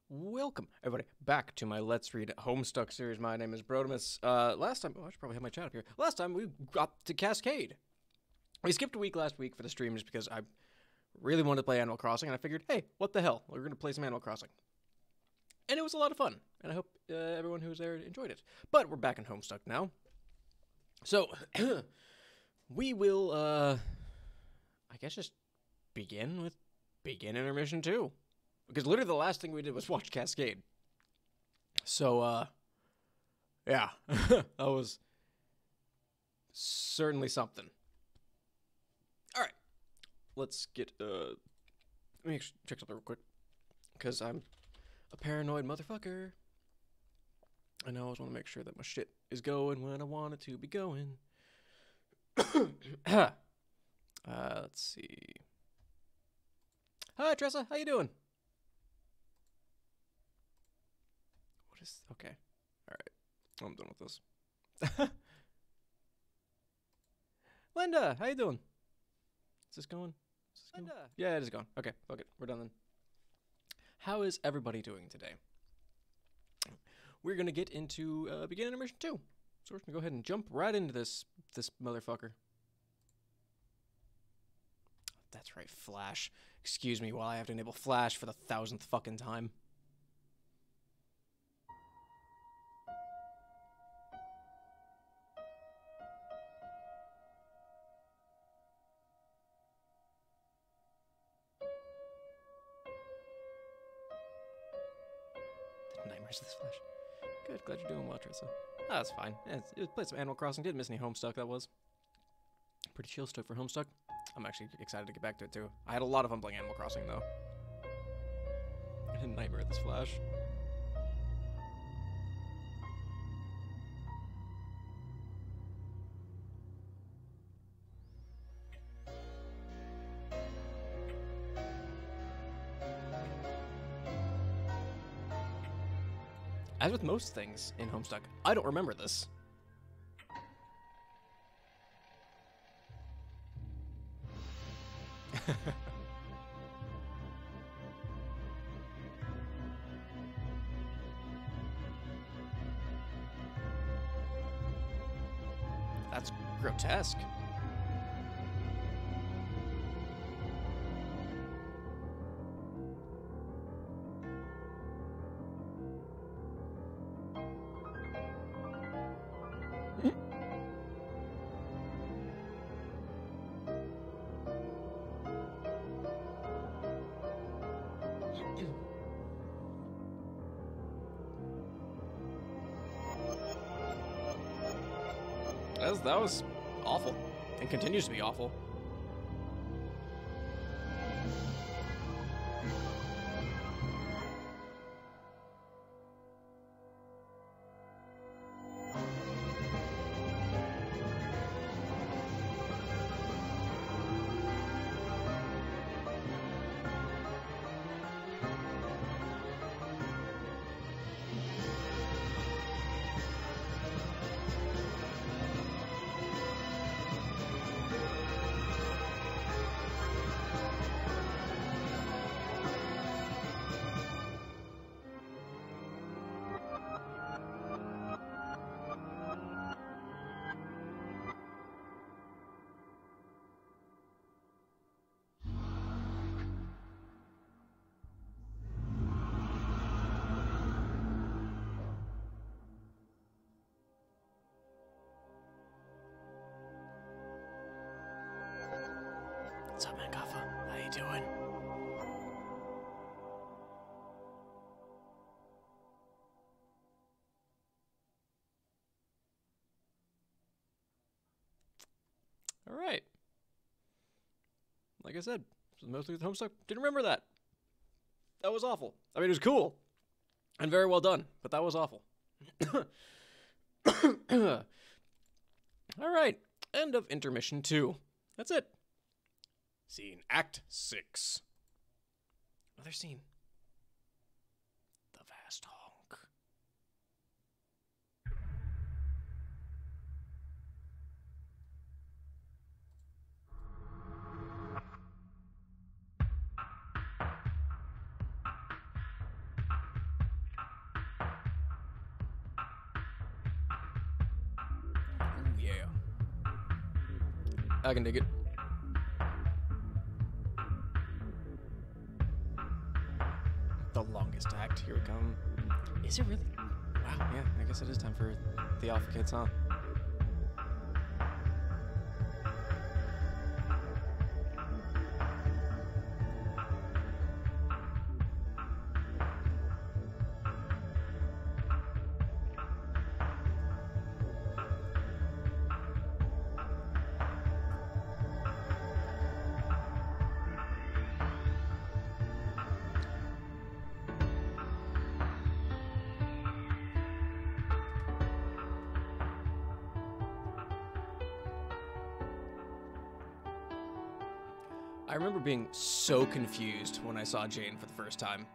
Welcome, everybody, back to my Let's Read Homestuck series. My name is Brodemus. Last time, I should probably have my chat up here. Last time, we got to Cascade. We skipped a week last week for the stream just because I really wanted to play Animal Crossing, and I figured, hey, what the hell? We're going to play some Animal Crossing. And it was a lot of fun, and I hope everyone who was there enjoyed it. But we're back in Homestuck now. So, we will, I guess just begin intermission 2. Because literally the last thing we did was watch Cascade. So, yeah. That was certainly something. Alright. Let's get, let me check something real quick. Because I'm a paranoid motherfucker. And I always want to make sure that my shit is going when I want it to be going. Let's see. Hi, Tressa. How you doing? Okay. Alright. I'm done with this. Linda, how you doing? Is this going? Linda. Yeah, it is going. Okay, fuck it. We're done then. How is everybody doing today? We're gonna get into begin intermission 2. So we're gonna go ahead and jump right into this motherfucker. That's right, Flash. Excuse me while I have to enable Flash for the 1000th fucking time. Nightmares of this Flash. Good, glad you're doing well, Tressa. Ah, that's fine. Yeah, it played some Animal Crossing. Didn't miss any Homestuck, that was. Pretty chill stuff for Homestuck. I'm actually excited to get back to it, too. I had a lot of fun playing Animal Crossing, though. I had a nightmare of this Flash. As with most things in Homestuck, I don't remember this. That's grotesque. That was awful, and continues to be awful. What's up, man, Kaffa? How you doing? Alright. Like I said, mostly with Homestuck. Didn't remember that. That was awful. I mean, it was cool. And very well done. But that was awful. Alright. End of intermission 2. That's it. Scene Act 6. Another scene. The vast honk. I can dig it. The longest act. Here we come. Is it really? Wow, yeah, I guess it is time for the Alpha Kids, huh? I remember being so confused when I saw Jane for the first time.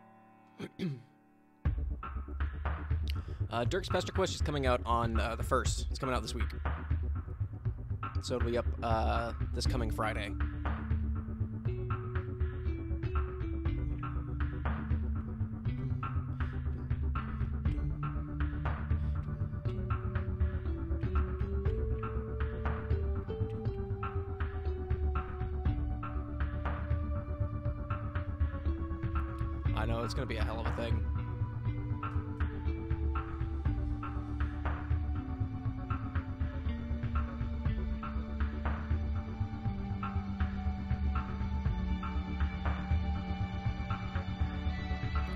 Dirk's Pester Quest is coming out on the 1st. It's coming out this week. So it'll be up this coming Friday. I know, it's gonna be a hell of a thing.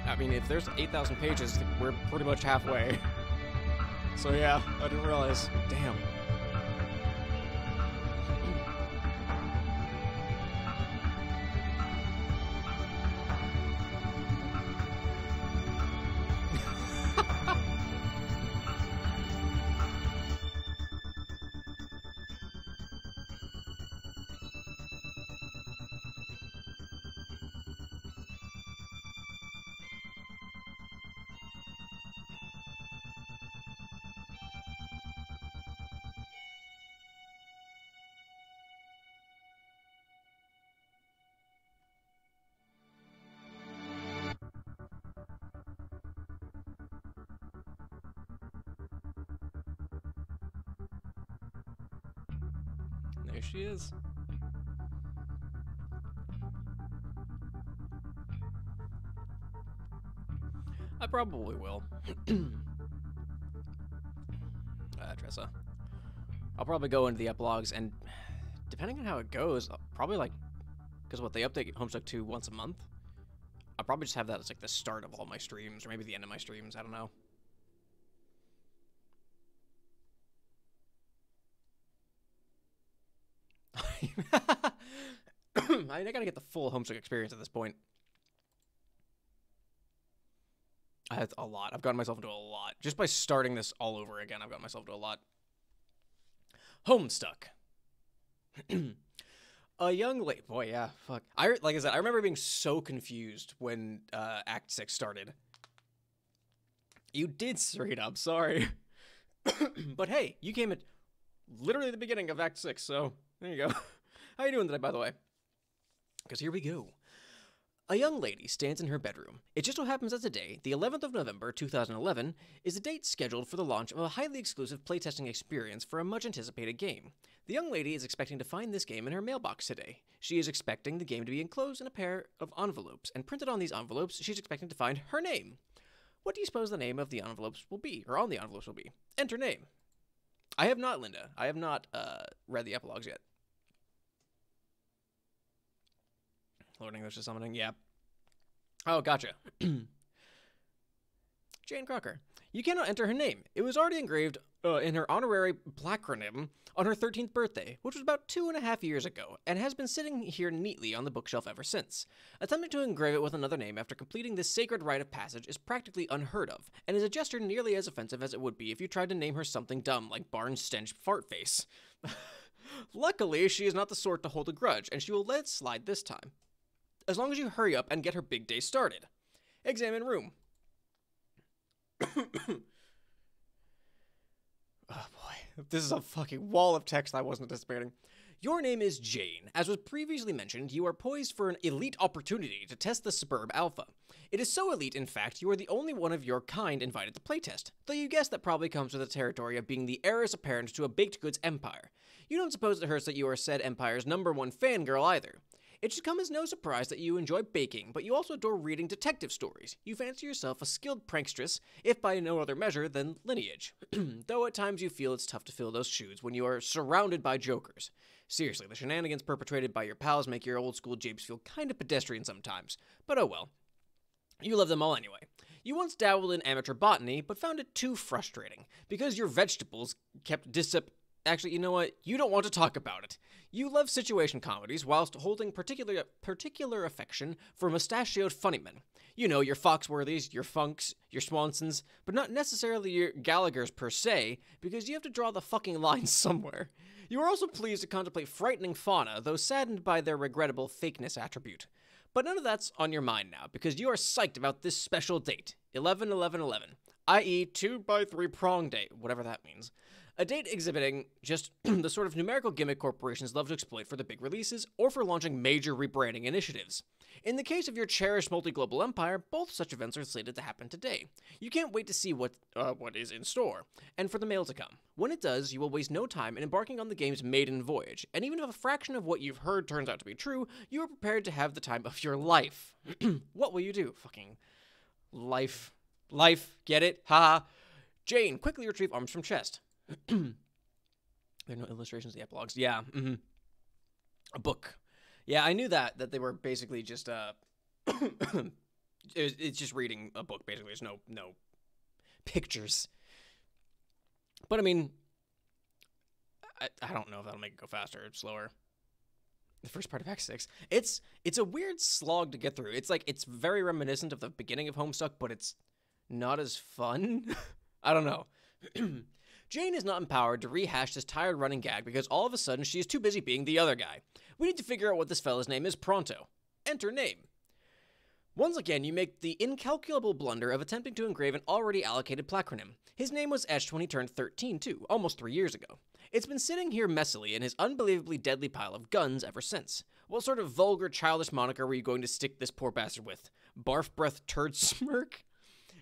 I mean, if there's 8,000 pages, we're pretty much halfway. So yeah, I didn't realize. Damn. There she is. I probably will. Tressa. I'll probably go into the epilogues, and depending on how it goes, I'll probably like, because what, they update Homestuck 2 once a month? I'll probably just have that as like the start of all my streams, or maybe the end of my streams, I don't know. I gotta get the full Homestuck experience at this point. That's a lot. I've gotten myself into a lot. Just by starting this all over again, I've gotten myself into a lot. Homestuck. A young lady. Boy, yeah, fuck. Like I said, I remember being so confused when Act 6 started. You did straight up, sorry. But hey, you came at literally the beginning of Act 6, so there you go. How you doing today, by the way? Because here we go. A young lady stands in her bedroom. It just so happens that today, the 11th of November, 2011, is the date scheduled for the launch of a highly exclusive playtesting experience for a much-anticipated game. The young lady is expecting to find this game in her mailbox today. She is expecting the game to be enclosed in a pair of envelopes, and printed on these envelopes, she's expecting to find her name. What do you suppose the name of the envelopes will be, or on the envelopes will be? Enter name. I have not, Linda. I have not read the epilogues yet. Lord English is summoning, yeah. Oh, gotcha. Jane Crocker. You cannot enter her name. It was already engraved in her honorary placronym on her 13th birthday, which was about 2.5 years ago, and has been sitting here neatly on the bookshelf ever since. Attempting to engrave it with another name after completing this sacred rite of passage is practically unheard of, and is a gesture nearly as offensive as it would be if you tried to name her something dumb like Barn Stench Fartface. Luckily, she is not the sort to hold a grudge, and she will let it slide this time. As long as you hurry up and get her big day started. Examine room. Oh boy, this is a fucking wall of text I wasn't anticipating. Your name is Jane. As was previously mentioned, you are poised for an elite opportunity to test the Sburb Alpha. It is so elite, in fact, you are the only one of your kind invited to playtest, though you guess that probably comes with the territory of being the heiress apparent to a baked goods empire. You don't suppose it hurts that you are said empire's #1 fangirl either. It should come as no surprise that you enjoy baking, but you also adore reading detective stories. You fancy yourself a skilled prankstress, if by no other measure than lineage. Though at times you feel it's tough to fill those shoes when you are surrounded by jokers. Seriously, the shenanigans perpetrated by your pals make your old school japes feel kind of pedestrian sometimes. But oh well. You love them all anyway. You once dabbled in amateur botany, but found it too frustrating, because your vegetables kept Actually, you know what? You don't want to talk about it. You love situation comedies whilst holding particular affection for mustachioed funnymen. You know, your Foxworthys, your Funks, your Swansons, but not necessarily your Gallaghers per se, because you have to draw the fucking line somewhere. You are also pleased to contemplate frightening fauna, though saddened by their regrettable fakeness attribute. But none of that's on your mind now, because you are psyched about this special date, 11-11-11, i.e. 2x3 prong date, whatever that means. A date exhibiting just the sort of numerical gimmick corporations love to exploit for the big releases or for launching major rebranding initiatives. In the case of your cherished multi-global empire, both such events are slated to happen today. You can't wait to see what is in store, and for the mail to come. When it does, you will waste no time in embarking on the game's maiden voyage, and even if a fraction of what you've heard turns out to be true, you are prepared to have the time of your life. What will you do? Fucking life. Life. Get it? Haha. Jane, quickly retrieve arms from chest. There are no illustrations of the epilogues. Yeah, a book. Yeah, I knew that they were basically just it's just reading a book. Basically, there's no pictures. But I mean, I don't know if that'll make it go faster or slower. The first part of Act 6. It's a weird slog to get through. It's very reminiscent of the beginning of Homestuck, but it's not as fun. I don't know. Jane is not empowered to rehash this tired running gag because all of a sudden she is too busy being the other guy. We need to figure out what this fella's name is pronto. Enter name. Once again, you make the incalculable blunder of attempting to engrave an already allocated placronym. His name was etched when he turned 13, too, almost 3 years ago. It's been sitting here messily in his unbelievably deadly pile of guns ever since. What sort of vulgar, childish moniker were you going to stick this poor bastard with? Barf breath turd smirk?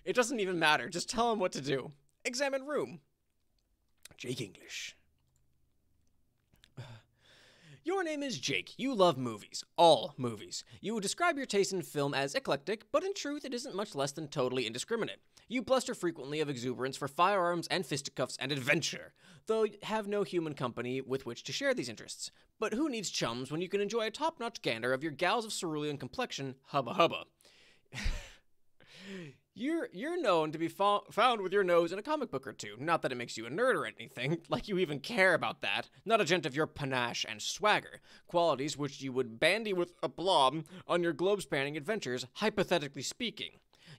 It doesn't even matter. Just tell him what to do. Examine room. Jake English. Your name is Jake. You love movies. All movies. You would describe your taste in film as eclectic, but in truth it isn't much less than totally indiscriminate. You bluster frequently of exuberance for firearms and fisticuffs and adventure, though you have no human company with which to share these interests. But who needs chums when you can enjoy a top-notch gander of your gals of cerulean complexion, hubba hubba? You're known to be found with your nose in a comic book or two. Not that it makes you a nerd or anything, like you even care about that. Not a gent of your panache and swagger, qualities which you would bandy with aplomb on your globe-spanning adventures, hypothetically speaking.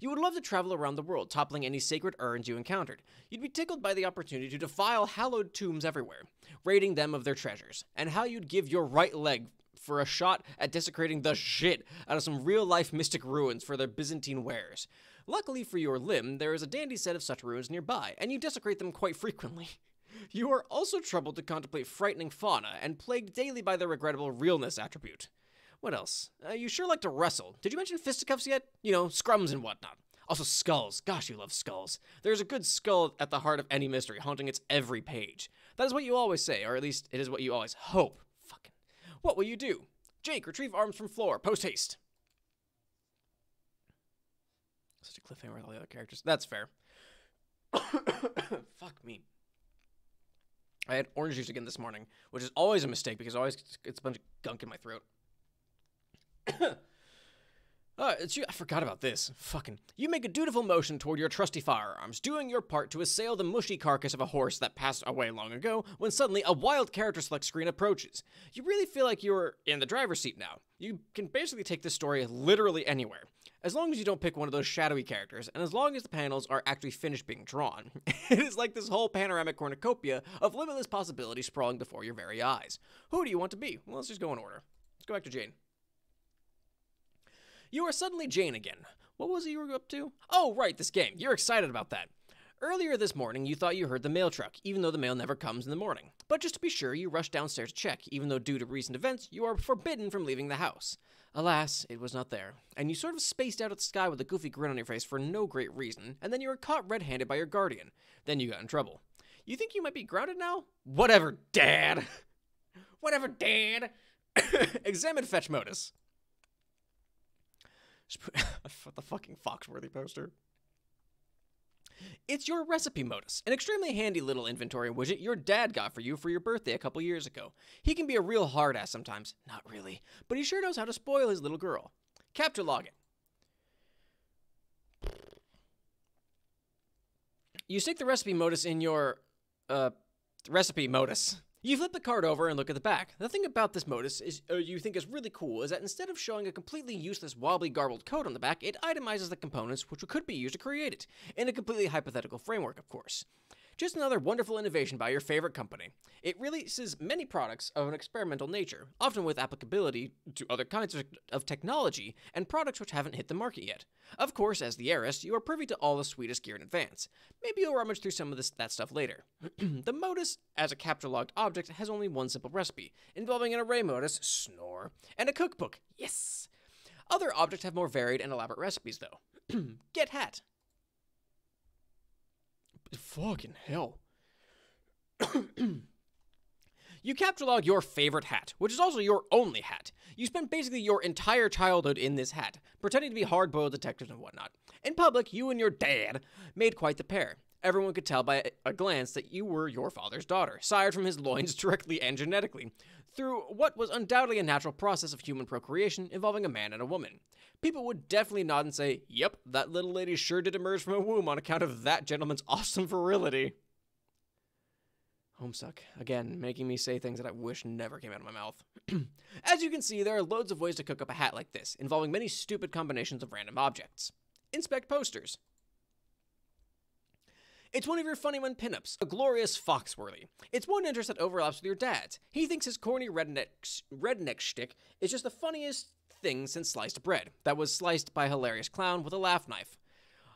You would love to travel around the world, toppling any sacred urns you encountered. You'd be tickled by the opportunity to defile hallowed tombs everywhere, raiding them of their treasures, and how you'd give your right leg for a shot at desecrating the shit out of some real-life mystic ruins for their Byzantine wares. Luckily for your limb, there is a dandy set of such ruins nearby, and you desecrate them quite frequently. You are also troubled to contemplate frightening fauna, and plagued daily by the regrettable realness attribute. What else? You sure like to wrestle. Did you mention fisticuffs yet? You know, scrums and whatnot. Also skulls. Gosh, you love skulls. There's a good skull at the heart of any mystery, haunting its every page. That is what you always say, or at least it is what you always hope. Fucking. What will you do? Jake, retrieve arms from floor. Post haste. Such a cliffhanger with all the other characters. That's fair. Fuck me. I had orange juice again this morning, which is always a mistake because always it's a bunch of gunk in my throat. It's you. I forgot about this. Fucking. You make a dutiful motion toward your trusty firearms, doing your part to assail the mushy carcass of a horse that passed away long ago, when suddenly a wild character select screen approaches. You really feel like you're in the driver's seat now. You can basically take this story literally anywhere. As long as you don't pick one of those shadowy characters, and as long as the panels are actually finished being drawn. It is like this whole panoramic cornucopia of limitless possibilities sprawling before your very eyes. Who do you want to be? Well, let's just go in order. Let's go back to Jane. You are suddenly Jane again. What was it you were up to? Oh, right, this game. You're excited about that. Earlier this morning, you thought you heard the mail truck, even though the mail never comes in the morning. But just to be sure, you rushed downstairs to check, even though due to recent events, you are forbidden from leaving the house. Alas, it was not there, and you sort of spaced out at the sky with a goofy grin on your face for no great reason, and then you were caught red-handed by your guardian. Then you got in trouble. You think you might be grounded now? Whatever, Dad! Whatever, Dad! Examine fetch modus. The fucking Foxworthy poster. It's your recipe modus, an extremely handy little inventory widget your dad got for you for your birthday a couple years ago. He can be a real hard ass sometimes. Not really, but he sure knows how to spoil his little girl. Capture login. You stick the recipe modus in your, recipe modus. You flip the card over and look at the back. The thing about this modus is you think is really cool is that instead of showing a completely useless, wobbly, garbled code on the back, it itemizes the components which could be used to create it, in a completely hypothetical framework, of course. Just another wonderful innovation by your favorite company. It releases many products of an experimental nature, often with applicability to other kinds of technology and products which haven't hit the market yet. Of course, as the heiress, you are privy to all the sweetest gear in advance. Maybe you'll rummage through some of that stuff later. The modus, as a capture-logged object, has only one simple recipe, involving an array modus, snore, and a cookbook, yes! Other objects have more varied and elaborate recipes, though. Get hat. Fucking hell. You capture log your favorite hat, which is also your only hat. You spent basically your entire childhood in this hat, pretending to be hard-boiled detectives and whatnot. In public, you and your dad made quite the pair. Everyone could tell by a glance that you were your father's daughter, sired from his loins directly and genetically, through what was undoubtedly a natural process of human procreation involving a man and a woman. People would definitely nod and say, yep, that little lady sure did emerge from a womb on account of that gentleman's awesome virility. Homestuck, again, making me say things that I wish never came out of my mouth. As you can see, there are loads of ways to cook up a hat like this, involving many stupid combinations of random objects. Inspect posters. It's one of your funny one pinups, a glorious Foxworthy. It's one interest that overlaps with your dad's. He thinks his corny redneck shtick is just the funniest thing since sliced bread, that was sliced by a hilarious clown with a laugh knife.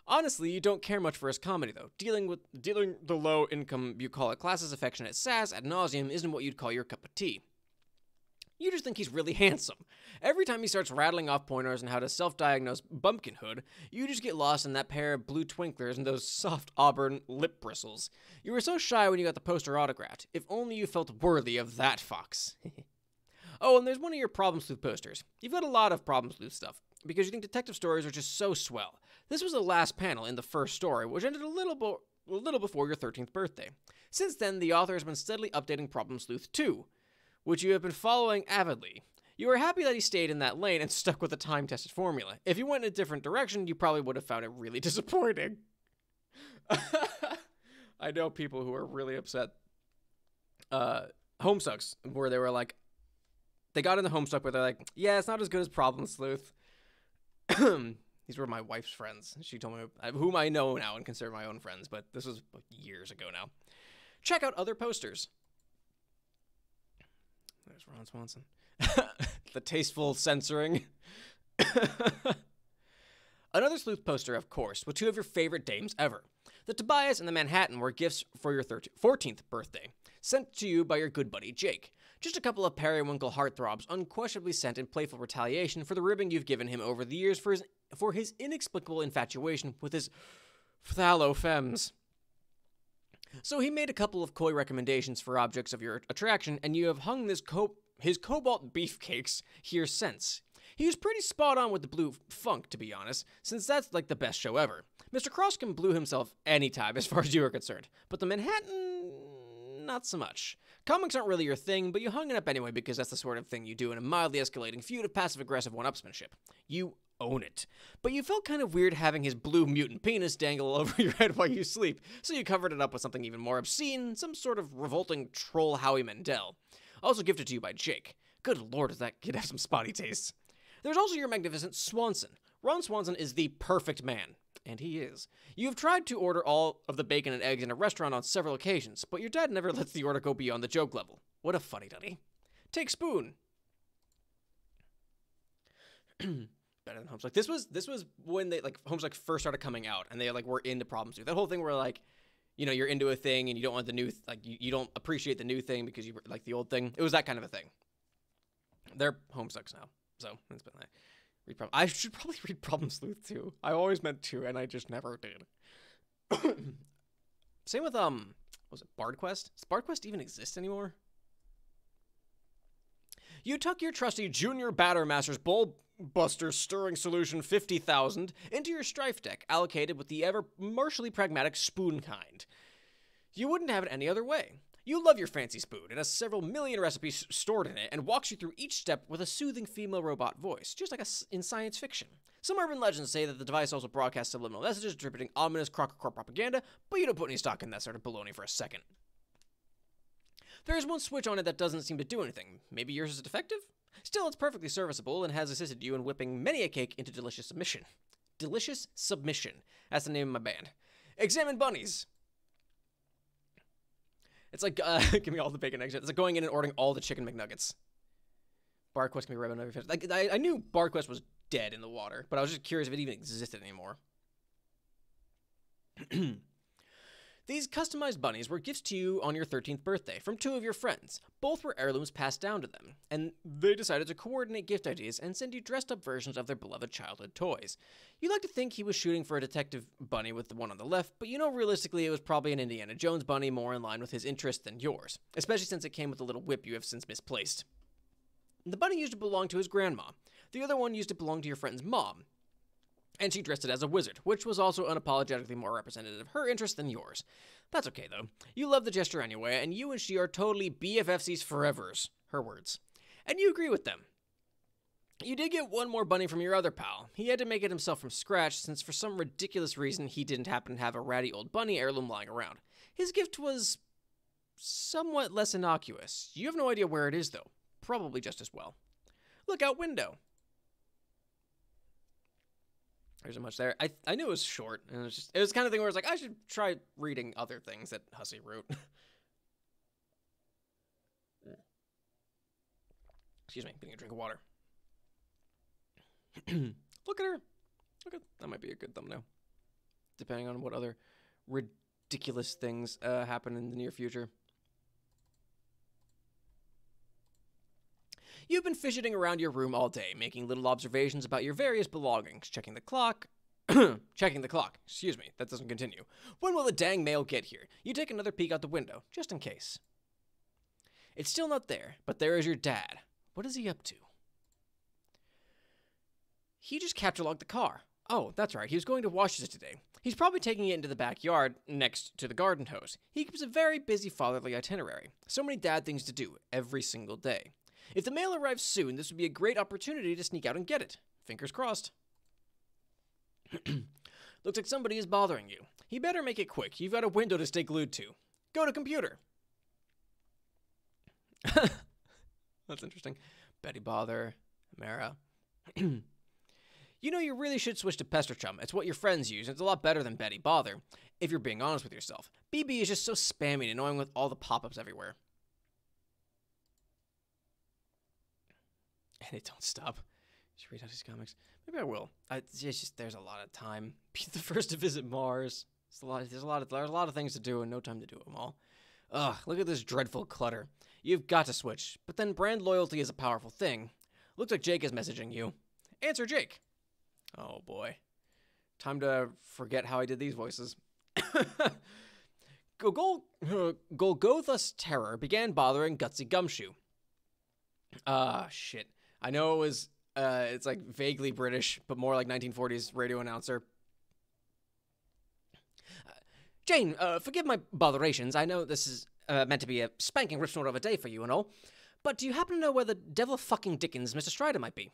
Honestly, you don't care much for his comedy, though. Dealing the low-income bucolic class's affectionate sass ad nauseum isn't what you'd call your cup of tea. You just think he's really handsome. Every time he starts rattling off pointers on how to self-diagnose bumpkinhood, you just get lost in that pair of blue twinklers and those soft auburn lip bristles. You were so shy when you got the poster autographed. If only you felt worthy of that fox. Oh, and there's one of your Problem Sleuth posters. You've got a lot of Problem Sleuth stuff, because you think detective stories are just so swell. This was the last panel in the first story, which ended a little before your 13th birthday. Since then, the author has been steadily updating Problem Sleuth 2, which you have been following avidly. You are happy that he stayed in that lane and stuck with the time-tested formula. If you went in a different direction, you probably would have found it really disappointing. I know people who are really upset. Homestucks, where they were like, they got in the Homestuck, but they're like, yeah, it's not as good as Problem Sleuth. These were my wife's friends. She told me, whom I know now and consider my own friends, but this was years ago now. Check out other posters. There's Ron Swanson. The tasteful censoring. Another Sleuth poster, of course, with two of your favorite dames ever. The Tobias and the Manhattan were gifts for your 14th birthday, sent to you by your good buddy Jake. Just a couple of periwinkle heartthrobs, unquestionably sent in playful retaliation for the ribbing you've given him over the years for his inexplicable infatuation with his phthalo femmes. So he made a couple of coy recommendations for objects of your attraction, and you have hung his cobalt beefcakes here since. He was pretty spot on with the blue funk, to be honest, since that's like the best show ever. Mr. Cross can blue himself anytime as far as you are concerned, but the Manhattan, not so much. Comics aren't really your thing, but you hung it up anyway because that's the sort of thing you do in a mildly escalating feud of passive-aggressive one-upsmanship. You own it. But you felt kind of weird having his blue mutant penis dangle over your head while you sleep, so you covered it up with something even more obscene, some sort of revolting troll Howie Mandel. Also gifted to you by Jake. Good lord, does that kid have some spotty tastes. There's also your magnificent Swanson. Ron Swanson is the perfect man. And he is. You have tried to order all of the bacon and eggs in a restaurant on several occasions, but your dad never lets the order go beyond the joke level. What a funny duddy. Take spoon. Better than Homestuck. This was when they Homestuck first started coming out, and they were into Problem Sleuth. That whole thing where you know, you're into a thing and you don't want the new, like, you don't appreciate the new thing because you like the old thing. It was that kind of a thing. They're Homestucks now, so it's been that. I should probably read Problem Sleuth too. I always meant to, and I just never did. Same with, was it Bard Quest? Does Bard Quest even exist anymore? You took your trusty Junior Battermaster's Bullbuster Stirring Solution 50,000 into your Strife deck, allocated with the ever commercially pragmatic spoon kind. You wouldn't have it any other way. You love your fancy spoon. It has several million recipes stored in it and walks you through each step with a soothing female robot voice, just like in science fiction. Some urban legends say that the device also broadcasts subliminal messages distributing ominous Crocker Corp propaganda, but you don't put any stock in that sort of baloney for a second. There is one switch on it that doesn't seem to do anything. Maybe yours is defective? Still, it's perfectly serviceable and has assisted you in whipping many a cake into delicious submission. Delicious Submission. That's the name of my band. Examine bunnies. It's like, give me all the bacon eggs. It's like going in and ordering all the chicken McNuggets. Bard Quest can be right on every fish. Like, I knew Bard Quest was dead in the water, but I was just curious if it even existed anymore. These customized bunnies were gifts to you on your 13th birthday from 2 of your friends. Both were heirlooms passed down to them, and they decided to coordinate gift ideas and send you dressed-up versions of their beloved childhood toys. You'd like to think he was shooting for a detective bunny with the one on the left, but you know realistically it was probably an Indiana Jones bunny more in line with his interest than yours, especially since it came with a little whip you have since misplaced. The bunny used to belong to his grandma. The other one used to belong to your friend's mom, and she dressed it as a wizard, which was also unapologetically more representative of her interest than yours. That's okay, though. You love the gesture anyway, and you and she are totally BFFCs forevers. Her words. And you agree with them. You did get one more bunny from your other pal. He had to make it himself from scratch, since for some ridiculous reason he didn't happen to have a ratty old bunny heirloom lying around. His gift was somewhat less innocuous. You have no idea where it is, though. Probably just as well. Look out window. There's so much there. I knew it was short, and it was the kind of thing where it's like, I should try reading other things that Hussie wrote. Excuse me, getting a drink of water. Look at her. That might be a good thumbnail. Depending on what other ridiculous things happen in the near future. You've been fidgeting around your room all day, making little observations about your various belongings, checking the clock. Checking the clock. Excuse me, that doesn't continue. When will the dang mail get here? You take another peek out the window, just in case. It's still not there, but there is your dad. What is he up to? He just capture-logged the car. Oh, that's right, he was going to Washington today. He's probably taking it into the backyard next to the garden hose. He keeps a very busy fatherly itinerary. So many dad things to do every single day. If the mail arrives soon, this would be a great opportunity to sneak out and get it. Fingers crossed. Looks like somebody is bothering you. He better make it quick. You've got a window to stay glued to. Go to computer. That's interesting. Betty Bother. Mara. You know, you really should switch to Pester Chum. It's what your friends use, and it's a lot better than Betty Bother, if you're being honest with yourself. BB is just so spammy and annoying with all the pop-ups everywhere. And they don't stop. You should read Hussie's comics. Maybe I will. It's just there's a lot of time. Be the first to visit Mars. There's a lot of things to do and no time to do them all. Ugh, look at this dreadful clutter. You've got to switch. But then brand loyalty is a powerful thing. Looks like Jake is messaging you. Answer Jake. Oh boy. Time to forget how I did these voices. Golgotha's terror began bothering Gutsy Gumshoe. Shit. I know it was, it's like vaguely British, but more like 1940s radio announcer. Jane, forgive my botherations. I know this is meant to be a spanking rip snort of a day for you and all, but do you happen to know where the devil fucking Dickens Mr. Strider might be?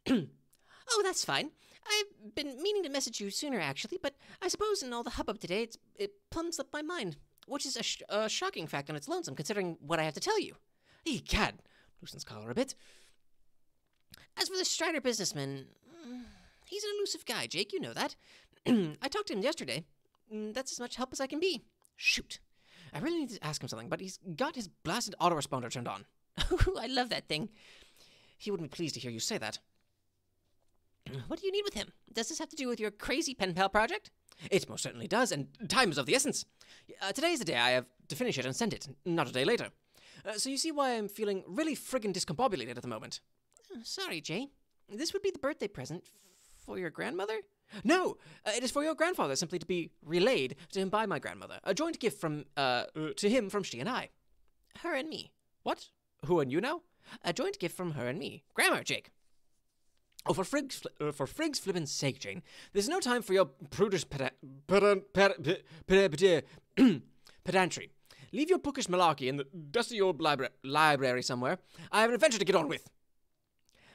Oh, that's fine. I've been meaning to message you sooner, actually, but I suppose in all the hubbub today, it plumb slipped my mind, which is a shocking fact on its lonesome, considering what I have to tell you. Egad, loosens collar a bit. As for the Strider businessman, he's an elusive guy, Jake, you know that. I talked to him yesterday. That's as much help as I can be. Shoot. I really need to ask him something, but he's got his blasted autoresponder turned on. I love that thing. He wouldn't be pleased to hear you say that. What do you need with him? Does this have to do with your crazy pen pal project? It most certainly does, and time is of the essence. Today is the day I have to finish it and send it, not a day later. So you see why I'm feeling really friggin' discombobulated at the moment. Sorry, Jay. This would be the birthday present for your grandmother? No, it is for your grandfather, simply to be relayed to him by my grandmother. A joint gift from, to him from she and I. Her and me. What? Who and you now? A joint gift from her and me. Grammar, Jake. Oh, for frig's flippin' sake, Jane. There's no time for your prudish pedantry. Leave your bookish malarkey in the dusty old library somewhere. I have an adventure to get on with.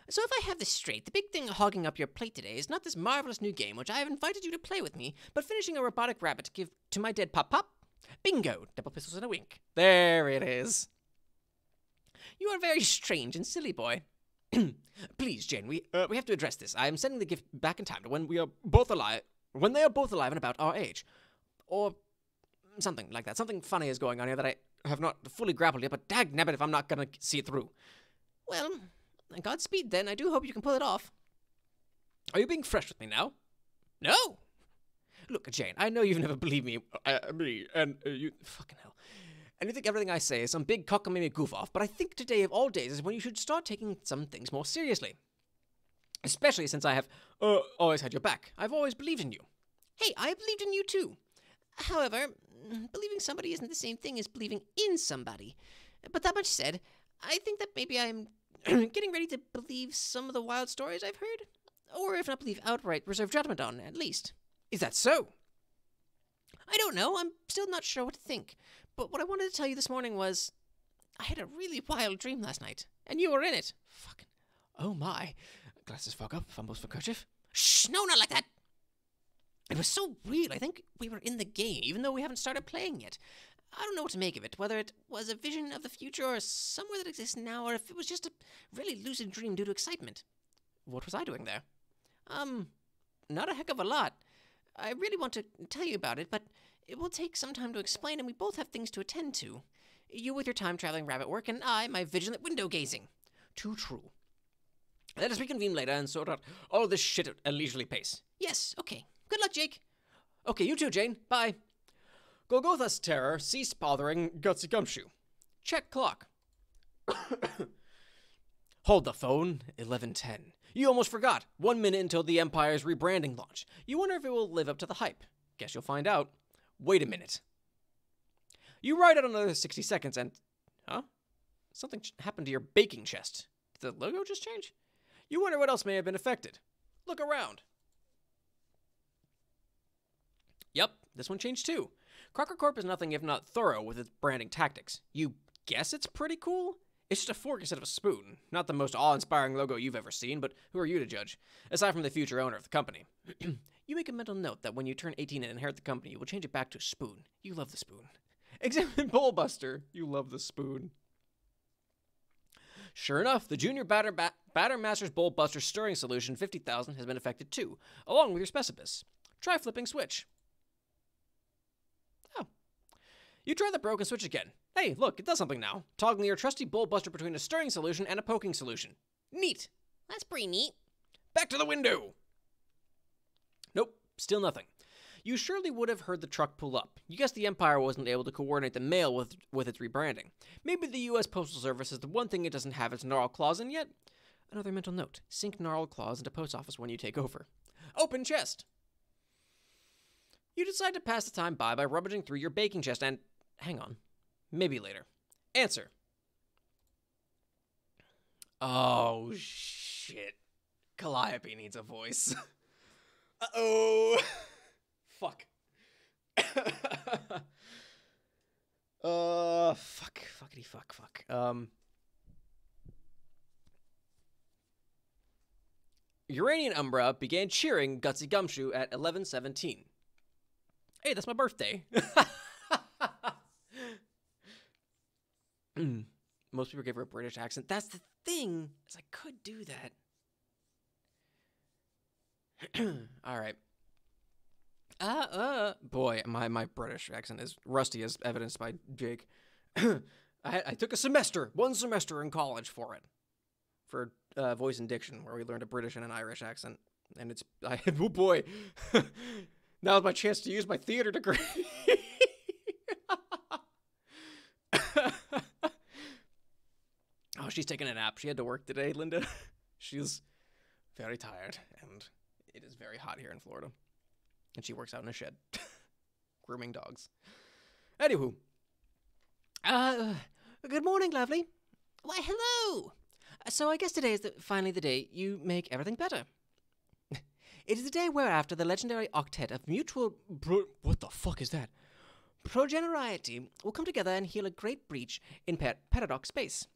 So if I have this straight, the big thing hogging up your plate today is not this marvelous new game which I have invited you to play with me, but finishing a robotic rabbit to give to my dead pop-pop? Bingo! Double pistols and a wink. There it is. You are a very strange and silly boy. Please, Jane, we have to address this. I am sending the gift back in time to when we are both alive, when they are both alive and about our age. Or something like that. Something funny is going on here that I have not fully grappled yet, but dagnabbit if I'm not gonna see it through. Well, Godspeed then. I do hope you can pull it off. Are you being fresh with me now? No! Look, Jane, I know you've never believed me, you fucking hell. And you think everything I say is some big cockamamie goof-off, but I think today of all days is when you should start taking some things more seriously. Especially since I have always had your back. I've always believed in you. Hey, I believed in you too. However, believing somebody isn't the same thing as believing in somebody. But that much said, I think that maybe I'm getting ready to believe some of the wild stories I've heard. Or if not believe outright, reserve judgment on, at least. Is that so? I don't know. I'm still not sure what to think. But what I wanted to tell you this morning was, I had a really wild dream last night, and you were in it. Fucking, oh my. Glasses fog up, fumbles for kerchief. Shh, no, not like that. It was so real. I think we were in the game, even though we haven't started playing yet. I don't know what to make of it, whether it was a vision of the future or somewhere that exists now, or if it was just a really lucid dream due to excitement. What was I doing there? Not a heck of a lot. I really want to tell you about it, but it will take some time to explain, and we both have things to attend to. You with your time-traveling rabbit work, and I, my vigilant window-gazing. Too true. Let us reconvene later and sort out all this shit at a leisurely pace. Yes, okay. Good luck, Jake. Okay, you too, Jane. Bye. Golgotha's terror ceased bothering Gutsy Gumshoe. Check clock. Hold the phone. 11:10. You almost forgot. 1 minute until the Empire's rebranding launch. You wonder if it will live up to the hype. Guess you'll find out. Wait a minute. You ride out another 60 seconds and... Huh? Something happened to your baking chest. Did the logo just change? You wonder what else may have been affected. Look around. Yep, this one changed too. Crocker Corp is nothing if not thorough with its branding tactics. You guess it's pretty cool? It's just a fork instead of a spoon. Not the most awe-inspiring logo you've ever seen, but who are you to judge? Aside from the future owner of the company. You make a mental note that when you turn 18 and inherit the company, you will change it back to spoon. You love the spoon. Examine Bullbuster. You love the spoon. Sure enough, the Junior Batter Master's Bullbuster Stirring Solution 50,000 has been affected too, along with your Specibus. Try flipping switch. Oh. You try the broken switch again. Hey, look, it does something now. Toggling your trusty Bullbuster between a stirring solution and a poking solution. Neat. That's pretty neat. Back to the window. Nope, still nothing. You surely would have heard the truck pull up. You guess the Empire wasn't able to coordinate the mail with its rebranding. Maybe the U.S. Postal Service is the one thing it doesn't have its gnarl claws in yet. Another mental note. Sink gnarl claws into post office when you take over. Open chest. You decide to pass the time by rummaging through your baking chest and... Hang on. Maybe later. Answer. Oh, shit. Calliope needs a voice. Uh-oh. Fuck. Fuckity fuck. Uranian Umbra began cheering Gutsy Gumshoe at 11:17. Hey, that's my birthday. Most people give her a British accent. That's the thing, is I could do that. All right. Boy, my British accent is rusty as evidenced by Jake. I took one semester in college for it. For voice and diction, where we learned a British and an Irish accent. And oh boy. Now's my chance to use my theater degree. Oh, she's taking a nap. She had to work today, Linda. She's very tired, and it is very hot here in Florida. And she works out in a shed, grooming dogs. Anywho. Good morning, lovely. Why, hello. So I guess today is finally the day you make everything better. It is the day whereafter the legendary octet of mutual What the fuck is that? progenitority will come together and heal a great breach in paradox space.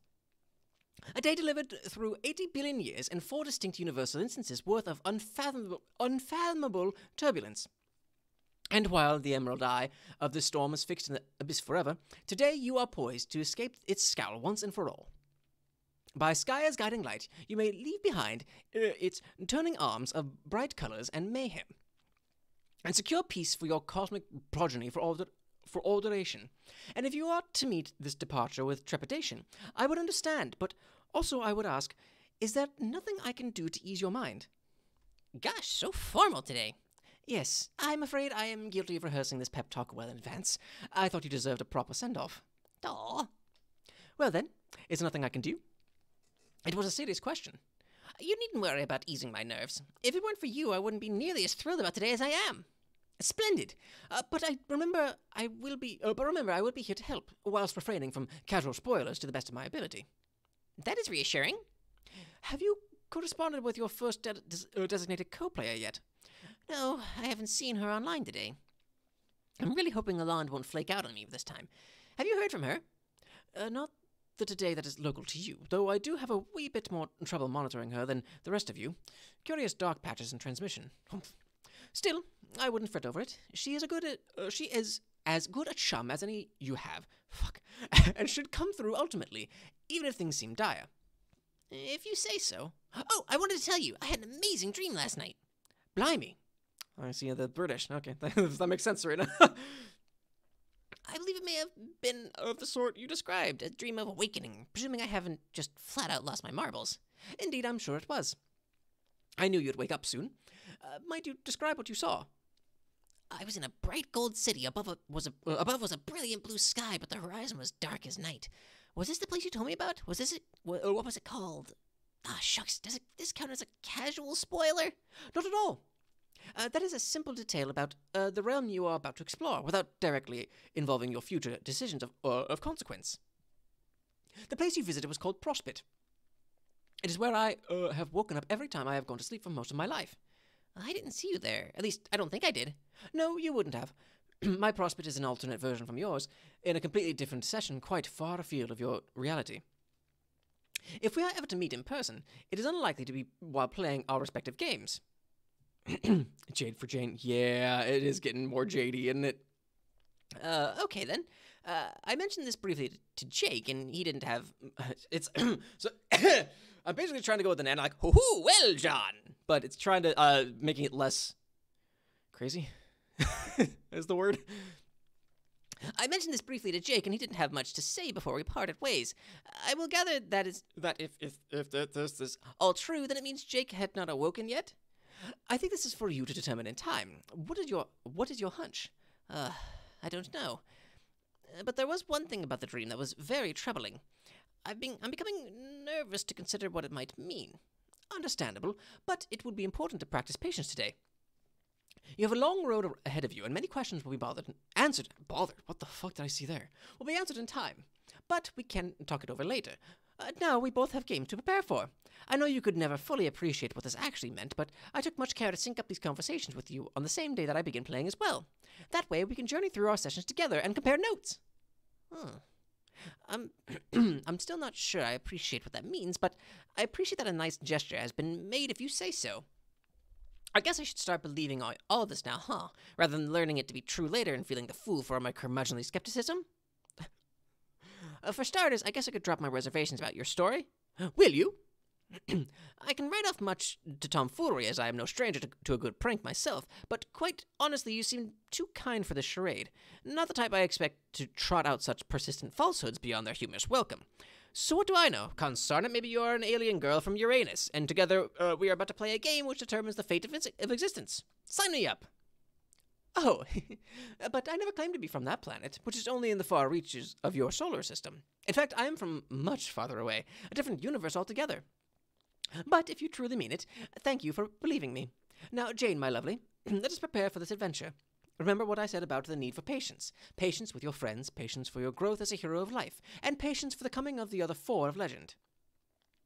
A day delivered through 80 billion years and 4 distinct universal instances worth of unfathomable turbulence. And while the emerald eye of the storm is fixed in the abyss forever, today you are poised to escape its scowl once and for all. By Skya's guiding light, you may leave behind its turning arms of bright colors and mayhem, and secure peace for your cosmic progeny for all duration. And if you are to meet this departure with trepidation, I would understand, but also I would ask, is there nothing I can do to ease your mind? Gosh, so formal today. Yes, I'm afraid I am guilty of rehearsing this pep talk well in advance. I thought you deserved a proper send-off. Aw. Well then, is there nothing I can do? It was a serious question. You needn't worry about easing my nerves. If it weren't for you, I wouldn't be nearly as thrilled about today as I am. Splendid. But remember, I will be here to help, whilst refraining from casual spoilers to the best of my ability. That is reassuring. Have you corresponded with your first designated co-player yet? No, I haven't seen her online today. I'm really hoping Lalonde won't flake out on me this time. Have you heard from her? Not the today that is local to you, though I do have a wee bit more trouble monitoring her than the rest of you. Curious dark patches in transmission. Humph. Still, I wouldn't fret over it. She is as good a chum as any you have. Fuck. And should come through ultimately, even if things seem dire. If you say so. Oh, I wanted to tell you, I had an amazing dream last night. Blimey. I see the British. Okay, that makes sense right now. I believe it may have been of the sort you described, a dream of awakening, presuming I haven't just flat out lost my marbles. Indeed, I'm sure it was. I knew you'd wake up soon. Might you describe what you saw? I was in a bright gold city. Above was a brilliant blue sky, but the horizon was dark as night. Was this the place you told me about? Was this it? What was it called? Ah, shucks. Does this count as a casual spoiler? Not at all. That is a simple detail about the realm you are about to explore, without directly involving your future decisions of consequence. The place you visited was called Prospit. It is where I have woken up every time I have gone to sleep for most of my life. I didn't see you there. At least, I don't think I did. No, you wouldn't have. My Prospit is an alternate version from yours, in a completely different session, quite far afield of your reality. If we are ever to meet in person, it is unlikely to be while playing our respective games. Jade for Jane. Yeah, it is getting more jadey, isn't it? Okay then. I mentioned this briefly to Jake, and he didn't have... It's... so... I'm basically trying to go with an end, like, hoo-hoo, well, John! But it's trying to, making it less... crazy? Is the word? I mentioned this briefly to Jake, and he didn't have much to say before we parted ways. I will gather that if this is all true, then it means Jake had not awoken yet? I think this is for you to determine in time. What is your hunch? I don't know. But there was one thing about the dream that was very troubling. I'm becoming nervous to consider what it might mean. Understandable, but it would be important to practice patience today. You have a long road ahead of you, and many questions will be answered. What the fuck did I see there? Will be answered in time. But we can talk it over later. Now we both have games to prepare for. I know you could never fully appreciate what this actually meant, but I took much care to sync up these conversations with you on the same day that I begin playing as well. That way we can journey through our sessions together and compare notes. I'm still not sure I appreciate what that means, but I appreciate that a nice gesture has been made if you say so. I guess I should start believing all of this now, huh? Rather than learning it to be true later and feeling the fool for my curmudgeonly skepticism? For starters, I guess I could drop my reservations about your story. Will you? I can write off much to tomfoolery, as I am no stranger to a good prank myself, but quite honestly, you seem too kind for this charade. Not the type I expect to trot out such persistent falsehoods beyond their humorous welcome. So what do I know? Concern it, maybe you are an alien girl from Uranus, and together we are about to play a game which determines the fate of existence. Sign me up. Oh, but I never claimed to be from that planet, which is only in the far reaches of your solar system. In fact, I am from much farther away, a different universe altogether. But if you truly mean it, thank you for believing me. Now, Jane, my lovely, let us prepare for this adventure. Remember what I said about the need for patience. Patience with your friends, patience for your growth as a hero of life, and patience for the coming of the other four of legend.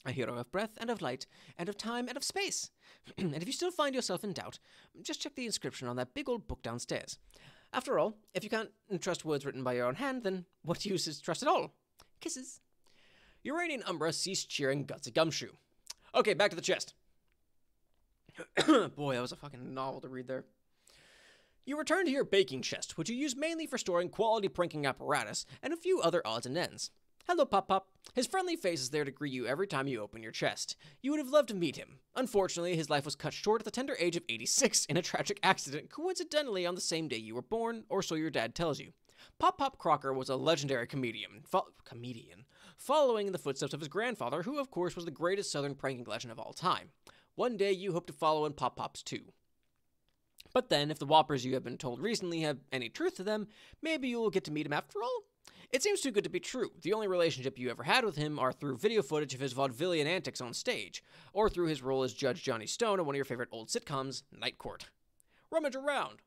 A hero of breath and of light, and of time and of space. And if you still find yourself in doubt, just check the inscription on that big old book downstairs. After all, if you can't trust words written by your own hand, then what use is trust at all? Kisses. Uranian Umbra ceased cheering Gutsy Gumshoe. Okay, back to the chest. Boy, that was a fucking novel to read there. You return to your baking chest, which you use mainly for storing quality pranking apparatus and a few other odds and ends. Hello, Pop Pop. His friendly face is there to greet you every time you open your chest. You would have loved to meet him. Unfortunately, his life was cut short at the tender age of 86 in a tragic accident, coincidentally on the same day you were born, or so your dad tells you. Pop Crocker was a legendary comedian, following in the footsteps of his grandfather, who of course was the greatest southern pranking legend of all time. One day you hope to follow in Pop's too. But then, if the whoppers you have been told recently have any truth to them, maybe you will get to meet him after all? It seems too good to be true. The only relationship you ever had with him are through video footage of his vaudevillian antics on stage, or through his role as Judge Johnny Stone in one of your favorite old sitcoms, Night Court. Rummage around.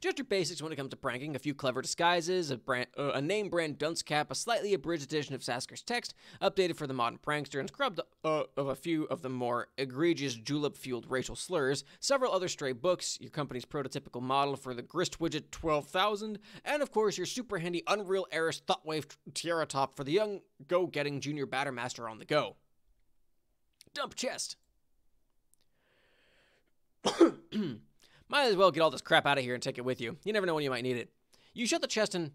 Just your basics when it comes to pranking, a few clever disguises, a name brand dunce cap, a slightly abridged edition of Sasker's text, updated for the modern prankster, and scrubbed of a few of the more egregious julep-fueled racial slurs, several other stray books, your company's prototypical model for the Grist Widget 12,000, and of course your super handy Unreal Heiress Thoughtwave Tiara Top for the young go-getting junior battermaster on the go. Dump chest. Might as well get all this crap out of here and take it with you. You never know when you might need it. You shut the chest and...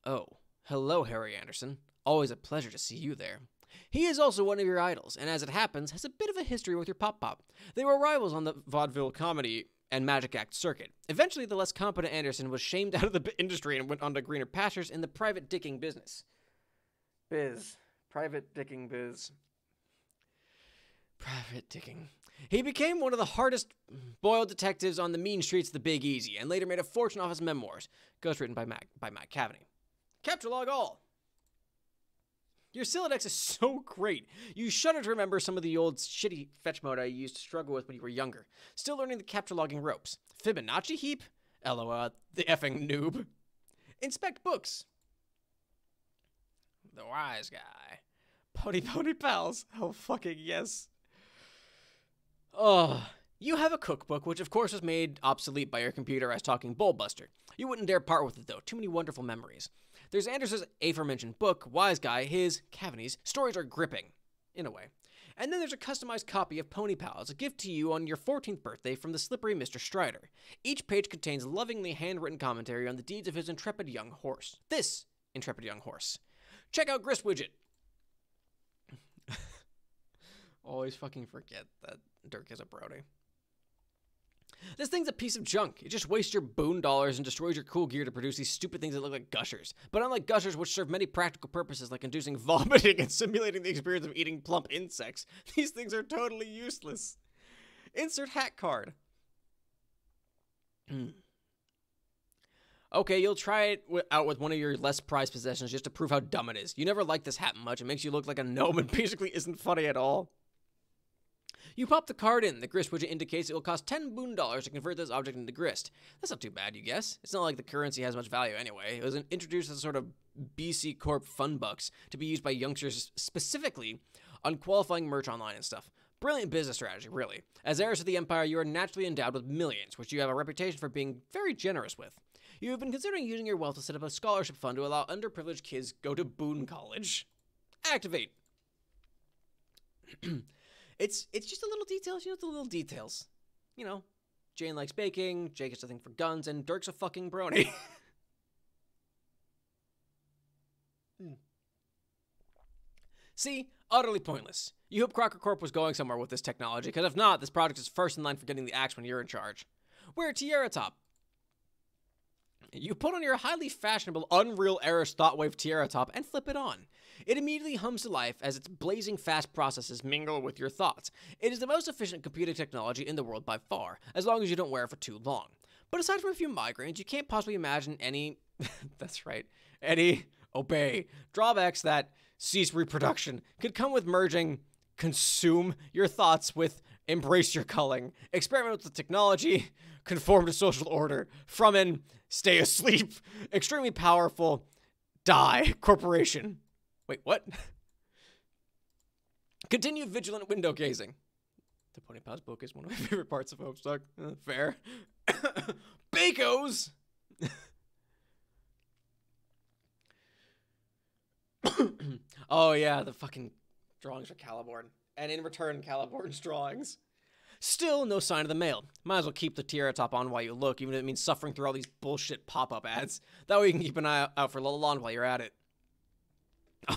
Oh, hello, Harry Anderson. Always a pleasure to see you there. He is also one of your idols, and as it happens, has a bit of a history with your Pop. They were rivals on the vaudeville comedy and magic act circuit. Eventually, the less competent Anderson was shamed out of the industry and went on to greener pastures in the private dicking business. Private dicking biz. Private dicking. He became one of the hardest boiled detectives on the mean streets of the Big Easy, and later made a fortune off his memoirs, ghostwritten by Matt Cavaney. Capture log all. Your Silodex is so great. You shudder to remember some of the old shitty fetch mode I used to struggle with when you were younger. Still learning the capture logging ropes. Fibonacci heap? LOL, the effing noob. Inspect books. The wise guy. Pony pals. Oh, fucking yes. Oh, you have a cookbook, which of course was made obsolete by your computerized talking bullbuster. You wouldn't dare part with it, though. Too many wonderful memories. There's Anderson's aforementioned book, Wise Guy. His, Cavaney's, stories are gripping, in a way. And then there's a customized copy of Pony Pals, a gift to you on your 14th birthday from the slippery Mr. Strider. Each page contains lovingly handwritten commentary on the deeds of his intrepid young horse. This intrepid young horse. Check out Grist Widget. Always fucking forget that Dirk is a Brody. This thing's a piece of junk. It just wastes your boon dollars and destroys your cool gear to produce these stupid things that look like gushers. But unlike gushers, which serve many practical purposes like inducing vomiting and simulating the experience of eating plump insects, these things are totally useless. Insert hat card. Okay, you'll try it out with one of your less prized possessions just to prove how dumb it is. You never like this hat much. It makes you look like a gnome and basically isn't funny at all. You pop the card in. The grist widget indicates it will cost 10 boon dollars to convert this object into grist. That's not too bad, you guess. It's not like the currency has much value anyway. It was introduced as a sort of BC Corp fun bucks to be used by youngsters specifically on qualifying merch online and stuff. Brilliant business strategy, really. As heirs of the Empire, you are naturally endowed with millions, which you have a reputation for being very generous with. You have been considering using your wealth to set up a scholarship fund to allow underprivileged kids go to Boone College. Activate. It's just the little details, the little details. Jane likes baking, Jake has a thing for guns, and Dirk's a fucking brony. See? Utterly pointless. You hope Crocker Corp was going somewhere with this technology, because if not, this project is first in line for getting the axe when you're in charge. Wear a tiara top. You put on your highly fashionable Unreal Heiress Thoughtwave tiara top and flip it on. It immediately hums to life as its blazing fast processes mingle with your thoughts. It is the most efficient computing technology in the world by far, as long as you don't wear it for too long. But aside from a few migraines, you can't possibly imagine any, that's right, any, obey, drawbacks that cease reproduction could come with merging consume your thoughts with embrace your culling, experiment with technology, conform to social order, from and stay asleep, extremely powerful, die, corporation. Wait, what? Continue vigilant window gazing. The Pony Pals book is one of my favorite parts of Homestuck. Fair. Bacos! Oh yeah, the fucking drawings for Caliborn. And in return, Caliborn's drawings. Still, no sign of the mail. Might as well keep the tiara top on while you look, even if it means suffering through all these bullshit pop-up ads. That way you can keep an eye out for Lalonde while you're at it.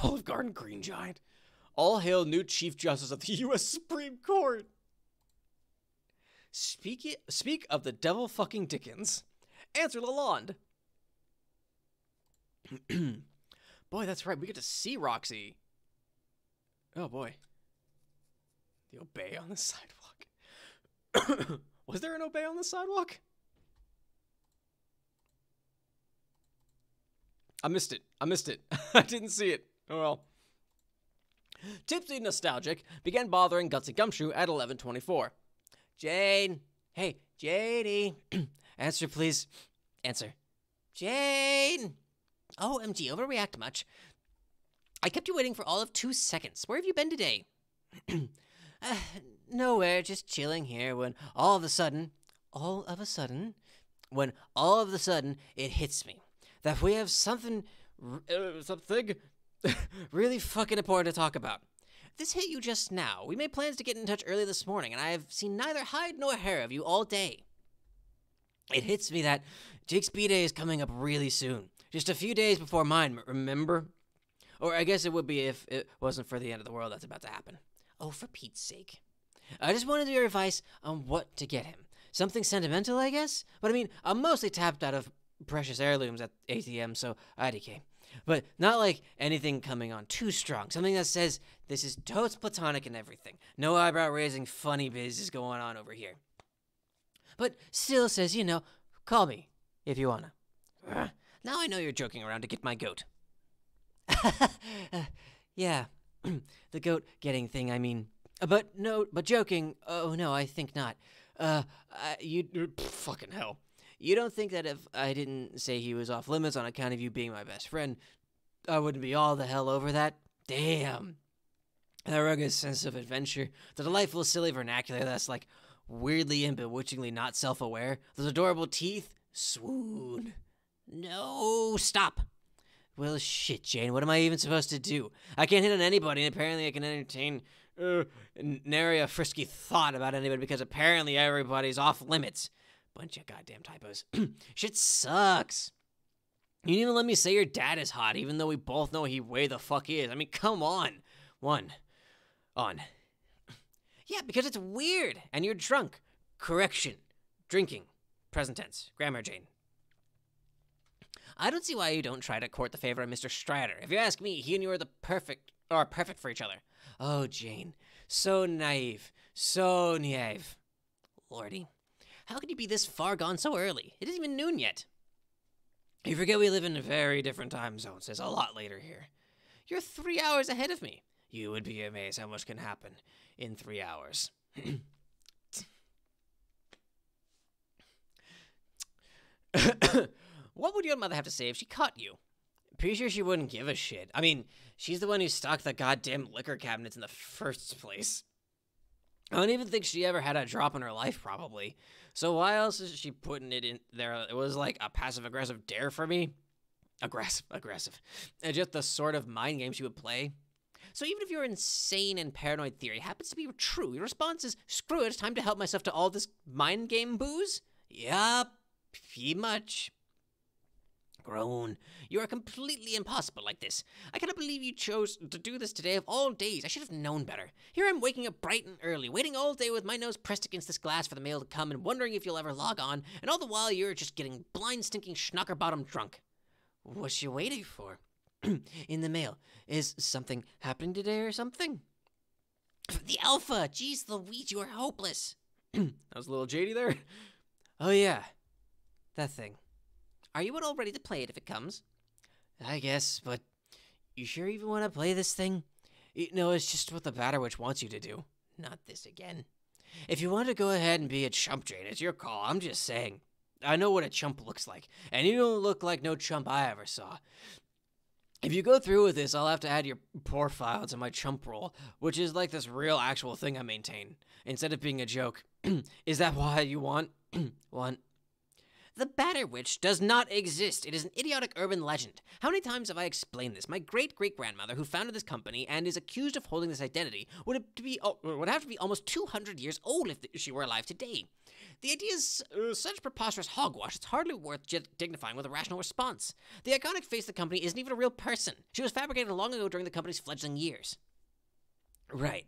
Olive Garden Green Giant. All hail new Chief Justice of the U.S. Supreme Court. Speak of the devil fucking Dickens. Answer Lalonde. Boy, that's right. We get to see Roxy. Oh, boy. The obey on the sidewalk. Was there an obey on the sidewalk? I missed it. I didn't see it. Oh, well. Tipsy Nostalgic began bothering Gutsy Gumshoe at 11:24. Jane. Hey, Janey. Answer, please. Answer. Jane. OMG, overreact much. I kept you waiting for all of 2 seconds. Where have you been today? Nowhere, just chilling here when all of a sudden, it hits me that we have something really fucking important to talk about. This hit you just now. We made plans to get in touch early this morning, and I have seen neither hide nor hair of you all day. It hits me that Jake's B-Day is coming up really soon. Just a few days before mine, remember? Or I guess it would be if it wasn't for the end of the world that's about to happen. Oh, for Pete's sake. I just wanted your advice on what to get him. Something sentimental, I guess? But I mean, I'm mostly tapped out of precious heirlooms at ATM, so IDK. But not like anything coming on too strong. Something that says, this is totes platonic and everything. No eyebrow-raising funny biz is going on over here. But still says, you know, call me if you wanna. Now I know you're joking around to get my goat. Yeah, the goat getting thing, I mean. But joking, oh no, I think not. Fucking hell. You don't think that if I didn't say he was off limits on account of you being my best friend, I wouldn't be all the hell over that? Damn. That rugged sense of adventure, the delightful silly vernacular that's like weirdly and bewitchingly not self-aware, those adorable teeth, swoon. No, stop. Well, shit, Jane, what am I even supposed to do? I can't hit on anybody, and apparently I can entertain nary a frisky thought about anybody because apparently everybody's off limits. Bunch of goddamn typos. Shit sucks. You didn't even let me say your dad is hot, even though we both know he way the fuck is. I mean, come on. Yeah, because it's weird, and you're drunk. Correction. Drinking. Present tense. Grammar, Jane. I don't see why you don't try to court the favor of Mr. Strider. If you ask me, he and you are perfect for each other. Oh, Jane. So naive. So naive. Lordy. How could you be this far gone so early? It isn't even noon yet. You forget we live in very different time zones. There's a lot later here. You're 3 hours ahead of me. You would be amazed how much can happen in 3 hours. What would your mother have to say if she caught you? Pretty sure she wouldn't give a shit. I mean, she's the one who stocked the goddamn liquor cabinets in the first place. I don't even think she ever had a drop in her life, probably. So why else is she putting it in there? It was like a passive-aggressive dare for me. Aggressive. And just the sort of mind game she would play. So even if your insane and paranoid theory happens to be true, your response is, screw it, it's time to help myself to all this mind game booze? Yup, pretty much. Groan. You are completely impossible like this. I cannot believe you chose to do this today of all days. I should have known better. Here I'm waking up bright and early, waiting all day with my nose pressed against this glass for the mail to come and wondering if you'll ever log on, and all the while you're just getting blind, stinking, schnocker-bottom drunk. What's you waiting for? In the mail. Is something happening today or something? The Alpha! Jeez Louise, you are hopeless. That was a little Jady there. Oh yeah. That thing. Are you at all ready to play it if it comes? I guess, but you sure even want to play this thing? No, it's just what the Batter Witch wants you to do. Not this again. If you want to go ahead and be a chump, Jane, it's your call. I'm just saying. I know what a chump looks like, and you don't look like no chump I ever saw. If you go through with this, I'll have to add your profile to my chump roll, which is like this real actual thing I maintain, instead of being a joke. Is that why you want? The Batter Witch does not exist. It is an idiotic urban legend. How many times have I explained this? My great-great-grandmother, who founded this company and is accused of holding this identity, would have to be almost 200 years old if she were alive today. The idea is such preposterous hogwash, it's hardly worth dignifying with a rational response. The iconic face of the company isn't even a real person. She was fabricated long ago during the company's fledgling years. Right.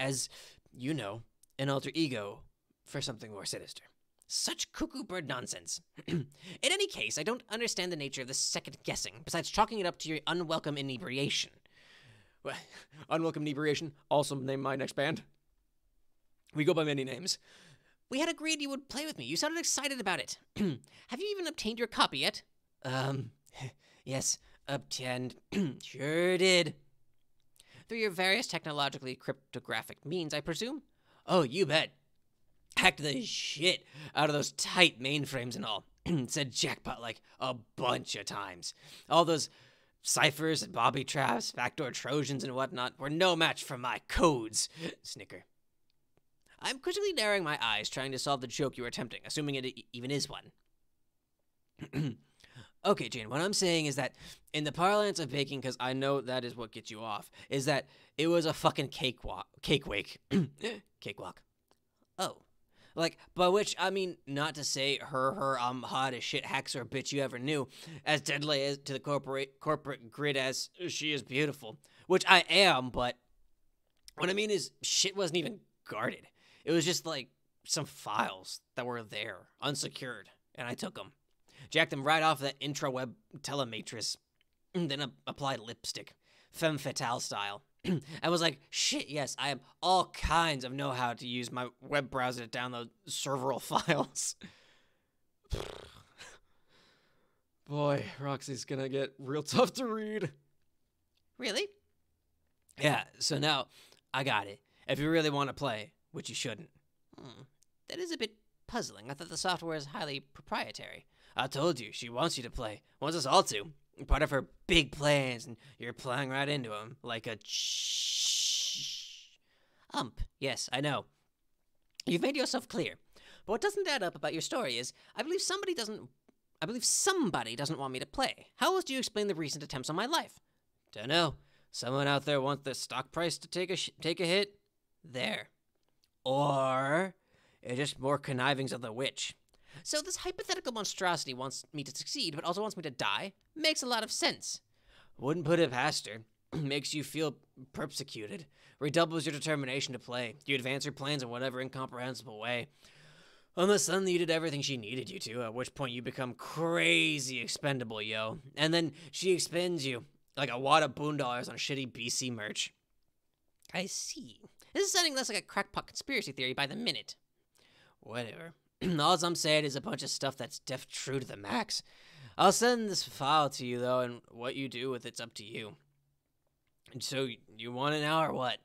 As, you know, an alter ego for something more sinister. Such cuckoo bird nonsense. In any case, I don't understand the nature of this second guessing, besides chalking it up to your unwelcome inebriation. Well, unwelcome inebriation, also name my next band. We go by many names. We had agreed you would play with me. You sounded excited about it. Have you even obtained your copy yet? Yes, obtained. Sure did. Through your various technologically cryptographic means, I presume? Oh, you bet. Hacked the shit out of those tight mainframes and all. Said jackpot like a bunch of times. All those ciphers and bobby traps, backdoor trojans and whatnot were no match for my codes. Snicker. I'm critically narrowing my eyes, trying to solve the joke you were attempting, assuming it even is one. Okay, Jane, what I'm saying is that in the parlance of baking, because I know that is what gets you off, is that it was a fucking cakewalk. Cakewalk. Oh. Like, by which, I mean, not to say I'm hot as shit hacksaw bitch you ever knew, as deadly as to the corporate grid as she is beautiful, which I am, but what I mean is shit wasn't even guarded. It was just like some files that were there, unsecured, and I took them. Jacked them right off that intraweb telematrix, and then applied lipstick, femme fatale style. I was like, shit, yes, I have all kinds of know-how to use my web browser to download serveral files. Boy, Roxy's gonna get real tough to read. Really? Yeah, so now I got it. If you really want to play, which you shouldn't. That is a bit puzzling. I thought the software is highly proprietary. I told you, she wants you to play. Wants us all to. Part of her big plans, and you're playing right into them like a Yes, I know. You've made yourself clear. But what doesn't add up about your story is, I believe somebody doesn't want me to play. How else do you explain the recent attempts on my life? Dunno. Someone out there wants the stock price to take a hit? There. Or it's just more connivings of the witch. So this hypothetical monstrosity wants me to succeed, but also wants me to die? Makes a lot of sense. Wouldn't put it past her. Makes you feel persecuted. Redoubles your determination to play. You advance her plans in whatever incomprehensible way. Unless suddenly you did everything she needed you to, at which point you become crazy expendable, yo. And then she expends you like a wad of $boondollars on shitty BC merch. I see. This is sounding less like a crackpot conspiracy theory by the minute. Whatever. All I'm saying is a bunch of stuff that's def true to the max. I'll send this file to you, though, and what you do with it's up to you. So, you want it now or what?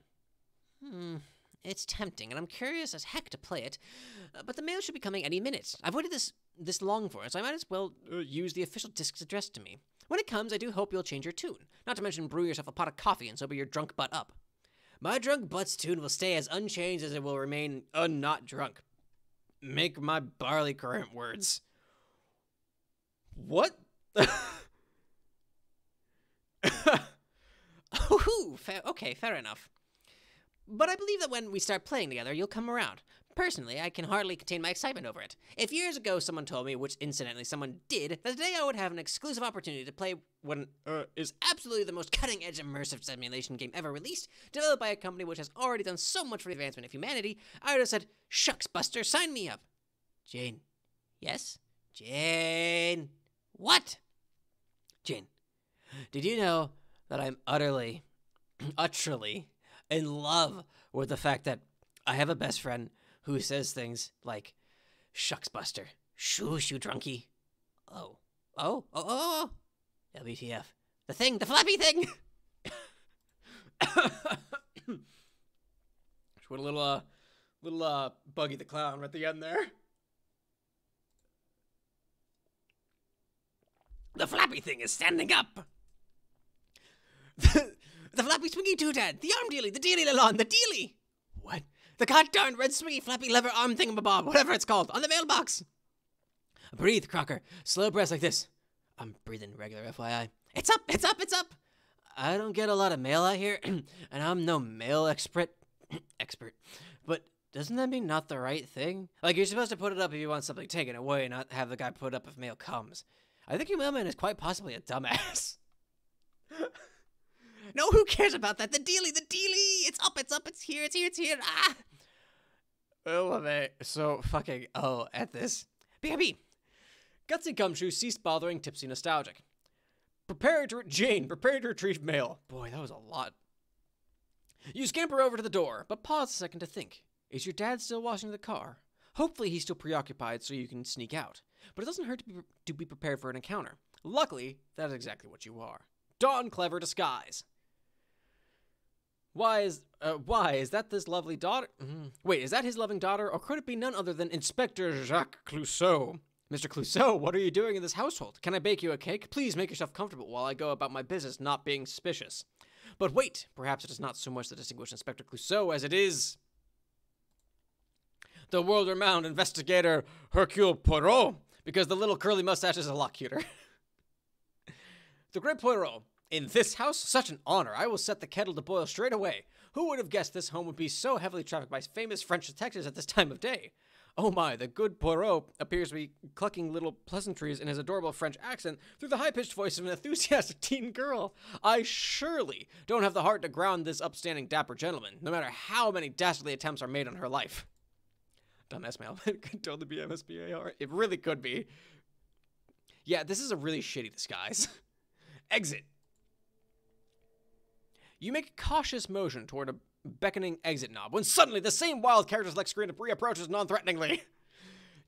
It's tempting, and I'm curious as heck to play it, but the mail should be coming any minute. I've waited this long for it, so I might as well use the official discs addressed to me. When it comes, I do hope you'll change your tune. Not to mention brew yourself a pot of coffee and sober your drunk butt up. My drunk butt's tune will stay as unchanged as it will remain not drunk. Make my barley current words. What? Okay, fair enough. But I believe that when we start playing together, you'll come around. Personally, I can hardly contain my excitement over it. If years ago someone told me, which incidentally someone did, that today I would have an exclusive opportunity to play what is absolutely the most cutting-edge immersive simulation game ever released, developed by a company which has already done so much for the advancement of humanity, I would have said, shucks, Buster, sign me up. Jane. Yes? Jane. What? Jane, did you know that I'm utterly in love with the fact that I have a best friend who says things like, shucks, Buster, Shoosh, you drunkie. Oh. WTF. The thing, the flappy thing! Just put a little Buggy the Clown right at the end there. The flappy thing is standing up! The flappy swingy doodad, the arm dealy, the dealy Lalonde, the dealy! What? The god-darned red swingy flappy lever arm thingamabob, whatever it's called, on the mailbox! Breathe, Crocker. Slow breaths like this. I'm breathing regular, FYI. It's up, it's up, it's up! I don't get a lot of mail out here, and I'm no mail expert, but doesn't that mean not the right thing? Like, you're supposed to put it up if you want something taken away, not have the guy put it up if mail comes. I think your mailman is quite possibly a dumbass. No, who cares about that? The dealy! It's up, it's here, it's here, ah! Lemme. So fucking, at this. BRB! Gutsy Gumshoe ceased bothering Tipsy Nostalgic. Prepare to retrieve mail. Boy, that was a lot. You scamper over to the door, but pause a second to think. Is your dad still washing the car? Hopefully he's still preoccupied so you can sneak out. But it doesn't hurt to be prepared for an encounter. Luckily, that is exactly what you are. Dawn clever disguise. Why is that this lovely daughter? Wait, is that his loving daughter, or could it be none other than Inspector Jacques Clouseau? Mr. Clouseau, what are you doing in this household? Can I bake you a cake? Please make yourself comfortable while I go about my business not being suspicious. But wait, perhaps it is not so much the distinguished Inspector Clouseau as it is the world-renowned investigator Hercule Poirot, because the little curly mustache is a lot cuter. The great Poirot. In this house? Such an honor. I will set the kettle to boil straight away. Who would have guessed this home would be so heavily trafficked by famous French detectives at this time of day? Oh my, the good Poirot appears to be clucking little pleasantries in his adorable French accent through the high-pitched voice of an enthusiastic teen girl. I surely don't have the heart to ground this upstanding dapper gentleman, no matter how many dastardly attempts are made on her life. Dumbass mail. It could totally be MSBAR. It really could be. Yeah, this is a really shitty disguise. Exit. You make a cautious motion toward a beckoning exit knob when suddenly the same wild character-select screen reapproaches non-threateningly.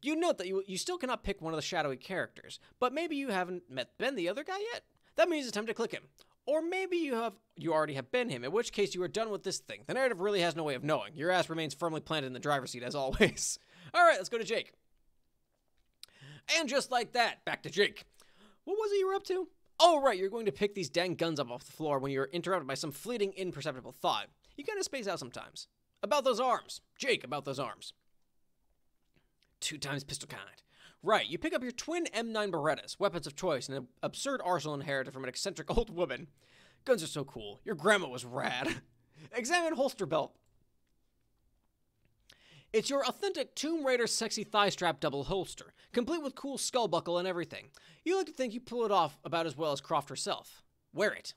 You note that you still cannot pick one of the shadowy characters, but maybe you haven't met Ben, the other guy, yet? That means it's time to click him. Or maybe you already have been him, in which case you are done with this thing. The narrative really has no way of knowing. Your ass remains firmly planted in the driver's seat as always. Alright, let's go to Jake. And just like that, back to Jake. What was it you were up to? Oh, right, you're going to pick these dang guns up off the floor when you're interrupted by some fleeting, imperceptible thought. You kind of space out sometimes. About those arms. Jake, about those arms. 2 times pistol kind. Right, you pick up your twin M9 Berettas, weapons of choice, and an absurd arsenal inherited from an eccentric old woman. Guns are so cool. Your grandma was rad. Examine holster belt. It's your authentic Tomb Raider sexy thigh strap double holster, complete with cool skull buckle and everything. You like to think you pull it off about as well as Croft herself. Wear it.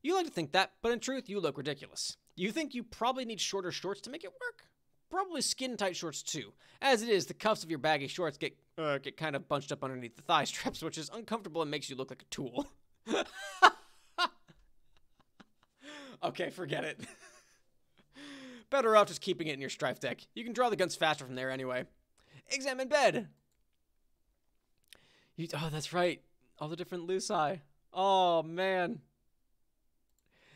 You like to think that, but in truth, you look ridiculous. You think you probably need shorter shorts to make it work? Probably skin-tight shorts too. As it is, the cuffs of your baggy shorts get kind of bunched up underneath the thigh straps, which is uncomfortable and makes you look like a tool. Okay, forget it. Better off just keeping it in your strife deck. You can draw the guns faster from there anyway. Examine bed. Oh, that's right. All the different loci. Oh, man.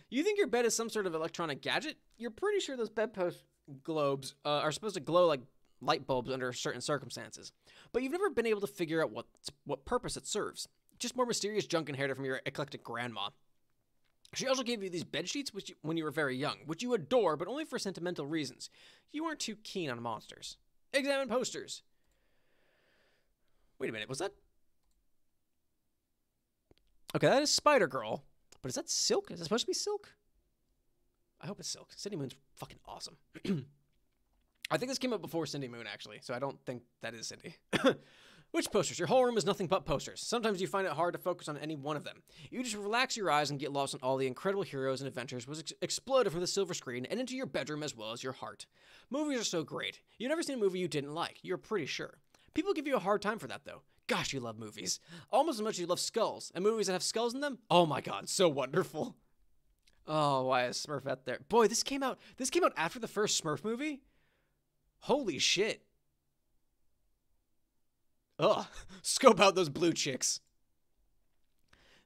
You think your bed is some sort of electronic gadget? You're pretty sure those bedpost globes are supposed to glow like light bulbs under certain circumstances. But you've never been able to figure out what purpose it serves. Just more mysterious junk inherited from your eclectic grandma. She also gave you these bed sheets when you were very young, which you adore, but only for sentimental reasons. You aren't too keen on monsters. Examine posters. Wait a minute, was that... Okay, that is Spider-Girl. But is that Silk? Is it supposed to be Silk? I hope it's Silk. Cindy Moon's fucking awesome. I think this came up before Cindy Moon, actually, so I don't think that is Cindy. Which posters? Your whole room is nothing but posters. Sometimes you find it hard to focus on any one of them. You just relax your eyes and get lost in all the incredible heroes and adventures which exploded from the silver screen and into your bedroom as well as your heart. Movies are so great. You've never seen a movie you didn't like. You're pretty sure. People give you a hard time for that, though. Gosh, you love movies. Almost as much as you love skulls. And movies that have skulls in them? Oh my god, so wonderful. Oh, why is Smurfette there? Boy, this came out after the first Smurf movie? Holy shit. Ugh, scope out those blue chicks.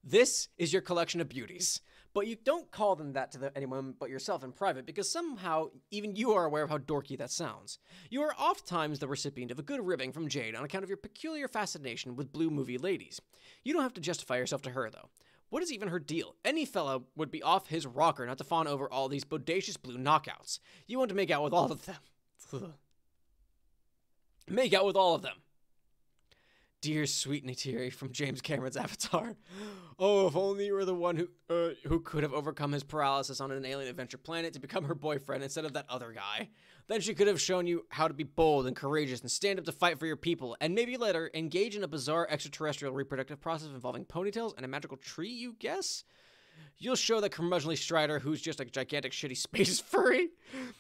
This is your collection of beauties, but you don't call them that to anyone but yourself in private because somehow even you are aware of how dorky that sounds. You are oftentimes the recipient of a good ribbing from Jade on account of your peculiar fascination with blue movie ladies. You don't have to justify yourself to her, though. What is even her deal? Any fella would be off his rocker not to fawn over all these bodacious blue knockouts. You want to make out with all of them. Make out with all of them. Dear sweet Neytiri from James Cameron's Avatar. Oh, if only you were the one who could have overcome his paralysis on an alien adventure planet to become her boyfriend instead of that other guy. Then she could have shown you how to be bold and courageous and stand up to fight for your people, and maybe later engage in a bizarre extraterrestrial reproductive process involving ponytails and a magical tree, you guess? You'll show that curmudgeonly Strider, who's just a gigantic shitty space furry.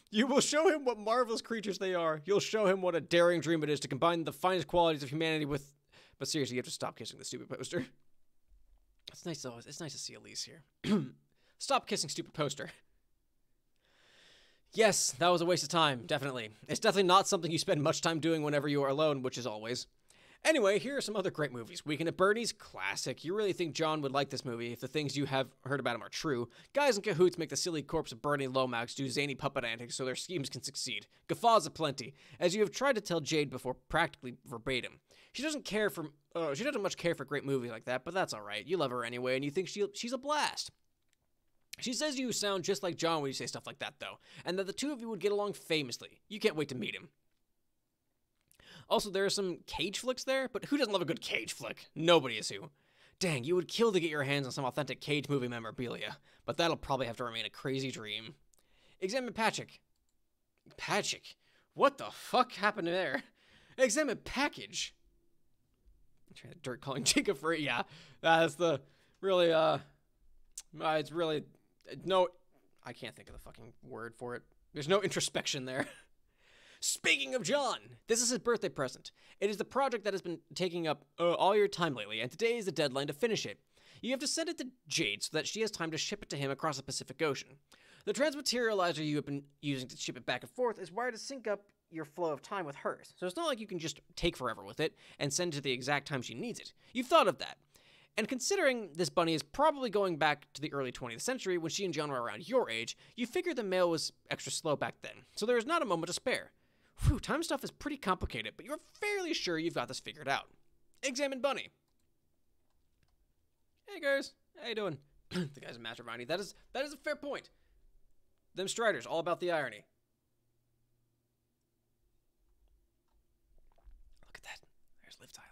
You will show him what marvelous creatures they are. You'll show him what a daring dream it is to combine the finest qualities of humanity with... But seriously, you have to stop kissing the stupid poster. It's nice though. It's nice to see Elise here. Stop kissing stupid poster. Yes, that was a waste of time, definitely. It's definitely not something you spend much time doing whenever you are alone, which is always. Anyway, here are some other great movies. Weekend at Bernie's, classic. You really think John would like this movie if the things you have heard about him are true. Guys in cahoots make the silly corpse of Bernie Lomax do zany puppet antics so their schemes can succeed. Guffaws aplenty, as you have tried to tell Jade before practically verbatim. She doesn't much care for great movies like that, but that's alright. You love her anyway, and you think she's a blast. She says you sound just like John when you say stuff like that, though, and that the two of you would get along famously. You can't wait to meet him. Also, there are some cage flicks there, but who doesn't love a good cage flick? Nobody is who. Dang, you would kill to get your hands on some authentic cage movie memorabilia, but that'll probably have to remain a crazy dream. Examine Patrick. Patrick? What the fuck happened there? Examine Package. I'm trying to dirt calling Jacob for it. Yeah, that's the really, it's really, no, I can't think of the fucking word for it. There's no introspection there. Speaking of John, this is his birthday present. It is the project that has been taking up all your time lately, and today is the deadline to finish it. You have to send it to Jade so that she has time to ship it to him across the Pacific Ocean. The transmaterializer you have been using to ship it back and forth is wired to sync up your flow of time with hers, so it's not like you can just take forever with it and send it to the exact time she needs it. You've thought of that. And considering this bunny is probably going back to the early 20th century when she and John were around your age, you figured the mail was extra slow back then, so there is not a moment to spare. Whew, time stuff is pretty complicated, but you're fairly sure you've got this figured out. Examine Bunny. Hey guys, how you doing? The guy's a master of irony. That is a fair point. Them Striders, all about the irony. Look at that. There's Liv Tyler.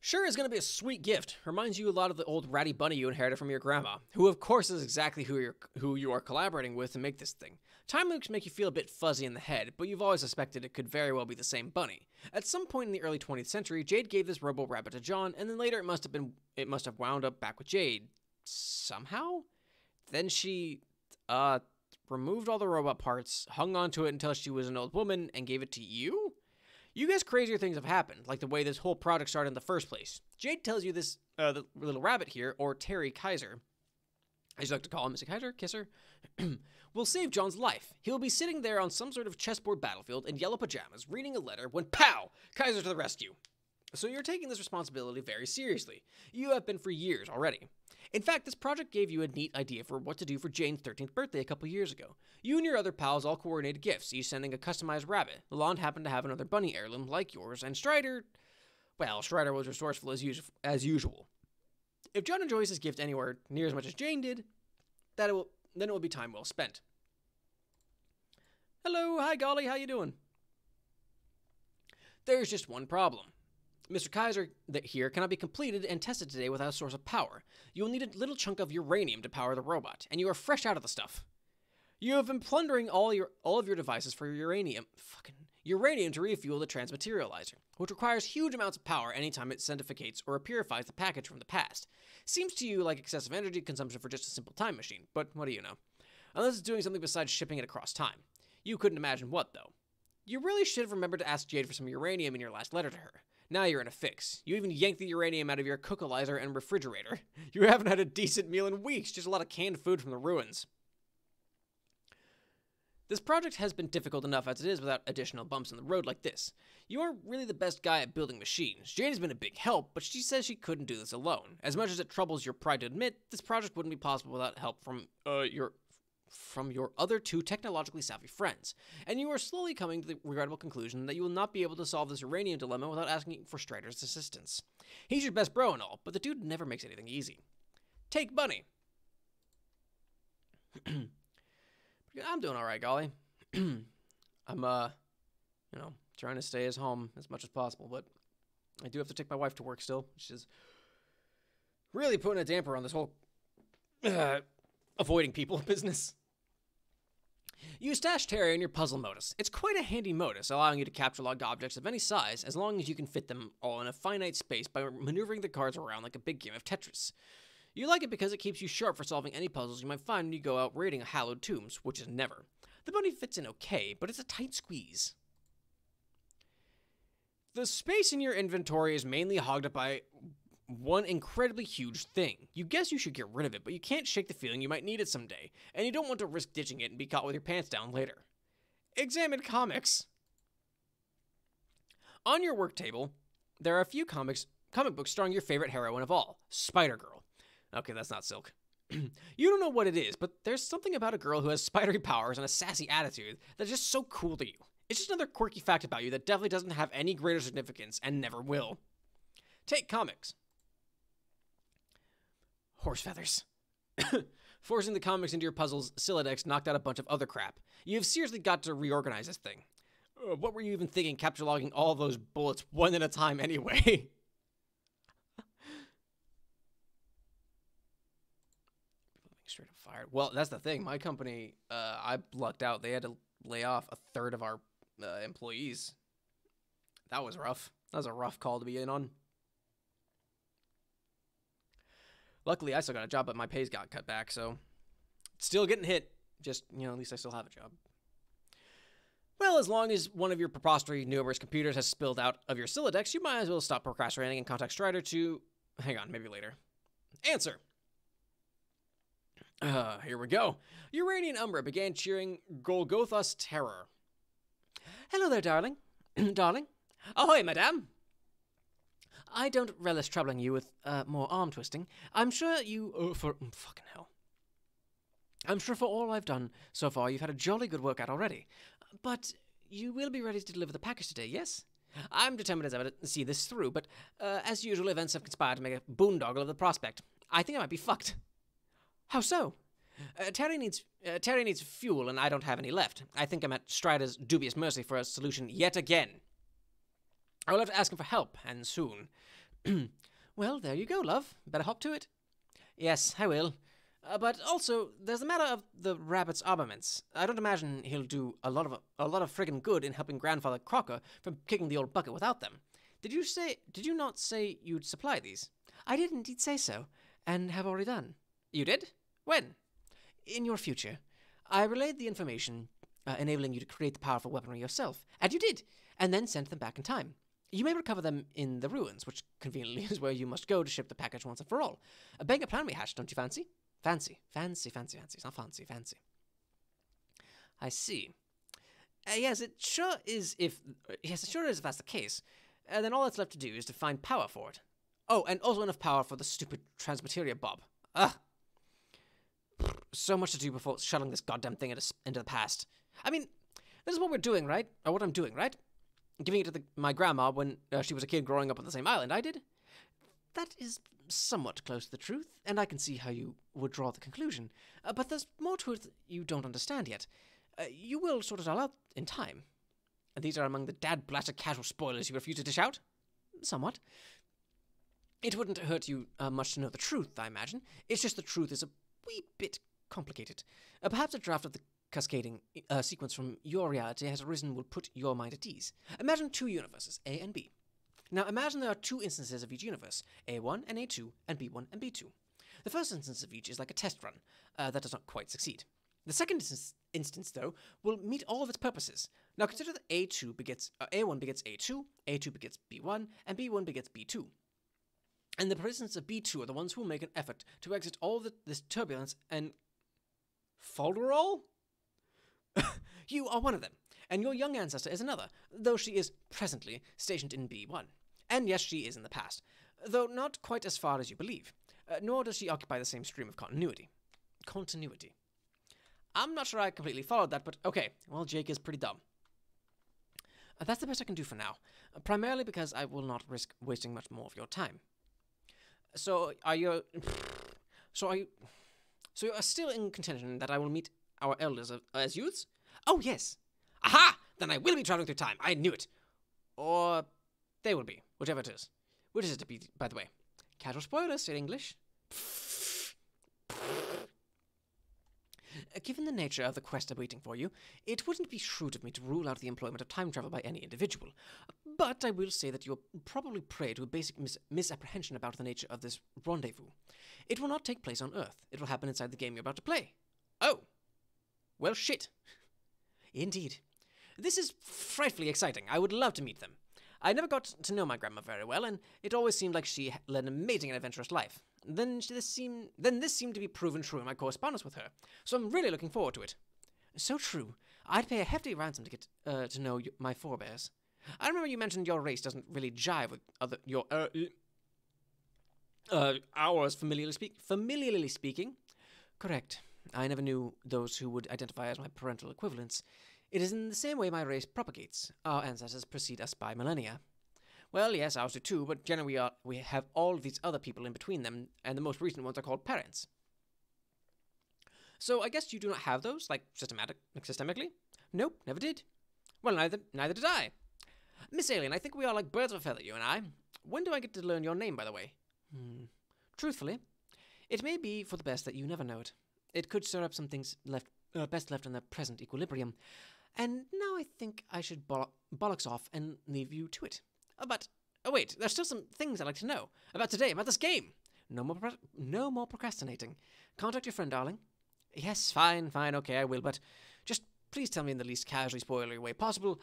Sure is going to be a sweet gift. Reminds you a lot of the old ratty bunny you inherited from your grandma, who of course is exactly who you are collaborating with to make this thing. Time loops make you feel a bit fuzzy in the head, but you've always suspected it could very well be the same bunny. At some point in the early 20th century, Jade gave this robo-rabbit to John, and then later it must have wound up back with Jade. Somehow? Then she, removed all the robot parts, hung onto it until she was an old woman, and gave it to you? You guess crazier things have happened, like the way this whole project started in the first place. Jade tells you this, the little rabbit here, or Terry Kaiser, as you like to call him, Mr. Kaiser, Kisser, will save John's life. He'll be sitting there on some sort of chessboard battlefield in yellow pajamas, reading a letter, when pow! Kaiser to the rescue. So you're taking this responsibility very seriously. You have been for years already. In fact, this project gave you a neat idea for what to do for Jane's 13th birthday a couple years ago. You and your other pals all coordinated gifts, each sending a customized rabbit. Lalonde happened to have another bunny heirloom like yours, and Strider was resourceful as usual. If John enjoys his gift anywhere near as much as Jane did, then it will be time well spent. Hello, hi Golly, how you doing? There's just one problem. Mr. Kaiser here cannot be completed and tested today without a source of power. You will need a little chunk of uranium to power the robot, and you are fresh out of the stuff. You have been plundering all of your devices for uranium to refuel the transmaterializer, which requires huge amounts of power anytime it centificates or purifies the package from the past. Seems to you like excessive energy consumption for just a simple time machine, but what do you know? Unless it's doing something besides shipping it across time. You couldn't imagine what, though. You really should have remembered to ask Jade for some uranium in your last letter to her. Now you're in a fix. You even yanked the uranium out of your cookalizer and refrigerator. You haven't had a decent meal in weeks, just a lot of canned food from the ruins. This project has been difficult enough as it is without additional bumps in the road like this. You are really the best guy at building machines. Jane's been a big help, but she says she couldn't do this alone. As much as it troubles your pride to admit, this project wouldn't be possible without help from your other 2 technologically savvy friends, and you are slowly coming to the regrettable conclusion that you will not be able to solve this uranium dilemma without asking for Strider's assistance. He's your best bro and all, but the dude never makes anything easy. Take Bunny. I'm doing alright, golly. I'm, trying to stay as home as much as possible, but I do have to take my wife to work still, which is really putting a damper on this whole avoiding people business. You stash Terry in your puzzle modus. It's quite a handy modus, allowing you to capture log objects of any size as long as you can fit them all in a finite space by maneuvering the cards around like a big game of Tetris. You like it because it keeps you sharp for solving any puzzles you might find when you go out raiding hallowed tombs, which is never. The bunny fits in okay, but it's a tight squeeze. The space in your inventory is mainly hogged up by one incredibly huge thing. You guess you should get rid of it, but you can't shake the feeling you might need it someday, and you don't want to risk ditching it and be caught with your pants down later. Examine comics. On your work table, there are a few comic books starring your favorite heroine of all, Spider-Girl. Okay, that's not Silk. You don't know what it is, but there's something about a girl who has spidery powers and a sassy attitude that's just so cool to you. It's just another quirky fact about you that definitely doesn't have any greater significance and never will. Take comics. Horse feathers. Forcing the comics into your puzzles, Siladex knocked out a bunch of other crap. You've seriously got to reorganize this thing. What were you even thinking capture logging all those bullets one at a time anyway? Straight up fired. Well, that's the thing. My company, I lucked out. They had to lay off a third of our employees. That was rough. That was a rough call to be in on. Luckily, I still got a job, but my pay's got cut back, so still getting hit. Just, at least I still have a job. Well, as long as one of your preposterous numerous computers has spilled out of your Siladex, you might as well stop procrastinating and contact Strider to... Hang on, maybe later. Answer. Here we go. Uranian Umbra began cheering Golgotha's terror. Hello there, darling. Darling. Ahoy, madame. I don't relish troubling you with more arm twisting. I'm sure you... fucking hell. I'm sure for all I've done so far, you've had a jolly good workout already. But you will be ready to deliver the package today, yes? I'm determined as ever to see this through, but as usual, events have conspired to make a boondoggle of the prospect. I think I might be fucked. How so? Terry needs fuel, and I don't have any left. I think I'm at Strider's dubious mercy for a solution yet again. I will have to ask him for help, and soon. Well, there you go, love. Better hop to it. Yes, I will. But also, there's the matter of the rabbit's armaments. I don't imagine he'll do a lot of friggin' good in helping Grandfather Crocker from kicking the old bucket without them. Did you not say you'd supply these? I did indeed say so, and have already done. You did? When? In your future. I relayed the information, enabling you to create the powerful weaponry yourself, and you did, and then sent them back in time. You may recover them in the ruins, which conveniently is where you must go to ship the package once and for all. A bang plan we hatched, don't you fancy? Fancy. It's not fancy. I see. Yes, it sure is if that's the case. Then all that's left to do is to find power for it. Oh, and also enough power for the stupid transmateria bob. Ugh. So much to do before shuttling this goddamn thing into the past. I mean, this is what we're doing, right? Or what I'm doing, right? Giving it to my grandma when she was a kid growing up on the same island I did. That is somewhat close to the truth, and I can see how you would draw the conclusion. But there's more to it that you don't understand yet. You will sort it all out in time. And these are among the dad-blasted casual spoilers you refuse to dish out? Somewhat. It wouldn't hurt you much to know the truth, I imagine. It's just the truth is a wee bit complicated. Perhaps a draft of the cascading sequence from your reality has arisen will put your mind at ease. Imagine 2 universes, A and B. Now imagine there are 2 instances of each universe, A1 and A2, and B1 and B2. The first instance of each is like a test run that does not quite succeed. The second instance, though, will meet all of its purposes. Now consider that A1 begets A2, A2 begets B1, and B1 begets B2. And the participants of B2 are the ones who will make an effort to exit all of this turbulence and... Folderol? You are one of them, and your young ancestor is another, though she is presently stationed in B1. And yes, she is in the past, though not quite as far as you believe, nor does she occupy the same stream of continuity. I'm not sure I completely followed that, but okay, well, Jake is pretty dumb. That's the best I can do for now, primarily because I will not risk wasting much more of your time. So you are still in contention that I will meet our elders as youths? Oh, yes. Aha! Then I will be traveling through time. I knew it. Or they will be, whichever it is. Which is it to be, by the way? Casual spoilers, said English. Given the nature of the quest awaiting for you, it wouldn't be shrewd of me to rule out the employment of time travel by any individual. But I will say that you're probably prey to a basic misapprehension about the nature of this rendezvous. It will not take place on Earth. It will happen inside the game you're about to play. Oh. Well, shit. Indeed. This is frightfully exciting. I would love to meet them. I never got to know my grandma very well, and it always seemed like she led an amazing and adventurous life. Then this seemed to be proven true in my correspondence with her, so I'm really looking forward to it. So true. I'd pay a hefty ransom to get to know my forebears. I remember you mentioned your race doesn't really jive with ours, familiarly speaking. Correct. I never knew those who would identify as my parental equivalents. It is in the same way my race propagates. Our ancestors precede us by millennia. Well, yes, ours do too, but generally we have all of these other people in between them, and the most recent ones are called parents. So I guess you do not have those, like systemically? Nope, never did. Well, neither did I. Miss Alien, I think we are like birds of a feather, you and I. When do I get to learn your name, by the way? Truthfully, it may be for the best that you never know it. It could stir up some things best left in their present equilibrium. And now I think I should bollocks off and leave you to it. But, wait, there's still some things I'd like to know. About today, about this game. No more procrastinating. Contact your friend, darling. Yes, fine, okay, I will, but just please tell me in the least casually spoilery way possible,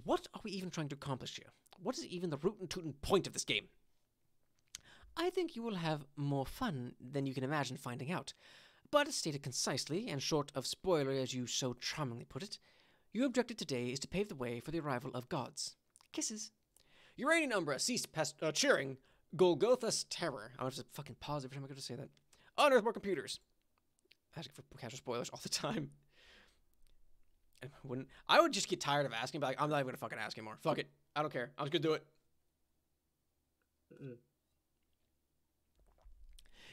what are we even trying to accomplish here? What is even the rootin' tootin' point of this game? I think you will have more fun than you can imagine finding out. But stated concisely, and short of spoilery as you so charmingly put it, your objective today is to pave the way for the arrival of gods. Kisses. Uranian Umbra, cease cheering. Golgotha's terror. I want to fucking pause every time I go to say that. Unearth more computers. Asking for casual spoilers all the time. I would just get tired of asking, but like, I'm not even gonna fucking ask anymore. Fuck it. I don't care. I'm just gonna do it.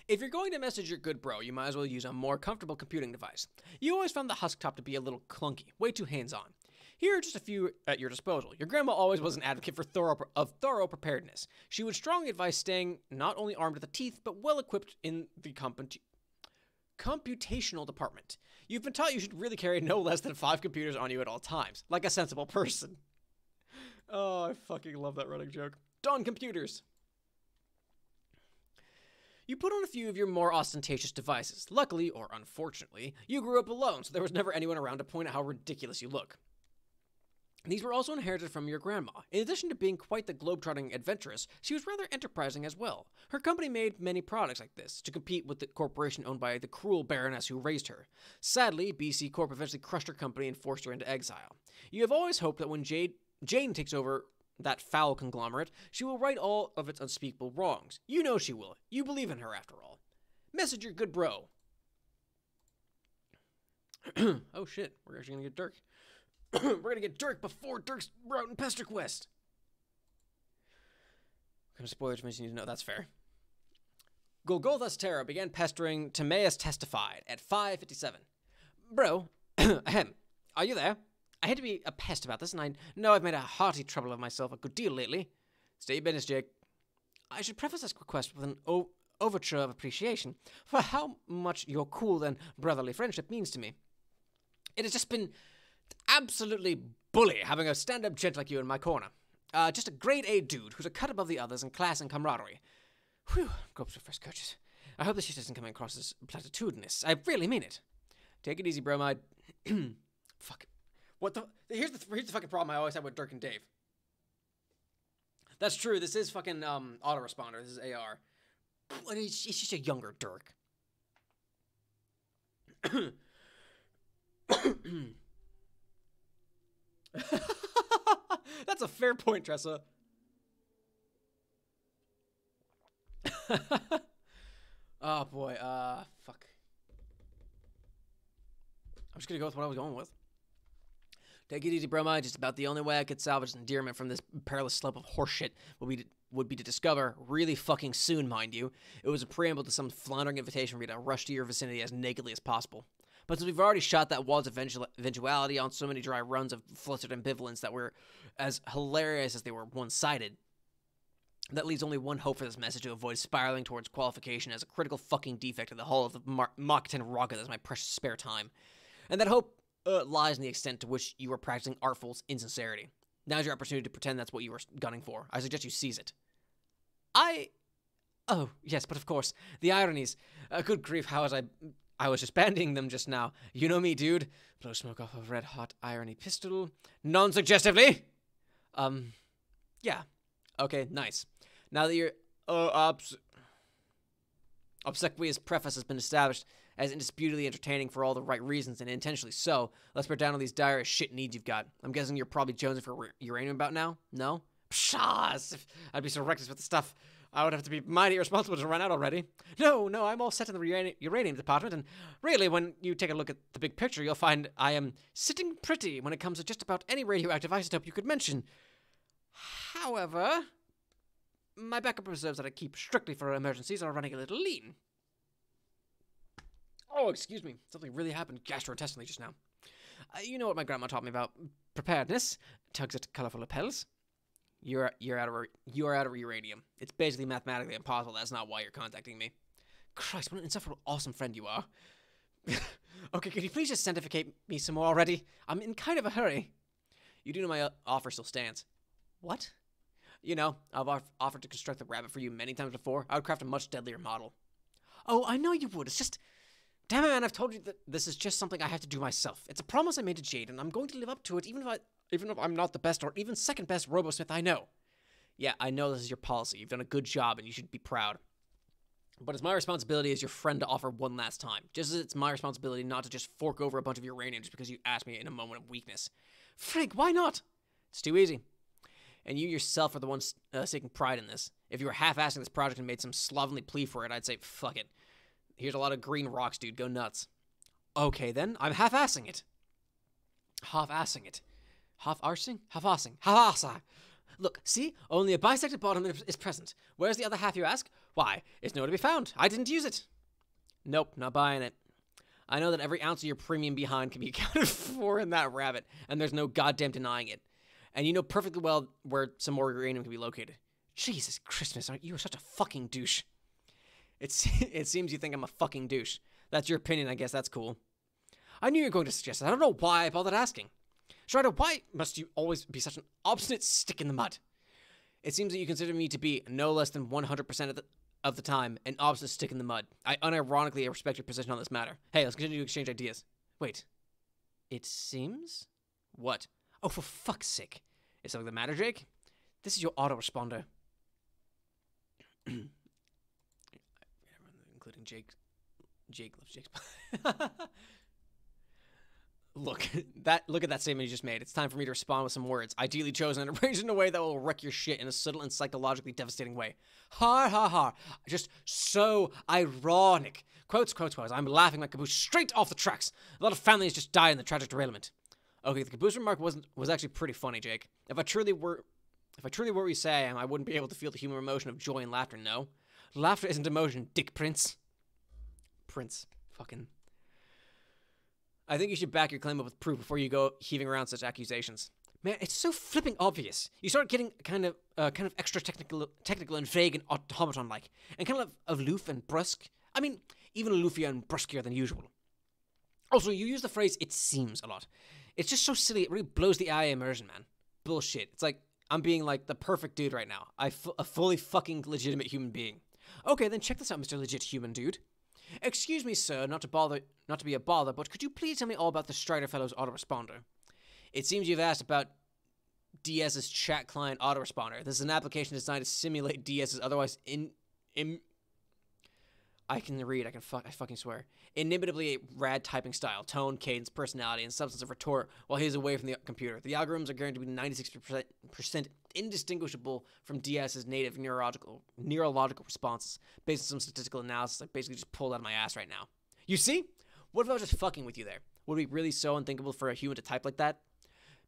If you're going to message your good bro, you might as well use a more comfortable computing device. You always found the Husktop to be a little clunky, way too hands-on. Here are just a few at your disposal. Your grandma always was an advocate for thorough preparedness. She would strongly advise staying not only armed to the teeth, but well-equipped in the computational department. You've been taught you should really carry no less than 5 computers on you at all times, like a sensible person. Oh, I fucking love that running joke. Dawn computers. You put on a few of your more ostentatious devices. Luckily, or unfortunately, you grew up alone, so there was never anyone around to point out how ridiculous you look. These were also inherited from your grandma. In addition to being quite the globe-trotting adventuress, she was rather enterprising as well. Her company made many products like this to compete with the corporation owned by the cruel baroness who raised her. Sadly, BC Corp eventually crushed her company and forced her into exile. You have always hoped that when Jane takes over that foul conglomerate, she will right all of its unspeakable wrongs. You know she will. You believe in her, after all. Message your good bro. Oh shit, we're actually gonna get Dirk. We're gonna get Dirk before Dirk's route in Pester Quest. What kind of spoilers do you need to know? That's fair. Golgotha's terror began pestering Timaeus Testified at 5:57. Bro, ahem, are you there? I hate to be a pest about this, and I know I've made a hearty trouble of myself a good deal lately. Stay your business, Jake. I should preface this request with an overture of appreciation for how much your cool and brotherly friendship means to me. It has just been absolutely bully having a stand-up gent like you in my corner. Just a grade A dude who's a cut above the others in class and camaraderie. Whew, gulps for fresh coaches. I hope this shit isn't coming across as platitudinous. I really mean it. Take it easy, bromide. Fuck. What the? Here's the fucking problem I always have with Dirk and Dave. That's true. This is fucking autoresponder. This is AR. It's just a younger Dirk. That's a fair point, Tressa. Oh boy, fuck. I'm just gonna go with what I was going with. Take it easy, Bromide. Just about the only way I could salvage endearment from this perilous slope of horseshit would be to discover, really fucking soon, mind you, it was a preamble to some floundering invitation for me to rush to your vicinity as nakedly as possible. But since we've already shot that wall's eventuality on so many dry runs of flustered ambivalence that were as hilarious as they were one-sided, that leaves only one hope for this message to avoid spiraling towards qualification as a critical fucking defect in the hull of the Mach-10 rocket as my precious spare time. And that hope lies in the extent to which you are practicing artful insincerity. Now's your opportunity to pretend that's what you were gunning for. I suggest you seize it. Oh, yes, but of course, the ironies. Good grief, how was I was just bandying them just now. You know me, dude. Blow smoke off a red-hot irony pistol. Non-suggestively! Yeah. Okay, nice. Now that your obsequious preface has been established as indisputably entertaining for all the right reasons, and intentionally so, let's bear down on these dire as shit needs you've got. I'm guessing you're probably jonesing for uranium about now? No? Pshaw! If I'd be so reckless with the stuff, I would have to be mighty irresponsible to run out already. No, I'm all set in the uranium department, and really, when you take a look at the big picture, you'll find I am sitting pretty when it comes to just about any radioactive isotope you could mention. However, my backup reserves that I keep strictly for emergencies are running a little lean. Oh, excuse me. Something really happened gastrointestinally just now. You know what my grandma taught me about preparedness. Tugs at colorful lapels. You're out of uranium. It's basically mathematically impossible. That's not why you're contacting me. Christ, what an insufferable awesome friend you are. Okay, could you please just scientificate me some more already? I'm in kind of a hurry. You do know my offer still stands. What? You know, I've offered to construct the rabbit for you many times before. I would craft a much deadlier model. Oh, I know you would. It's just... Damn it, man, I've told you that this is just something I have to do myself. It's a promise I made to Jade, and I'm going to live up to it even if I'm not the best or even second best robosmith I know. Yeah, I know this is your policy. You've done a good job, and you should be proud. But it's my responsibility as your friend to offer one last time. Just as it's my responsibility not to just fork over a bunch of uranium just because you asked me in a moment of weakness. Frig, why not? It's too easy. And you yourself are the ones taking pride in this. If you were half-assing this project and made some slovenly plea for it, I'd say, fuck it. Here's a lot of green rocks, dude. Go nuts. Okay, then. I'm half-assing it. Half-assing it. Half-arsing? Half-assing. Half-assing. Look, see? Only a bisected bottom is present. Where's the other half, you ask? Why, it's nowhere to be found. I didn't use it. Nope, not buying it. I know that every ounce of your premium behind can be accounted for in that rabbit, and there's no goddamn denying it. And you know perfectly well where some more uranium can be located. Jesus Christmas, you are such a fucking douche. It seems you think I'm a fucking douche. That's your opinion, I guess that's cool. I knew you were going to suggest it. I don't know why I bothered asking. Strider, why must you always be such an obstinate stick in the mud? It seems that you consider me to be, no less than 100% of the time, an obstinate stick in the mud. I unironically respect your position on this matter. Hey, let's continue to exchange ideas. Wait. It seems? What? Oh, for fuck's sake. Is something the matter, Jake? This is your autoresponder. Including Jake. Jake loves Jake's. Look at that statement you just made. It's time for me to respond with some words, ideally chosen and arranged in a way that will wreck your shit in a subtle and psychologically devastating way. Ha ha ha. Just so ironic. Quotes. I'm laughing like caboose straight off the tracks. A lot of families just died in the tragic derailment. Okay, the caboose remark was actually pretty funny, Jake. If I truly were what you say I am, I wouldn't be able to feel the human emotion of joy and laughter, no? Laughter isn't emotion, Dick Prince. Prince. Fucking... I think you should back your claim up with proof before you go heaving around such accusations. Man, it's so flipping obvious. You start getting kind of extra technical and vague and automaton-like, and kind of aloof and brusque. I mean, even aloofier and brusquier than usual. Also, you use the phrase "it seems" a lot. It's just so silly. It really blows the eye immersion, man. Bullshit. It's like I'm being like the perfect dude right now. A fully fucking legitimate human being. Okay, then check this out, Mr. Legit Human Dude. Excuse me, sir, not to be a bother, but could you please tell me all about the Strider Fellow's autoresponder? It seems you've asked about DS's chat client autoresponder. This is an application designed to simulate DS's otherwise I can read. I fucking swear. Inimitably rad typing style, tone, cadence, personality, and substance of retort while he is away from the computer. The algorithms are guaranteed to be 96% indistinguishable from DS's native neurological responses based on some statistical analysis I basically just pulled out of my ass right now. You see? What if I was just fucking with you there? Would it be really so unthinkable for a human to type like that?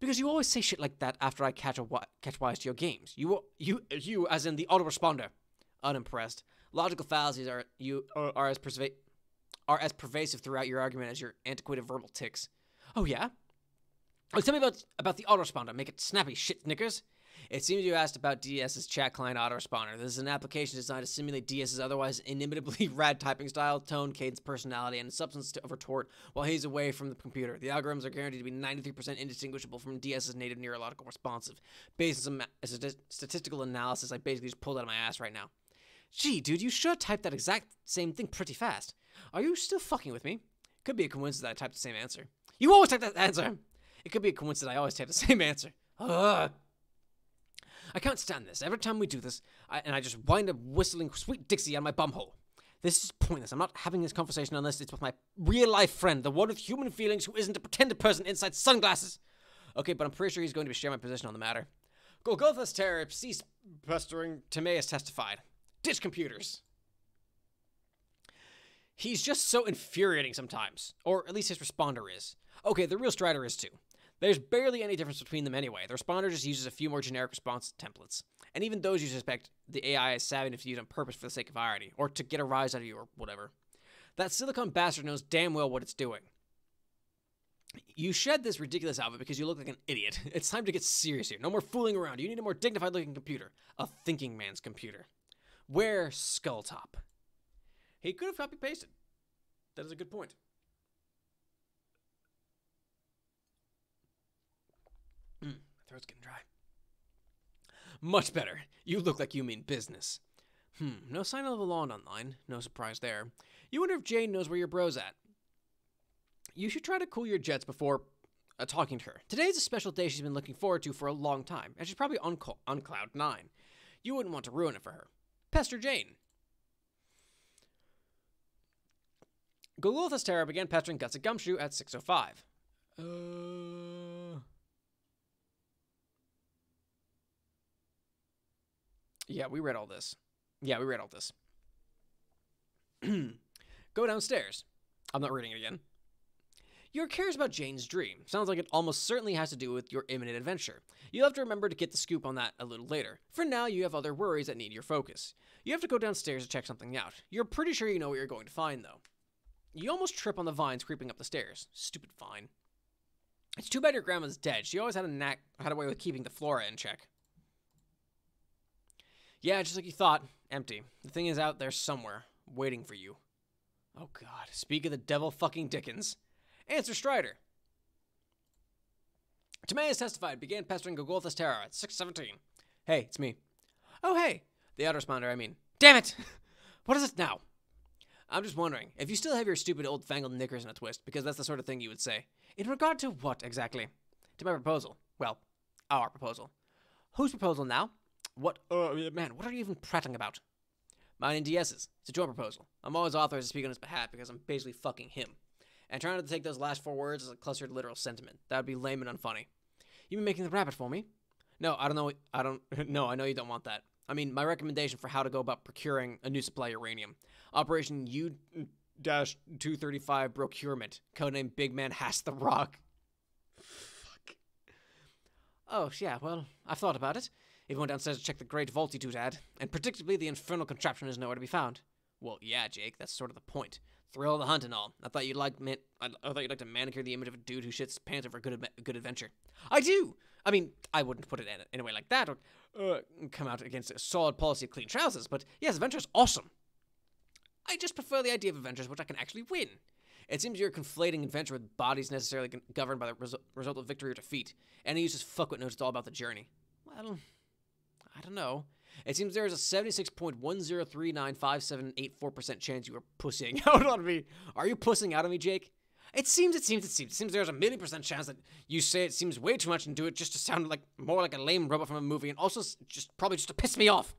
Because you always say shit like that after I catch wise to your games. You as in the autoresponder. Unimpressed. Logical fallacies are as pervasive throughout your argument as your antiquated verbal tics. Oh yeah? Oh, tell me about the autoresponder. Make it snappy, shit knickers. It seems you asked about DS's chat client autoresponder. This is an application designed to simulate DS's otherwise inimitably rad typing style, tone, cadence, personality, and substance of retort while he's away from the computer. The algorithms are guaranteed to be 93% indistinguishable from DS's native neurological responsive. Based on some statistical analysis I basically just pulled out of my ass right now. Gee, dude, you should type that exact same thing pretty fast. Are you still fucking with me? Could be a coincidence that I typed the same answer. You always type that answer! It could be a coincidence I always type the same answer. Ugh. I can't stand this. Every time we do this, I just wind up whistling Sweet Dixie on my bumhole. This is pointless. I'm not having this conversation unless it's with my real-life friend, the one with human feelings who isn't a pretended person inside sunglasses. Okay, but I'm pretty sure he's going to share my position on the matter. Golgotha's terror ceased pestering. Timaeus testified. Ditch computers. He's just so infuriating sometimes. Or at least his responder is. Okay, the real Strider is too. There's barely any difference between them anyway. The responder just uses a few more generic response templates. And even those you suspect the AI is savvy enough to use on purpose for the sake of irony, or to get a rise out of you, or whatever. That silicon bastard knows damn well what it's doing. You shed this ridiculous outfit because you look like an idiot. It's time to get serious here. No more fooling around. You need a more dignified looking computer. A thinking man's computer. Where Skulltop? He could have copy-pasted. That is a good point. My throat's getting dry. Much better. You look like you mean business. No sign of Lalonde online. No surprise there. You wonder if Jane knows where your bro's at. You should try to cool your jets before talking to her. Today's a special day she's been looking forward to for a long time, and she's probably on Cloud 9. You wouldn't want to ruin it for her. Pester Jane. Golgotha's terror began pestering Guts at Gumshoe at 6:05. Yeah, we read all this. Go downstairs. I'm not reading it again. Your cares about Jane's dream. Sounds like it almost certainly has to do with your imminent adventure. You'll have to remember to get the scoop on that a little later. For now, you have other worries that need your focus. You have to go downstairs to check something out. You're pretty sure you know what you're going to find, though. You almost trip on the vines creeping up the stairs. Stupid vine. It's too bad your grandma's dead. She always had a way with keeping the flora in check. Yeah, just like you thought. Empty. The thing is out there somewhere, waiting for you. Oh god. Speak of the devil fucking Dickens. Answer Strider. Timaeus testified, began pestering Golgotha's terror at 6:17. Hey, it's me. Oh, hey. The autoresponder, I mean. Damn it! What is it now? I'm just wondering, if you still have your stupid old-fangled knickers in a twist, because that's the sort of thing you would say. In regard to what, exactly? To my proposal. Well, our proposal. Whose proposal now? What, man, what are you even prattling about? Mine and DS's. It's a joint proposal. I'm always authorized to speak on his behalf because I'm basically fucking him. And trying not to take those last 4 words as a clustered literal sentiment. That would be lame and unfunny. You been making the rabbit for me? No, I know you don't want that. I mean, my recommendation for how to go about procuring a new supply of uranium. Operation U-235 Procurement. Codename Big Man Has the Rock. Fuck. Oh, yeah, well, I've thought about it. Even went downstairs to check the great Voltitude ad, and predictably the infernal contraption is nowhere to be found. Well, yeah, Jake, that's sort of the point. Thrill of the hunt and all. I thought you'd like to manicure the image of a dude who shits his pants over a good adventure. I do! I mean, I wouldn't put it in a way like that, or come out against a solid policy of clean trousers, but yes, adventure's awesome. I just prefer the idea of adventures which I can actually win. It seems you're conflating adventure with bodies necessarily governed by the result of victory or defeat, and he uses fuckwit knows it's all about the journey. Well, I don't know. It seems there is a 76.10395784% chance you are pussying out on me. Are you pussing out on me, Jake? It seems there's a 1,000,000% chance that you say it seems way too much and do it just to sound like more like a lame robot from a movie, and also probably just to piss me off.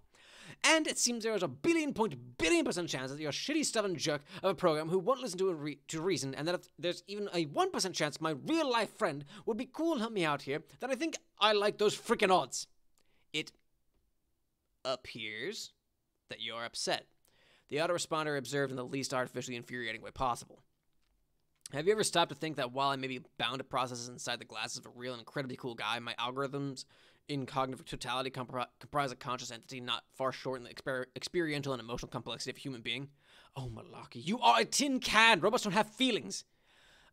And it seems there is a billion% chance that you're a shitty, stubborn jerk of a program who won't listen to reason, and that if there's even a 1% chance my real-life friend would be cool and help me out here, then I think I like those freaking odds. It appears that you're upset. The autoresponder observed in the least artificially infuriating way possible. Have you ever stopped to think that while I may be bound to processes inside the glasses of a real and incredibly cool guy, my algorithms in cognitive totality comprise a conscious entity not far short in the experiential and emotional complexity of a human being? Oh, malarkey, you are a tin can! Robots don't have feelings!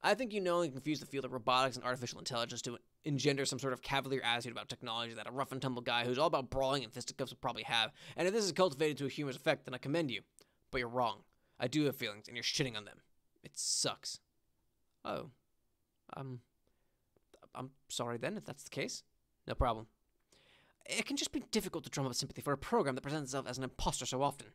I think you know and confuse the field of robotics and artificial intelligence to engender some sort of cavalier attitude about technology that a rough and tumble guy who's all about brawling and fisticuffs will probably have. And if this is cultivated to a humorous effect, then I commend you. But you're wrong. I do have feelings, and you're shitting on them. It sucks. Oh. I'm sorry then, if that's the case. No problem. It can just be difficult to drum up sympathy for a program that presents itself as an imposter so often.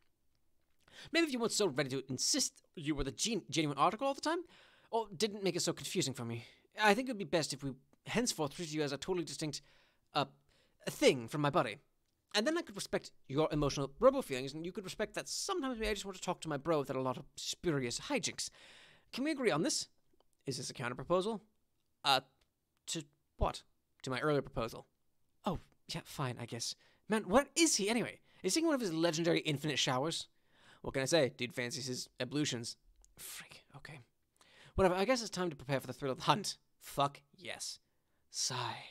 Maybe if you weren't so ready to insist you were the genuine article all the time, or didn't make it so confusing for me. I think it would be best if we henceforth treated you as a totally distinct thing from my body. And then I could respect your emotional robo feelings, and you could respect that sometimes maybe I just want to talk to my bro without a lot of spurious hijinks. Can we agree on this? Is this a counter-proposal? To what? To my earlier proposal. Oh, yeah, fine, I guess. Man, what is he anyway? Is he one of his legendary infinite showers? What can I say? Dude fancies his ablutions. Frick, okay. Whatever, I guess it's time to prepare for the thrill of the hunt. Fuck yes. Sigh.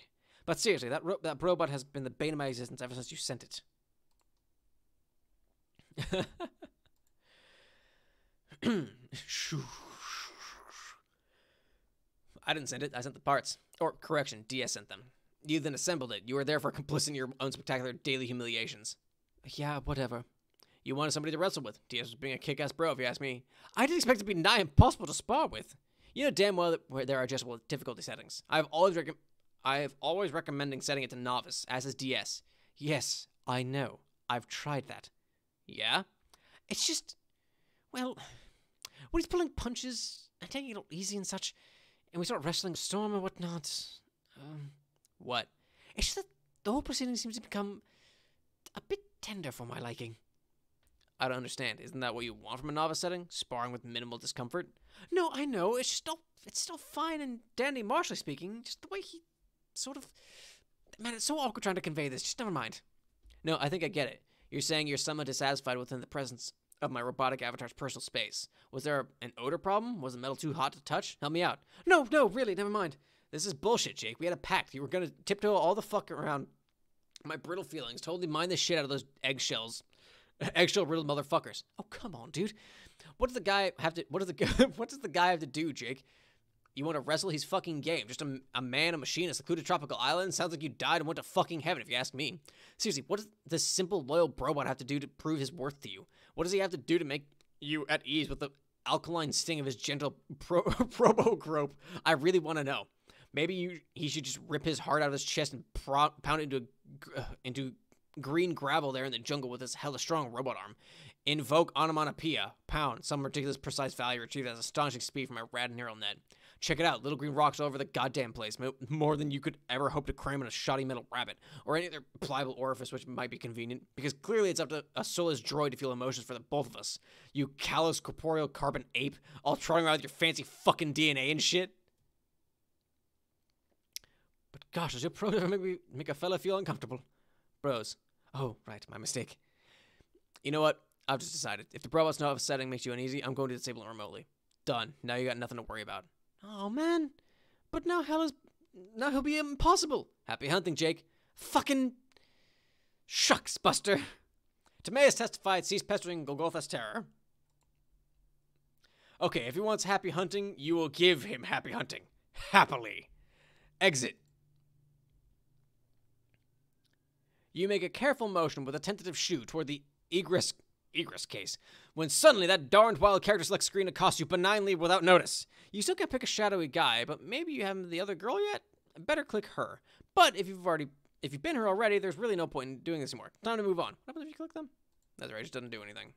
But seriously, that robot has been the bane of my existence ever since you sent it. I didn't send it. I sent the parts. Or, correction, DS sent them. You then assembled it. You were therefore complicit in your own spectacular daily humiliations. Yeah, whatever. You wanted somebody to wrestle with. DS was being a kick-ass bro, if you ask me. I didn't expect it to be nigh impossible to spar with. You know damn well that there are adjustable difficulty settings. I have always recommending setting it to novice, as is DS. Yes, I know. I've tried that. Yeah? It's just, well, when he's pulling punches and taking it all easy and such, and we start wrestling Storm and whatnot. What? It's just that the whole proceeding seems to become a bit tender for my liking. I don't understand. Isn't that what you want from a novice setting? Sparring with minimal discomfort? No, I know. It's still fine and dandy, martially speaking. Just the way he sort of... Man, it's so awkward trying to convey this. Just never mind. No, I think I get it. You're saying you're somewhat dissatisfied within the presence of my robotic avatar's personal space. Was there an odor problem? Was the metal too hot to touch? Help me out. No, really, never mind. This is bullshit, Jake. We had a pact. You were going to tiptoe all the fuck around my brittle feelings. Totally mind the shit out of those eggshells. Eggshell-riddled motherfuckers. Oh, come on, dude. What does the guy have to... What does the guy have to do, Jake? You want to wrestle? He's fucking game. Just a man, a machine, a secluded tropical island? Sounds like you died and went to fucking heaven, if you ask me. Seriously, what does this simple, loyal brobot have to do to prove his worth to you? What does he have to do to make you at ease with the alkaline sting of his gentle probo-grope? I really want to know. Maybe he should just rip his heart out of his chest and pound it into green gravel there in the jungle with his hella strong robot arm. Invoke onomatopoeia. Pound. Some ridiculous precise value retrieved at astonishing speed from my rad neural net. Check it out. Little green rocks all over the goddamn place. More than you could ever hope to cram in a shoddy metal rabbit. Or any other pliable orifice which might be convenient. Because clearly it's up to a soulless droid to feel emotions for the both of us. You callous corporeal carbon ape. All trotting around with your fancy fucking DNA and shit. But gosh, does your program make a fella feel uncomfortable? Bros. Oh, right. My mistake. You know what? I've just decided. If the robot's novice setting makes you uneasy, I'm going to disable it remotely. Done. Now you got nothing to worry about. Oh, man. But now he'll be impossible. Happy hunting, Jake. Fucking shucks, Buster. Timaeus testified, cease pestering Golgotha's terror. Okay, if he wants happy hunting, you will give him happy hunting. Happily. Exit. You make a careful motion with a tentative shoe toward the egress case, when suddenly that darned wild character select screen accosts you benignly without notice. You still can't pick a shadowy guy, but maybe you haven't the other girl yet? Better click her. But if you've been her already, there's really no point in doing this anymore. Time to move on. What happens if you click them? That's right, it just doesn't do anything.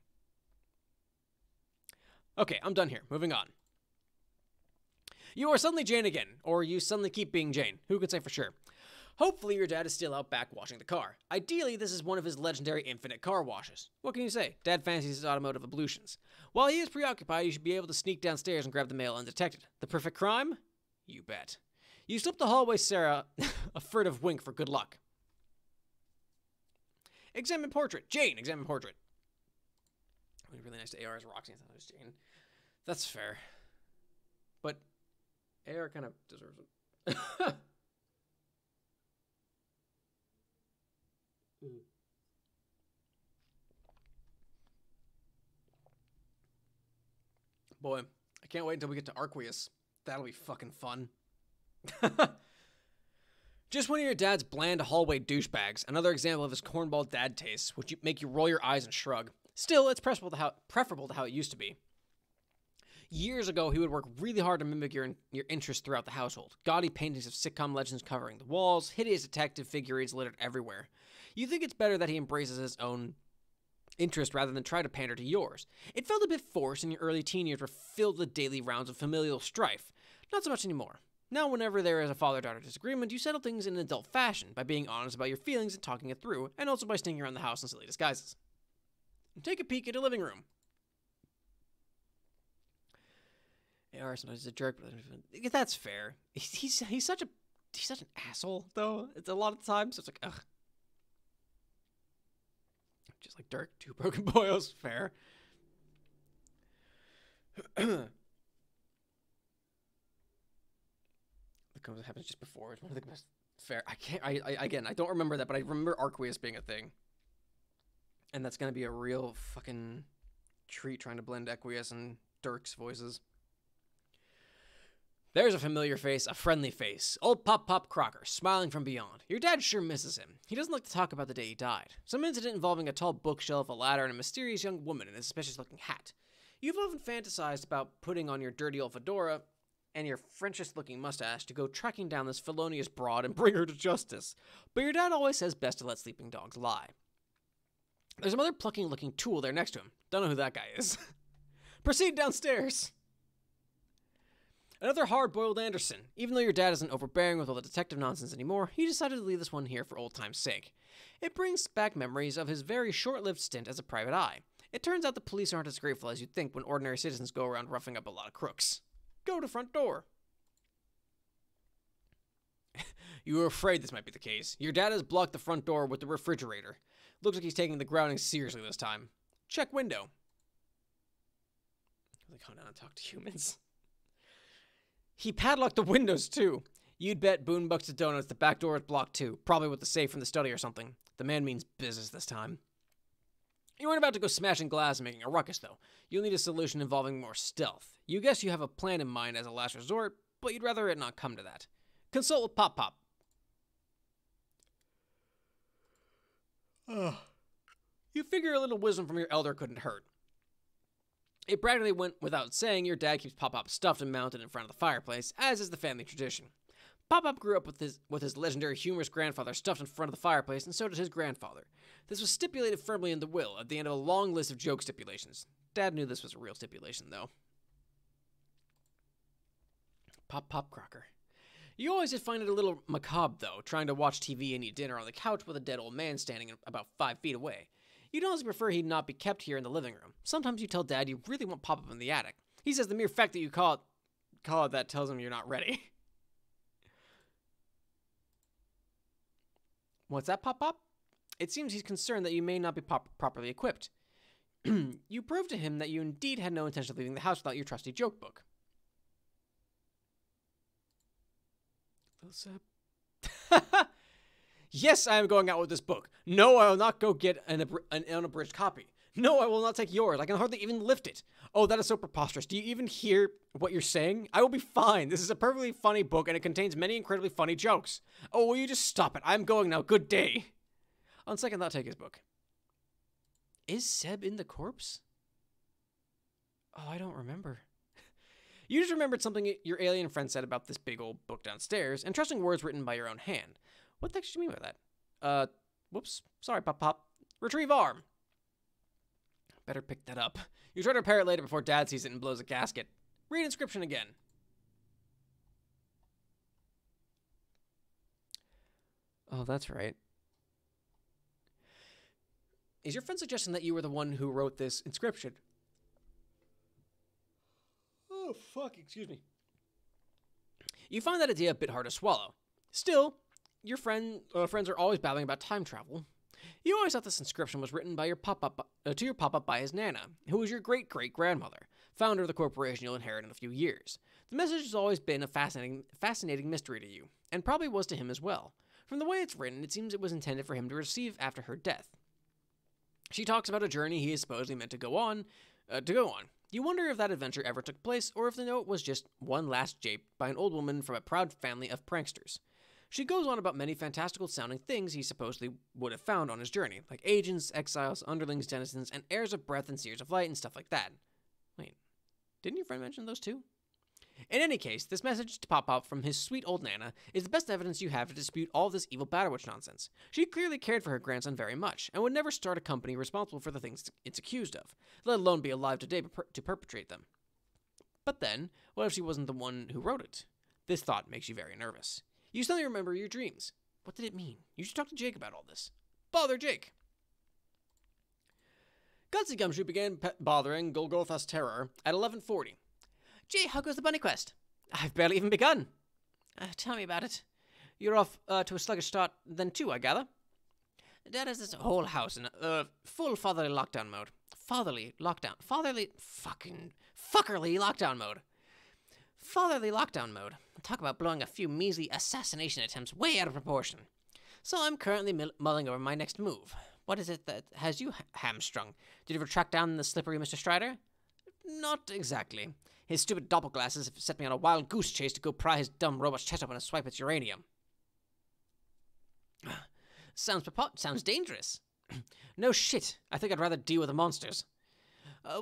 Okay, I'm done here. Moving on. You are suddenly Jane again, or you suddenly keep being Jane. Who can say for sure? Hopefully your dad is still out back washing the car. Ideally, this is one of his legendary infinite car washes. What can you say? Dad fancies his automotive ablutions. While he is preoccupied, you should be able to sneak downstairs and grab the mail undetected. The perfect crime? You bet. You slip the hallway Sarah a furtive wink for good luck. Examine portrait. Jane, examine portrait. It would be really nice to AR as Roxy. I thought it was Jane. That's fair. But AR kind of deserves it. Boy, I can't wait until we get to Arqueus. That'll be fucking fun. Just one of your dad's bland hallway douchebags. Another example of his cornball dad tastes, which make you roll your eyes and shrug. Still, it's preferable to how it used to be. Years ago, he would work really hard to mimic your interests throughout the household. Gaudy paintings of sitcom legends covering the walls, hideous detective figurines littered everywhere. You think it's better that he embraces his own interest rather than try to pander to yours. It felt a bit forced, and your early teen years were filled with daily rounds of familial strife. Not so much anymore. Now, whenever there is a father-daughter disagreement, you settle things in an adult fashion by being honest about your feelings and talking it through, and also by sneaking around the house in silly disguises. Take a peek at the living room. AR sometimes is a jerk, but that's fair. He's such an asshole, though. It's a lot of times. So it's like, ugh. Just like Dirk, two broken boils. Fair. That happens just before. It's one of the best. Fair. I don't remember that, but I remember Arqueus being a thing. And that's gonna be a real fucking treat trying to blend Arqueus and Dirk's voices. There's a familiar face, a friendly face. Old Pop Crocker, smiling from beyond. Your dad sure misses him. He doesn't like to talk about the day he died. Some incident involving a tall bookshelf, a ladder, and a mysterious young woman in a suspicious-looking hat. You've often fantasized about putting on your dirty old fedora and your Frenchest-looking mustache to go tracking down this felonious broad and bring her to justice. But your dad always says best to let sleeping dogs lie. There's another plucky-looking tool there next to him. Don't know who that guy is. Proceed downstairs. Another hard-boiled Anderson. Even though your dad isn't overbearing with all the detective nonsense anymore, he decided to leave this one here for old time's sake. It brings back memories of his very short-lived stint as a private eye. It turns out the police aren't as grateful as you'd think when ordinary citizens go around roughing up a lot of crooks. Go to front door. You were afraid this might be the case. Your dad has blocked the front door with the refrigerator. Looks like he's taking the grounding seriously this time. Check window. Like, come down and talk to humans. He padlocked the windows, too. You'd bet Boonbucks to Donuts the back door is blocked, too. Probably with the safe from the study or something. The man means business this time. You weren't about to go smashing glass and making a ruckus, though. You'll need a solution involving more stealth. You guess you have a plan in mind as a last resort, but you'd rather it not come to that. Consult with Pop. You figure a little wisdom from your elder couldn't hurt. It practically went without saying your dad keeps Pop stuffed and mounted in front of the fireplace, as is the family tradition. Pop grew up with his legendary humorous grandfather stuffed in front of the fireplace, and so did his grandfather. This was stipulated firmly in the will, at the end of a long list of joke stipulations. Dad knew this was a real stipulation, though. Pop Crocker. You always did find it a little macabre, though, trying to watch TV and eat dinner on the couch with a dead old man standing about 5 feet away. You'd honestly prefer he not be kept here in the living room. Sometimes you tell Dad you really want Pop in the attic. He says the mere fact that you call it that tells him you're not ready. What's that, Pop? It seems he's concerned that you may not be properly equipped. You proved to him that you indeed had no intention of leaving the house without your trusty joke book. Little Seb. Yes, I am going out with this book. No, I will not go get an unabridged copy. No, I will not take yours. I can hardly even lift it. Oh, that is so preposterous. Do you even hear what you're saying? I will be fine. This is a perfectly funny book, and it contains many incredibly funny jokes. Oh, will you just stop it? I'm going now. Good day. On second thought, take his book. Is Seb in the corpse? Oh, I don't remember. You just remembered something your alien friend said about this big old book downstairs, and trusting words written by your own hand. What the heck did you mean by that? Whoops. Sorry, Pop. Retrieve arm. Better pick that up. You try to repair it later before Dad sees it and blows a gasket. Read inscription again. Oh, that's right. Is your friend suggesting that you were the one who wrote this inscription? Oh, fuck, excuse me. You find that idea a bit hard to swallow. Still, your friends are always babbling about time travel. You always thought this inscription was written by your to your pop-up by his Nana, who was your great-great-grandmother, founder of the corporation you'll inherit in a few years. The message has always been a fascinating mystery to you, and probably was to him as well. From the way it's written, it seems it was intended for him to receive after her death. She talks about a journey he is supposedly meant to go on. You wonder if that adventure ever took place, or if the note was just one last jape by an old woman from a proud family of pranksters. She goes on about many fantastical-sounding things he supposedly would have found on his journey, like agents, exiles, underlings, denizens, and heirs of breath and seers of light and stuff like that. Wait, didn't your friend mention those too? In any case, this message to pop up from his sweet old Nana is the best evidence you have to dispute all this evil Batterwitch nonsense. She clearly cared for her grandson very much, and would never start a company responsible for the things it's accused of, let alone be alive today to perpetrate them. But then, what if she wasn't the one who wrote it? This thought makes you very nervous. You suddenly remember your dreams. What did it mean? You should talk to Jake about all this. Bother Jake. Gutsy Gumshoe began bothering Golgotha's terror at 11:40. Jay, how goes the bunny quest? I've barely even begun. Tell me about it. You're off to a sluggish start then too, I gather? Dad has this whole house in full fatherly lockdown mode. Fatherly lockdown mode. Fatherly lockdown mode. Talk about blowing a few measly assassination attempts way out of proportion. So I'm currently mulling over my next move. What is it that has you hamstrung? Did you ever track down the slippery Mr. Strider? Not exactly. His stupid doppelglasses have set me on a wild goose chase to go pry his dumb robot's chest open and swipe its uranium. Sounds dangerous. No shit. I think I'd rather deal with the monsters.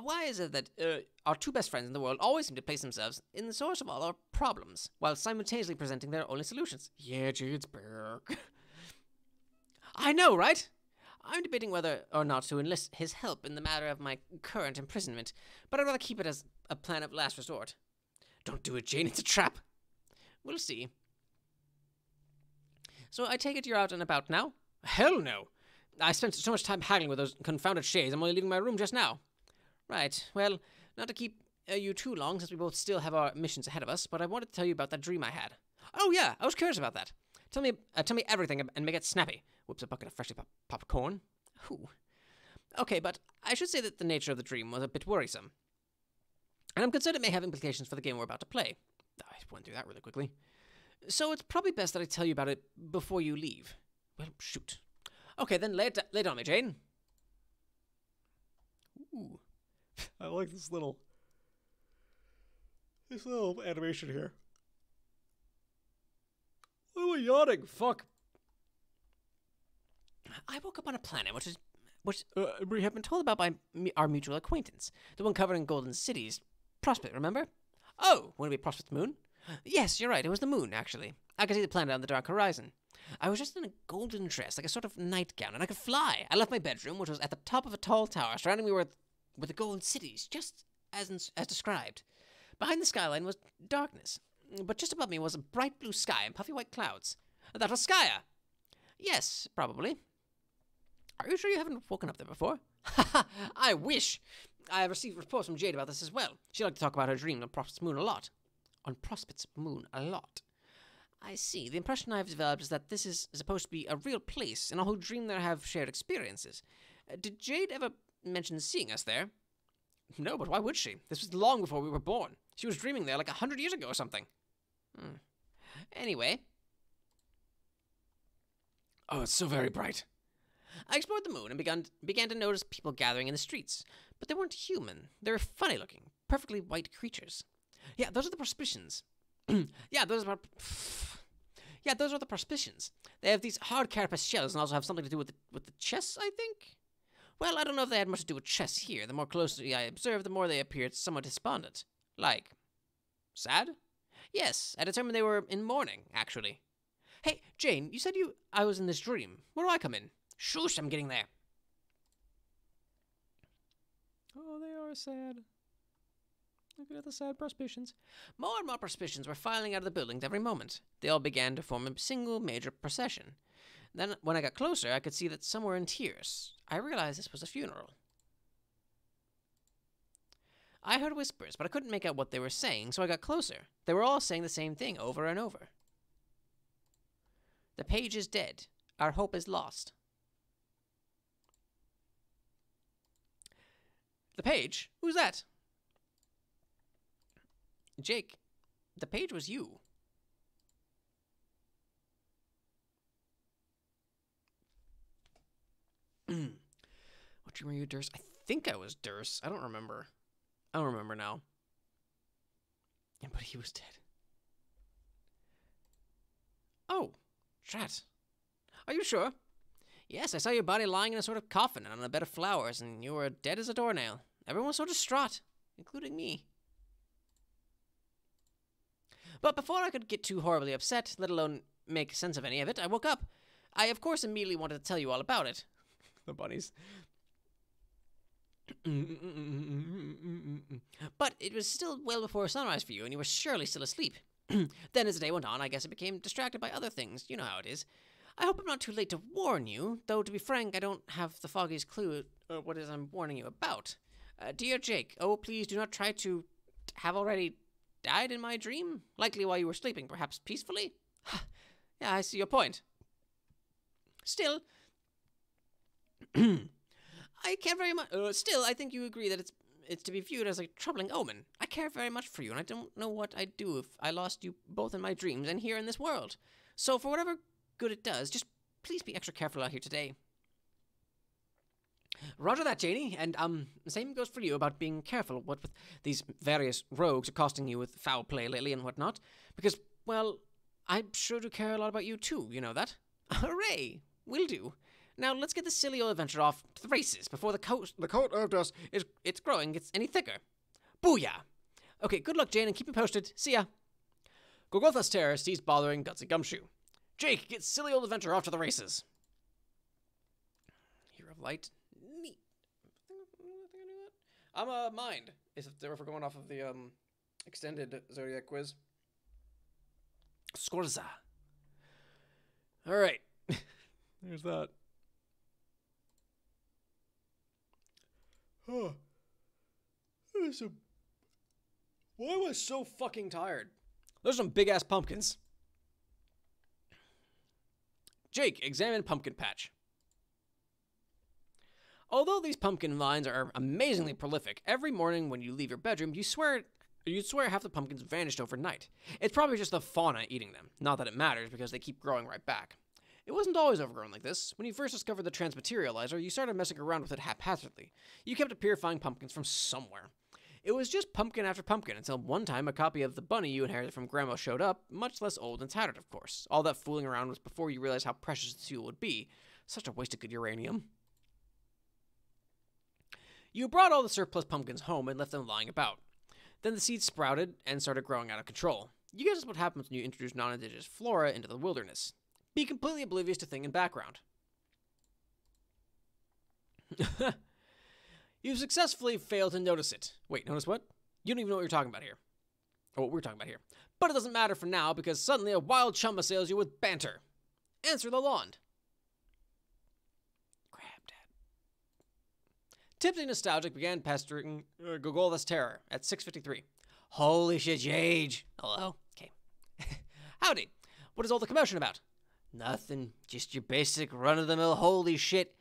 Why is it that our two best friends in the world always seem to place themselves in the source of all our problems, while simultaneously presenting their only solutions? Yeah, gee, it's Berg. I know, right? I'm debating whether or not to enlist his help in the matter of my current imprisonment, but I'd rather keep it as a plan of last resort. Don't do it, Jane. It's a trap. We'll see. So I take it you're out and about now? Hell no. I spent so much time haggling with those confounded shades, I'm only leaving my room just now. Right. Well, not to keep you too long, since we both still have our missions ahead of us, but I wanted to tell you about that dream I had. Oh, yeah. I was curious about that. Tell me everything and make it snappy. Whoops, a bucket of freshly popped corn. Ooh. Okay, but I should say that the nature of the dream was a bit worrisome. And I'm concerned it may have implications for the game we're about to play. I went through that really quickly. So it's probably best that I tell you about it before you leave. Well, shoot. Okay, then lay it on me, Jane. Ooh. I like this little animation here. Why am I yawning? Fuck. I woke up on a planet which we have been told about by our mutual acquaintance, the one covered in golden cities. Prospect, remember? Oh, would it be Prospect Moon? Yes, you're right. It was the moon, actually. I could see the planet on the dark horizon. I was just in a golden dress, like a sort of nightgown, and I could fly. I left my bedroom, which was at the top of a tall tower, surrounding me with the golden cities, just as described. Behind the skyline was darkness, but just above me was a bright blue sky and puffy white clouds. That was Skya. Yes, probably. Are you sure you haven't woken up there before? Ha! I wish. I have received reports from Jade about this as well. She liked to talk about her dreams on Prospect's Moon a lot. I see. The impression I've developed is that this is supposed to be a real place, and all who dream there have shared experiences. Did Jade ever mention seeing us there? No, but why would she? This was long before we were born. She was dreaming there like 100 years ago or something. Anyway. Oh, it's so very bright. I explored the moon and began to notice people gathering in the streets. But they weren't human. They were funny-looking, perfectly white creatures. Yeah, those are the Prospicians. those are the Prospicians. They have these hard carapace shells and also have something to do with the chess, I think? Well, I don't know if they had much to do with chess here. The more closely I observed, the more they appeared somewhat despondent. Like, sad? Yes, I determined they were in mourning, actually. Hey, Jane, you said I was in this dream. Where do I come in? Shush, I'm getting there. Oh, they are sad. Look at the sad Prospicians. More and more Prospicians were filing out of the buildings every moment. They all began to form a single major procession. Then, when I got closer, I could see that some were in tears. I realized this was a funeral. I heard whispers, but I couldn't make out what they were saying, so I got closer. They were all saying the same thing over and over. The page is dead. Our hope is lost. The page? Who's that? Jake, the page was you. What dream were you, Durst? I think I was Durst. I don't remember. I don't remember now. Yeah, but he was dead. Oh, drat. Are you sure? Yes, I saw your body lying in a sort of coffin on a bed of flowers, and you were dead as a doornail. Everyone was so distraught, including me. But before I could get too horribly upset, let alone make sense of any of it, I woke up. I, of course, immediately wanted to tell you all about it. The bunnies. But it was still well before sunrise for you, and you were surely still asleep. Then, as the day went on, I guess I became distracted by other things. You know how it is. I hope I'm not too late to warn you, though, to be frank, I don't have the foggiest clue what it is I'm warning you about. Dear Jake, oh, please do not try to have already died in my dream, likely while you were sleeping, perhaps peacefully. Yeah, I see your point. Still, I care very much. Still, I think you agree that it's to be viewed as a troubling omen. I care very much for you, and I don't know what I'd do if I lost you both in my dreams and here in this world. So, for whatever good it does, just please be extra careful out here today. Roger that, Janey, and the same goes for you about being careful what with these various rogues accosting you with foul play lately and whatnot, because, well, I sure do care a lot about you too, you know that? Hooray! Will do. Now let's get this silly old adventure off to the races before the coat of dust it's growing gets any thicker. Booyah! Okay, good luck, Jane, and keep me posted. See ya. Golgotha's terror ceased bothering Gutsy Gumshoe. Jake, get silly old adventure off to the races. Hero of Light. Neat. I think I knew that. I'm mind. If we're going off of the extended Zodiac quiz. Scorza. All right. There's that. Oh. Why am I so fucking tired? There's some big ass pumpkins. Jake, examine pumpkin patch. Although these pumpkin vines are amazingly prolific, every morning when you leave your bedroom, you'd swear half the pumpkins vanished overnight. It's probably just the fauna eating them. Not that it matters, because they keep growing right back. It wasn't always overgrown like this. When you first discovered the transmaterializer, you started messing around with it haphazardly. You kept purifying pumpkins from somewhere. It was just pumpkin after pumpkin, until one time a copy of the bunny you inherited from Grandma showed up, much less old and tattered, of course. All that fooling around was before you realized how precious the fuel would be. Such a waste of good uranium. You brought all the surplus pumpkins home and left them lying about. Then the seeds sprouted and started growing out of control. You guess what happens when you introduce non-indigenous flora into the wilderness. Be completely oblivious to thing in background. You've successfully failed to notice it. Wait, notice what? You don't even know what you're talking about here. Or what we're talking about here. But it doesn't matter for now, because suddenly a wild chum assails you with banter. Answer Lalonde. Grab that. Tipsy Nostalgic began pestering Golgotha's terror at 6:53. Holy shit, Jage. Hello? Okay. Howdy. What is all the commotion about? Nothing. Just your basic run-of-the-mill holy shit.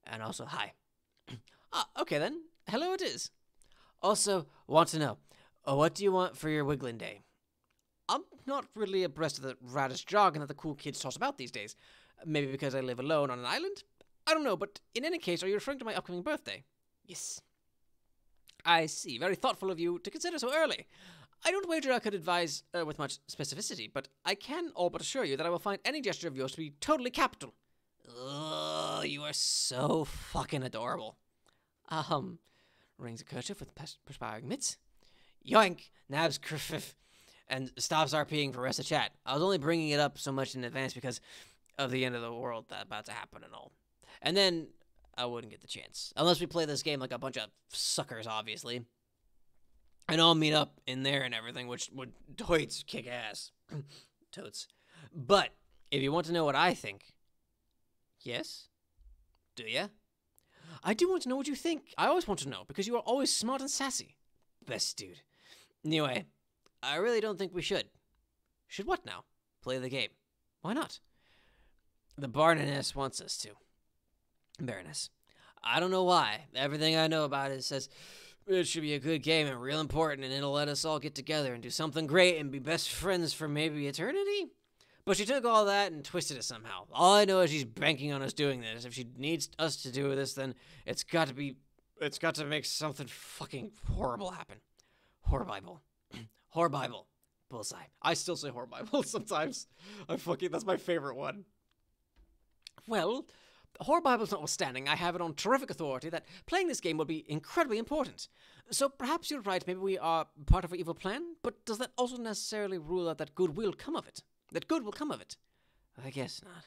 And also, hi. Okay then. Hello it is. Also, want to know, what do you want for your Wiggling Day? I'm not really abreast of the radish jargon that the cool kids toss about these days. Maybe because I live alone on an island? I don't know, but in any case, are you referring to my upcoming birthday? Yes. I see. Very thoughtful of you to consider so early. I don't wager I could advise with much specificity, but I can all but assure you that I will find any gesture of yours to be totally capital. Oh, you are so fucking adorable. Rings a kerchief with perspiring mitts. Yoink, nabs kerchief, and stops RPing for rest of chat. I was only bringing it up so much in advance because of the end of the world that's about to happen and all. And then I wouldn't get the chance. Unless we play this game like a bunch of suckers, obviously. And I'll meet up in there and everything, which would totes kick ass. Totes. But if you want to know what I think, Yes? Do ya? I do want to know what you think. I always want to know, because you are always smart and sassy. Best dude. Anyway, I really don't think we should. Should what now? Play the game. Why not? The Baroness wants us to. Baroness. I don't know why. Everything I know about it says it should be a good game and real important, and it'll let us all get together and do something great and be best friends for maybe eternity? But she took all that and twisted it somehow. All I know is she's banking on us doing this. If she needs us to do this, then it's got to make something fucking horrible happen. Horrible. Horrible. Bullseye. I still say horrible sometimes. That's my favorite one. Well, Horribible's notwithstanding, I have it on terrific authority that playing this game will be incredibly important. So perhaps you're right, maybe we are part of an evil plan, but does that also necessarily rule out that good will come of it? That good will come of it? I guess not.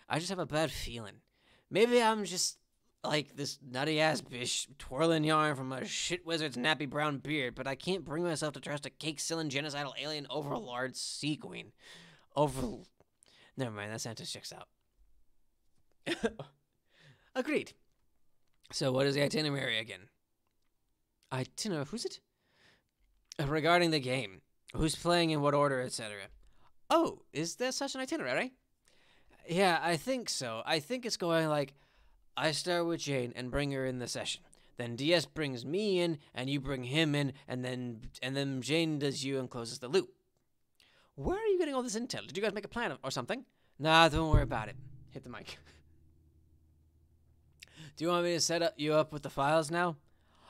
I just have a bad feeling. Maybe I'm just like this nutty-ass bitch twirling yarn from a shit wizard's nappy brown beard, but I can't bring myself to trust a cake-selling genocidal alien overlord sea queen. Never mind, that sentence checks out. Agreed. So what is the itinerary again? Who's it? Regarding the game. Who's playing in what order, etc. Oh, is there such an itinerary? Yeah, I think so. I think it's going like, I start with Jane and bring her in the session. Then DS brings me in, and you bring him in, and then Jane does you and closes the loop. Where are you getting all this intel? Did you guys make a plan or something? Nah, don't worry about it. Hit the mic. Do you want me to set you up with the files now?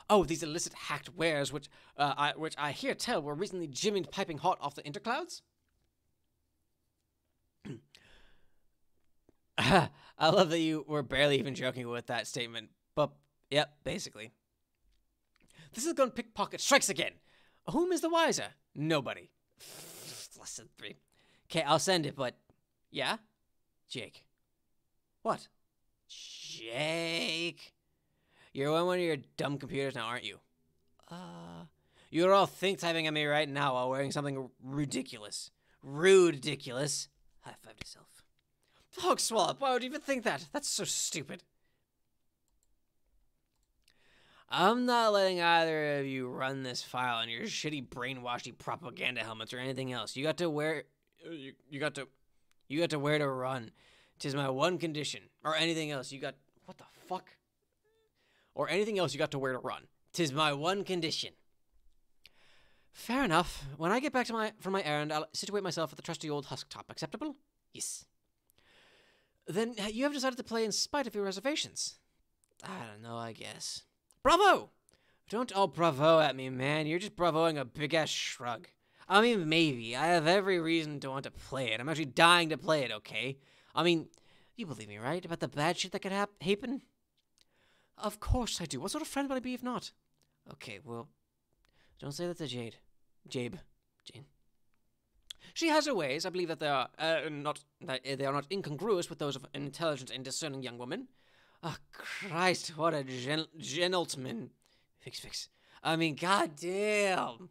Oh, these illicit hacked wares, which I hear tell were recently jimmied piping hot off the interclouds? I love that you were barely even joking with that statement. But, yep, basically. This is gun pickpocket strikes again. Whom is the wiser? Nobody. Less than 3. Okay, I'll send it, but... Yeah? Jake. What? Jake. You're on one of your dumb computers now, aren't you? You're all think-typing at me right now while wearing something ridiculous. Ridiculous. High-five to self. Hog swallop, why would you even think that? That's so stupid. I'm not letting either of you run this file on your shitty brainwashy propaganda helmets or anything else. You got to wear to run. 'Tis my one condition. Or anything else you got... What the fuck? Or anything else you got to wear to run. 'Tis my one condition. Fair enough. When I get back from my errand, I'll situate myself at the trusty old husk top. Acceptable? Yes. Then you have decided to play in spite of your reservations. I don't know, I guess. Bravo! Don't all bravo at me, man. You're just bravoing a big-ass shrug. I mean, maybe. I have every reason to want to play it. I'm actually dying to play it, okay? I mean, you believe me, right? About the bad shit that could happen? Of course I do. What sort of friend would I be if not? Okay, well, don't say that to Jade. Jane. She has her ways. I believe that they are not incongruous with those of an intelligent and discerning young woman. Oh, Christ, what a gentleman. Fix. I mean, goddamn.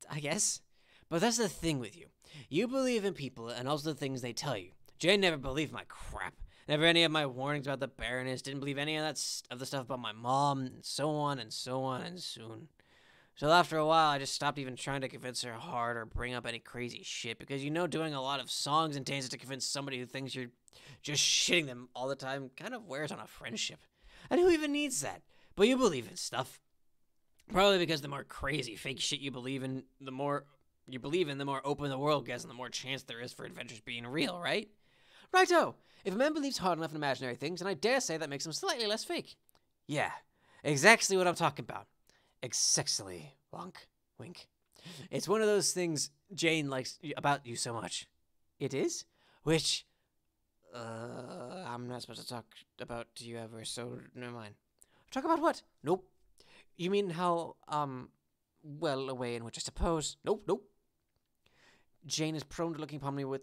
I guess. But that's the thing with you. You believe in people and also the things they tell you. Jane never believed my crap. Never any of my warnings about the Baroness. Didn't believe any of the stuff about my mom, and so on and so on and soon. So after a while, I just stopped even trying to convince her hard or bring up any crazy shit, because doing a lot of songs and dances to convince somebody who thinks you're just shitting them all the time kind of wears on a friendship. And who even needs that? But you believe in stuff. Probably because the more crazy fake shit you believe in, the more open the world gets and the more chance there is for adventures being real, right? Righto! If a man believes hard enough in imaginary things, and I dare say that makes him slightly less fake. Yeah, exactly what I'm talking about. Exactly. Wink. It's one of those things Jane likes about you so much. It is? Which, I'm not supposed to talk about to you ever, so never mind. Talk about what? Nope. You mean how, well, a way in which I suppose... Nope. Jane is prone to looking upon me with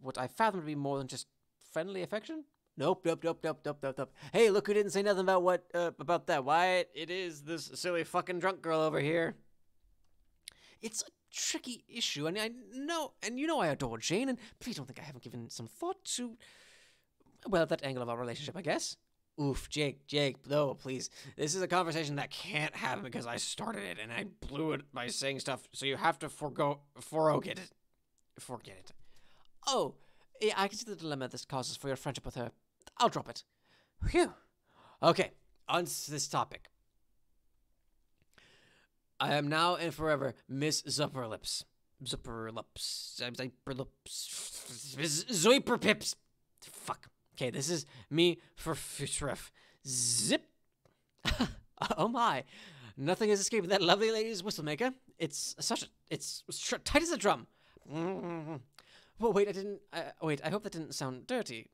what I fathom to be more than just friendly affection? Nope. Hey, look who didn't say nothing about that. Why, it is this silly fucking drunk girl over here. It's a tricky issue, and I know I adore Jane, and please don't think I haven't given some thought to Well, that angle of our relationship, I guess. Oof, Jake, no, please. This is a conversation that can't happen because I started it and I blew it by saying stuff, so you have to forget it. Forget it. Oh, yeah, I can see the dilemma this causes for your friendship with her. I'll drop it. Phew. Okay, on to this topic. I am now and forever Miss Zupperlips. Zoiperpips. Fuck. Okay, this is me for Futref. Zip. Oh my. Nothing is escaping that lovely lady's whistle maker. It's tight as a drum. Well, wait, I hope that didn't sound dirty.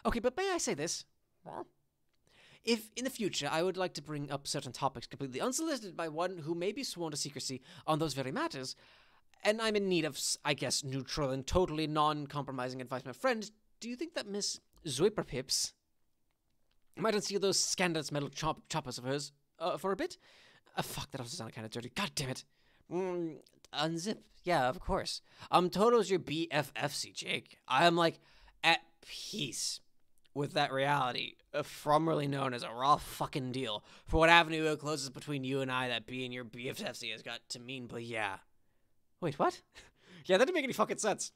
Okay, but may I say this? If, in the future, I would like to bring up certain topics completely unsolicited by one who may be sworn to secrecy on those very matters, and I'm in need of, I guess, neutral and totally non-compromising advice from a friend, do you think that Miss Zoiperpips might unseal those scandalous metal choppers of hers for a bit? Fuck, that also sounded kind of dirty. God damn it. Unzip. Yeah, of course. Toto's your BFFC, Jake. I'm, like, at peace with that reality, formerly known as a raw fucking deal, for what avenue it closes between you and I that being your BFFC has got to mean, but yeah. Wait, what? Yeah, that didn't make any fucking sense.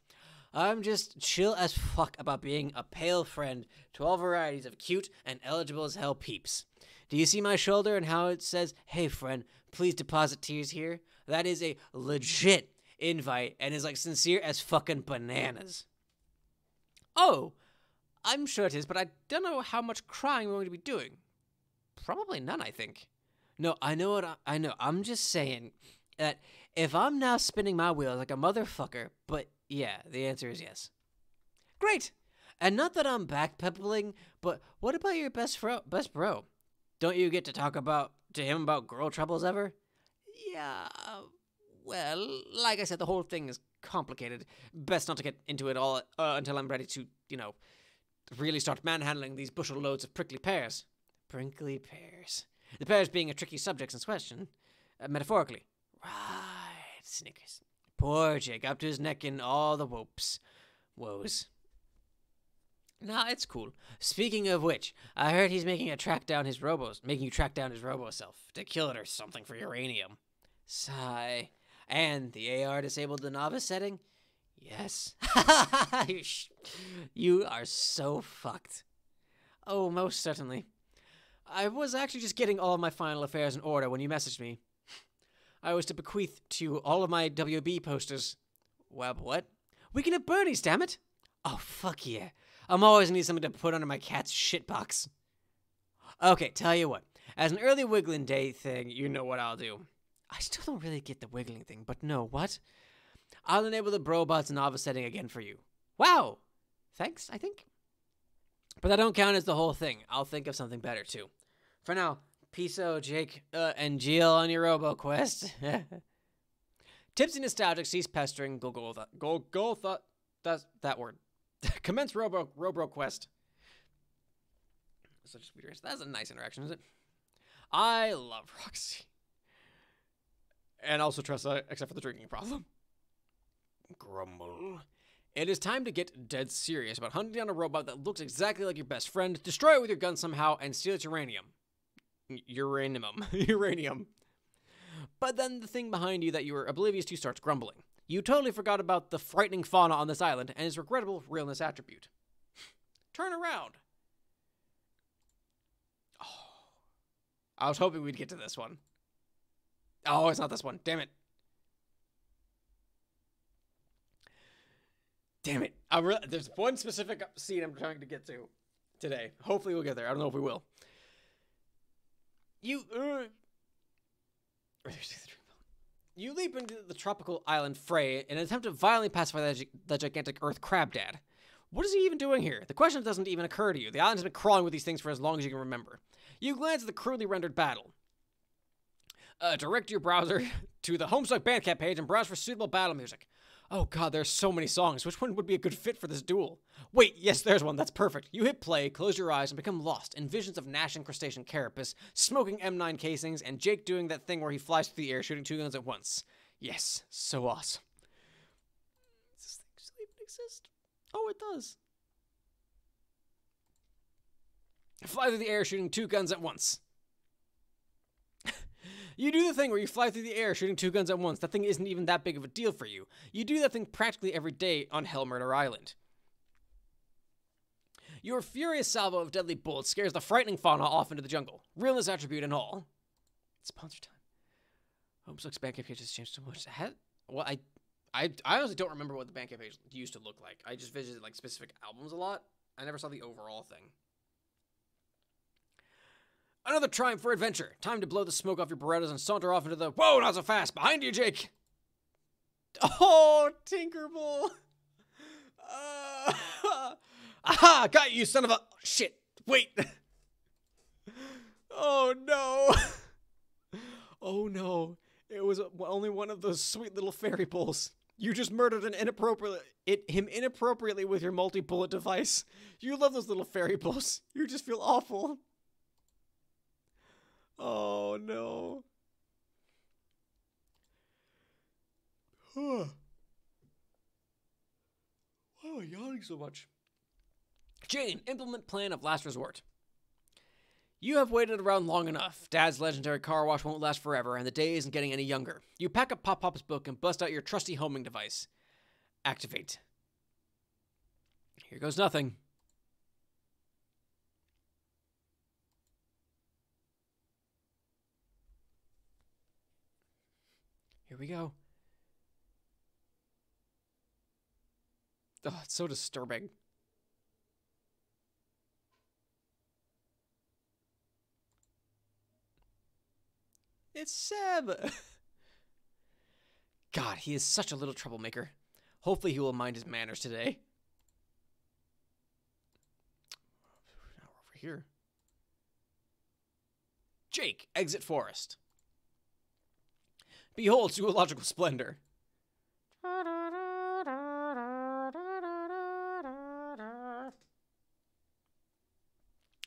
I'm just chill as fuck about being a pale friend to all varieties of cute and eligible as hell peeps. Do you see my shoulder and how it says, "Hey friend, please deposit tears here"? That is a legit invite and is like sincere as fucking bananas. Oh, I'm sure it is, but I don't know how much crying we're going to be doing. Probably none, I think. No, I know what I know. I'm just saying that if I'm now spinning my wheels like a motherfucker, but yeah, the answer is yes. Great. And not that I'm backpedaling, but what about your best bro? Don't you get to talk to him about girl troubles ever? Yeah, well, like I said, the whole thing is complicated. Best not to get into it all until I'm ready to, really start manhandling these bushel loads of prickly pears. Prickly pears. The pears being a tricky subject in question, metaphorically. Right, Snickers. Poor Jake, up to his neck in all the woes. Nah, it's cool. Speaking of which, I heard he's making you track down his robo self to kill it or something for uranium. Sigh. And the AR disabled the novice setting? Yes. You are so fucked. Oh, most certainly. I was actually just getting all of my final affairs in order when you messaged me. I was to bequeath to you all of my WB posters. Well, what? We can have Bernie's, damn it. Oh, fuck yeah. I'm always need something to put under my cat's shitbox. Okay, tell you what. As an early wiggling day thing, you know what I'll do. I still don't really get the wiggling thing, but no, what? I'll enable the Brobots novice setting again for you. Wow. Thanks, I think. But that don't count as the whole thing. I'll think of something better, too. For now, peace out, Jake, and Jill on your robo-quest. Tipsy nostalgic, cease pestering, go thought, that's that word. Commence robo-quest. Such weird. That's a nice interaction, isn't it? I love Roxy. And also Tressa, except for the drinking problem. Grumble. It is time to get dead serious about hunting down a robot that looks exactly like your best friend, destroy it with your gun somehow, and steal its uranium. Uranium. But then the thing behind you that you were oblivious to starts grumbling. You totally forgot about the frightening fauna on this island and its regrettable realness attribute. Turn around. Oh. I was hoping we'd get to this one. Oh, it's not this one. Damn it. Damn it. There's one specific scene I'm trying to get to today. Hopefully we'll get there. I don't know if we will. You leap into the tropical island Frey in an attempt to violently pacify the gigantic Earth Crab Dad. What is he even doing here? The question doesn't even occur to you. The island has been crawling with these things for as long as you can remember. You glance at the crudely rendered battle. Direct your browser to the Homestuck Bandcamp page and browse for suitable battle music. Oh god, there's so many songs. Which one would be a good fit for this duel? Wait, yes, there's one. That's perfect. You hit play, close your eyes, and become lost in visions of gnashing crustacean carapace, smoking M9 casings, and Jake doing that thing where he flies through the air shooting two guns at once. Yes, so awesome. Does this thing still even exist? Oh, it does. Fly through the air shooting 2 guns at once. You do the thing where you fly through the air shooting 2 guns at once. That thing isn't even that big of a deal for you. You do that thing practically every day on Hell Murder Island. Your furious salvo of deadly bullets scares the frightening fauna off into the jungle. Realness attribute and all. Sponsor time. Homestuck's Bandcamp page has changed so much. Well, I honestly don't remember what the Bandcamp page used to look like. I just visited like specific albums a lot. I never saw the overall thing. Another triumph for adventure. Time to blow the smoke off your Berettas and saunter off into the... Whoa, not so fast. Behind you, Jake. Oh, Tinkerbell. Aha, got you, son of a... Shit. Wait. Oh, no. Oh, no. It was only one of those sweet little fairy bulls. You just murdered him inappropriately with your multi-bullet device. You love those little fairy bulls. You just feel awful. Oh, no. Why am I yawning so much? Jane, implement plan of last resort. You have waited around long enough. Dad's legendary car wash won't last forever, and the day isn't getting any younger. You pack up Pop-Pop's book and bust out your trusty homing device. Activate. Here goes nothing. Here we go. Oh, it's so disturbing. It's Seb! God, he is such a little troublemaker. Hopefully he will mind his manners today. Now over here. Jake, exit forest. Behold zoological splendor.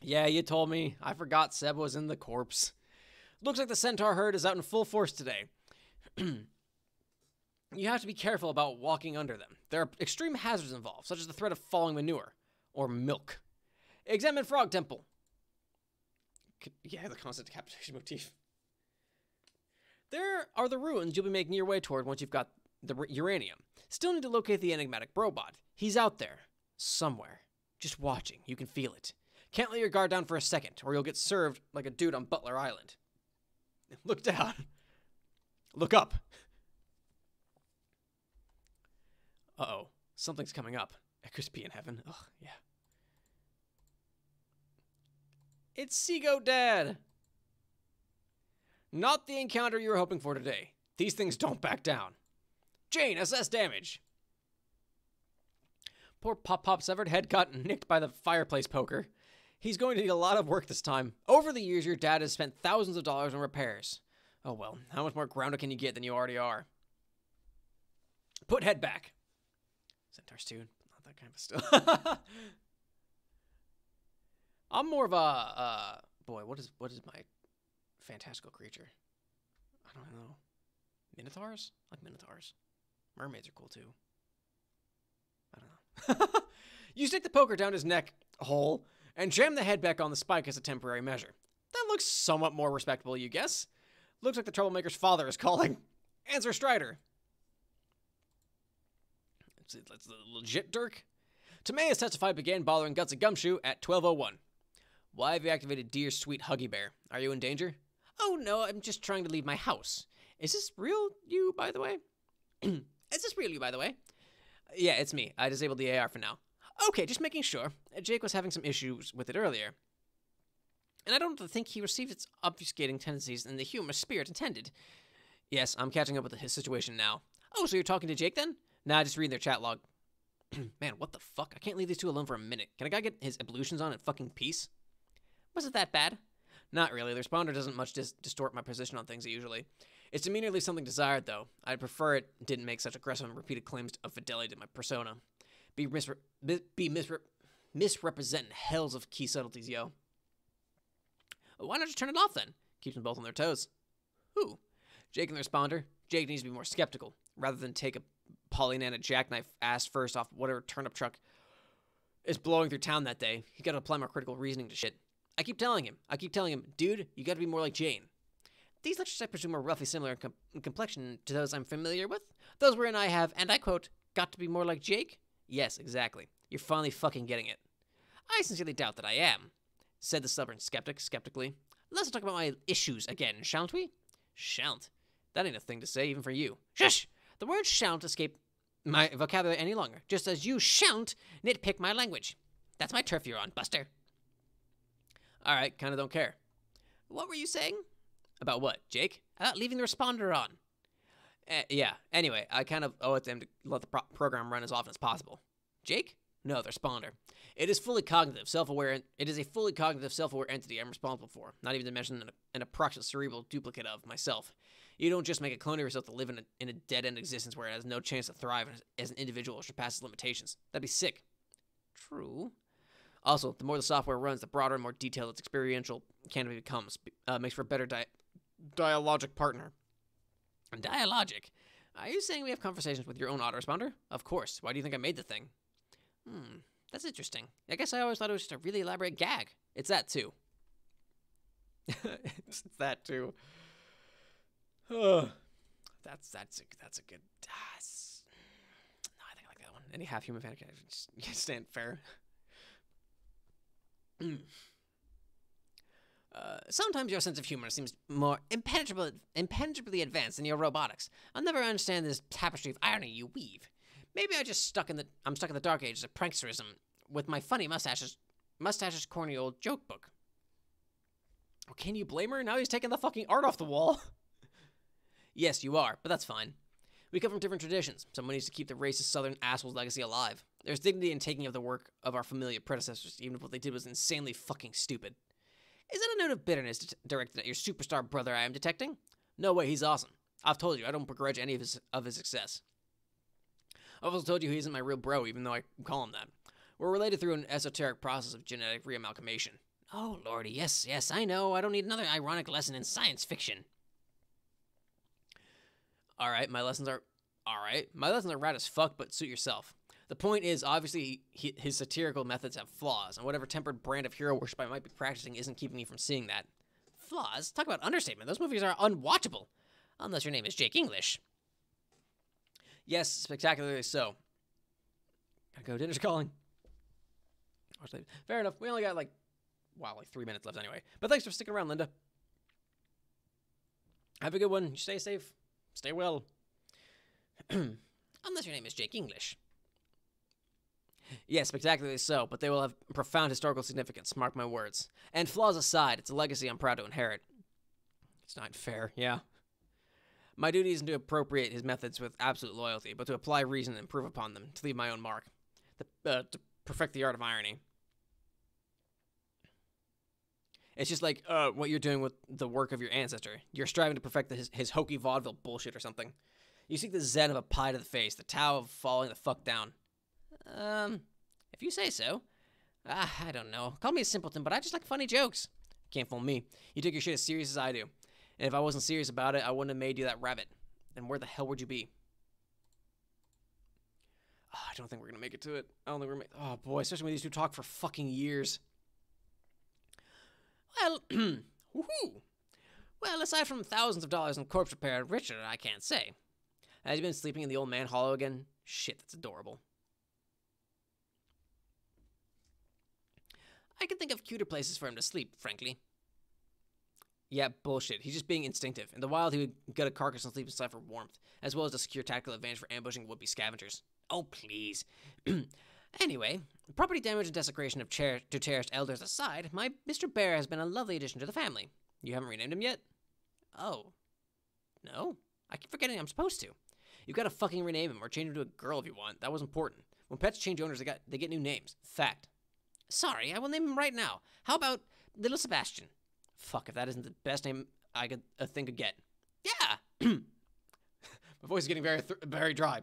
Yeah, you told me. I forgot Seb was in the corpse. Looks like the centaur herd is out in full force today. You have to be careful about walking under them. There are extreme hazards involved, such as the threat of falling manure or milk. Examine Frog Temple. Yeah, the constant decapitation motif. There are the ruins you'll be making your way toward once you've got the uranium. Still need to locate the enigmatic Brobot. He's out there. Somewhere. Just watching. You can feel it. Can't let your guard down for a second, or you'll get served like a dude on Butler Island. Look down. Look up. Uh-oh. Something's coming up. It could be in heaven. Ugh, yeah. It's Seagoat Dad! Not the encounter you were hoping for today. These things don't back down. Jane, assess damage. Poor Pop-Pop's severed head got nicked by the fireplace poker. He's going to need a lot of work this time. Over the years, your dad has spent thousands of dollars on repairs. Oh well, how much more grounded can you get than you already are? Put head back. Centaurs too, not that kind of still. I'm more of a, boy, what is my fantastical creature? I don't know. Minotaurs? I like Minotaurs. Mermaids are cool too. I don't know. You stick the poker down his neck hole and jam the head back on the spike as a temporary measure. That looks somewhat more respectable, you guess. Looks like the troublemaker's father is calling. Answer Strider. That's the legit Dirk. Tomei has testified began bothering Gutsy Gumshoe at 12:01. Why have you activated Dear Sweet Huggy Bear? Are you in danger? Oh no, I'm just trying to leave my house. Is this real you, by the way? Is this real you, by the way? Yeah, it's me. I disabled the AR for now. Okay, just making sure. Jake was having some issues with it earlier. And I don't think he received its obfuscating tendencies in the humorous spirit intended. Yes, I'm catching up with his situation now. Oh, so you're talking to Jake then? Nah, just read their chat log. Man, what the fuck? I can't leave these two alone for a minute. Can a guy get his ablutions on in fucking peace? Was it that bad? Not really. The responder doesn't much distort my position on things usually. Its demeanor leaves something desired, though. I'd prefer it didn't make such aggressive and repeated claims of fidelity to my persona. Be misrepresenting hells of key subtleties, yo. Why not just turn it off, then? Keeps them both on their toes. Who? Jake and the responder. Jake needs to be more skeptical, rather than take a Pollyanna jackknife ass first off whatever turnip truck is blowing through town that day. He gotta apply more critical reasoning to shit. I keep telling him, dude, you gotta be more like Jane. These lectures, I presume, are roughly similar in complexion to those I'm familiar with. Those wherein I have, and I quote, got to be more like Jake? Yes, exactly. You're finally fucking getting it. I sincerely doubt that I am, said the stubborn skeptic, skeptically. Let's talk about my issues again, shan't we? Shan't? That ain't a thing to say, even for you. Shush! The word shan't escape my vocabulary any longer, just as you shan't nitpick my language. That's my turf you're on, Buster. All right, kind of don't care. What were you saying? About what, Jake? About leaving the responder on. Yeah, anyway, I kind of owe it to him to let the program run as often as possible. Jake? No, the responder. It is fully cognitive, self-aware. It is a fully cognitive, self-aware entity I'm responsible for, not even to mention an approximate cerebral duplicate of myself. You don't just make a clone of yourself to live in a dead-end existence where it has no chance to thrive as an individual or surpasses limitations. That'd be sick. True. Also, the more the software runs, the broader and more detailed its experiential canopy becomes. Makes for a better dialogic partner. Dialogic? Are you saying we have conversations with your own autoresponder? Of course. Why do you think I made the thing? That's interesting. I guess I always thought it was just a really elaborate gag. It's that too. It's that too. That's a good. No, I think I like that one. Any half-human fan can just stand fair. Sometimes your sense of humor seems more impenetrably advanced than your robotics. I'll never understand this tapestry of irony you weave. Maybe I'm stuck in the dark ages of pranksterism with my funny mustaches corny old joke book. Well, can you blame her? Now he's taking the fucking art off the wall. Yes, you are, but that's fine. We come from different traditions. Someone needs to keep the racist southern asshole's legacy alive. There's dignity in taking of the work of our familiar predecessors, even if what they did was insanely fucking stupid. Is that a note of bitterness directed at your superstar brother I am detecting? No way, he's awesome. I've told you, I don't begrudge any of his success. I've also told you he isn't my real bro, even though I call him that. We're related through an esoteric process of genetic reamalgamation. Oh, lordy, yes, I know. I don't need another ironic lesson in science fiction. Alright, my lessons are rad as fuck, but suit yourself. The point is, obviously, his satirical methods have flaws, and whatever tempered brand of hero worship I might be practicing isn't keeping me from seeing that. Flaws? Talk about understatement. Those movies are unwatchable. Unless your name is Jake English. Yes, spectacularly so. Gotta go, dinner's calling. Fair enough, we only got like 3 minutes left anyway. But thanks for sticking around, Linda. Have a good one, stay safe, stay well. Unless your name is Jake English. Yes, spectacularly so, but they will have profound historical significance, mark my words. And flaws aside, it's a legacy I'm proud to inherit. It's not fair, yeah. My duty isn't to appropriate his methods with absolute loyalty, but to apply reason and improve upon them, to leave my own mark. To perfect the art of irony. It's just like what you're doing with the work of your ancestor. You're striving to perfect his hokey vaudeville bullshit or something. You seek the zen of a pie to the face, the Tao of falling the fuck down. If you say so. I don't know. Call me a simpleton, but I just like funny jokes. Can't fool me. You take your shit as serious as I do. And if I wasn't serious about it, I wouldn't have made you that rabbit. Then where the hell would you be? Oh, I don't think we're gonna make it to it. I don't think we're gonna Oh boy, especially when these two talk for fucking years. Well, woohoo! Well, aside from thousands of dollars in corpse repair, Richard, I can't say. Has he been sleeping in the old man hollow again? Shit, that's adorable. I could think of cuter places for him to sleep, frankly. Yeah, bullshit. He's just being instinctive. In the wild, he would gut a carcass and sleep inside for warmth, as well as a secure tactical advantage for ambushing would-be scavengers. Oh, please. Anyway, property damage and desecration of to cherished elders aside, my Mr. Bear has been a lovely addition to the family. You haven't renamed him yet? Oh. No? I keep forgetting I'm supposed to. You gotta fucking rename him or change him to a girl if you want. That was important. When pets change owners, they get new names. Fact. Sorry, I will name him right now. How about Little Sebastian? Fuck, if that isn't the best name a thing could get. Yeah. My voice is getting very dry.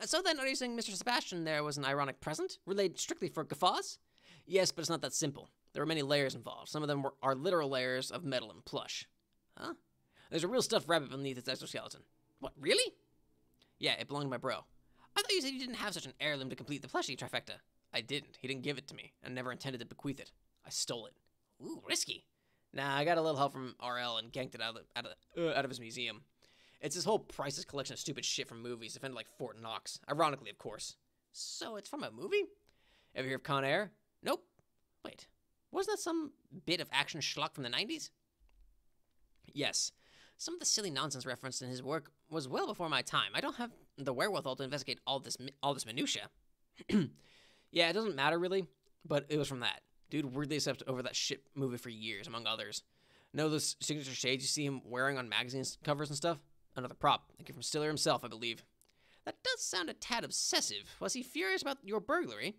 So then, are you saying Mr. Sebastian there was an ironic present, relayed strictly for guffaws? Yes, but it's not that simple. There are many layers involved. Some of them are literal layers of metal and plush. Huh? There's a real stuffed rabbit beneath its exoskeleton. What, really? Yeah, it belonged to my bro. I thought you said you didn't have such an heirloom to complete the plushie trifecta. I didn't. He didn't give it to me, and never intended to bequeath it. I stole it. Ooh, risky. Nah, I got a little help from RL and ganked it out of his museum. It's this whole priceless collection of stupid shit from movies defended like Fort Knox. Ironically, of course. So it's from a movie? Ever hear of Con Air? Nope. Wait, wasn't that some bit of action schlock from the 90s? Yes. Some of the silly nonsense referenced in his work was well before my time. I don't have the wherewithal to investigate all this minutia. Yeah, it doesn't matter really, but it was from that. Dude weirdly obsessed over that shit movie for years, among others. Know those signature shades you see him wearing on magazines covers and stuff? Another prop. Thank you from Stiller himself, I believe. That does sound a tad obsessive. Was he furious about your burglary?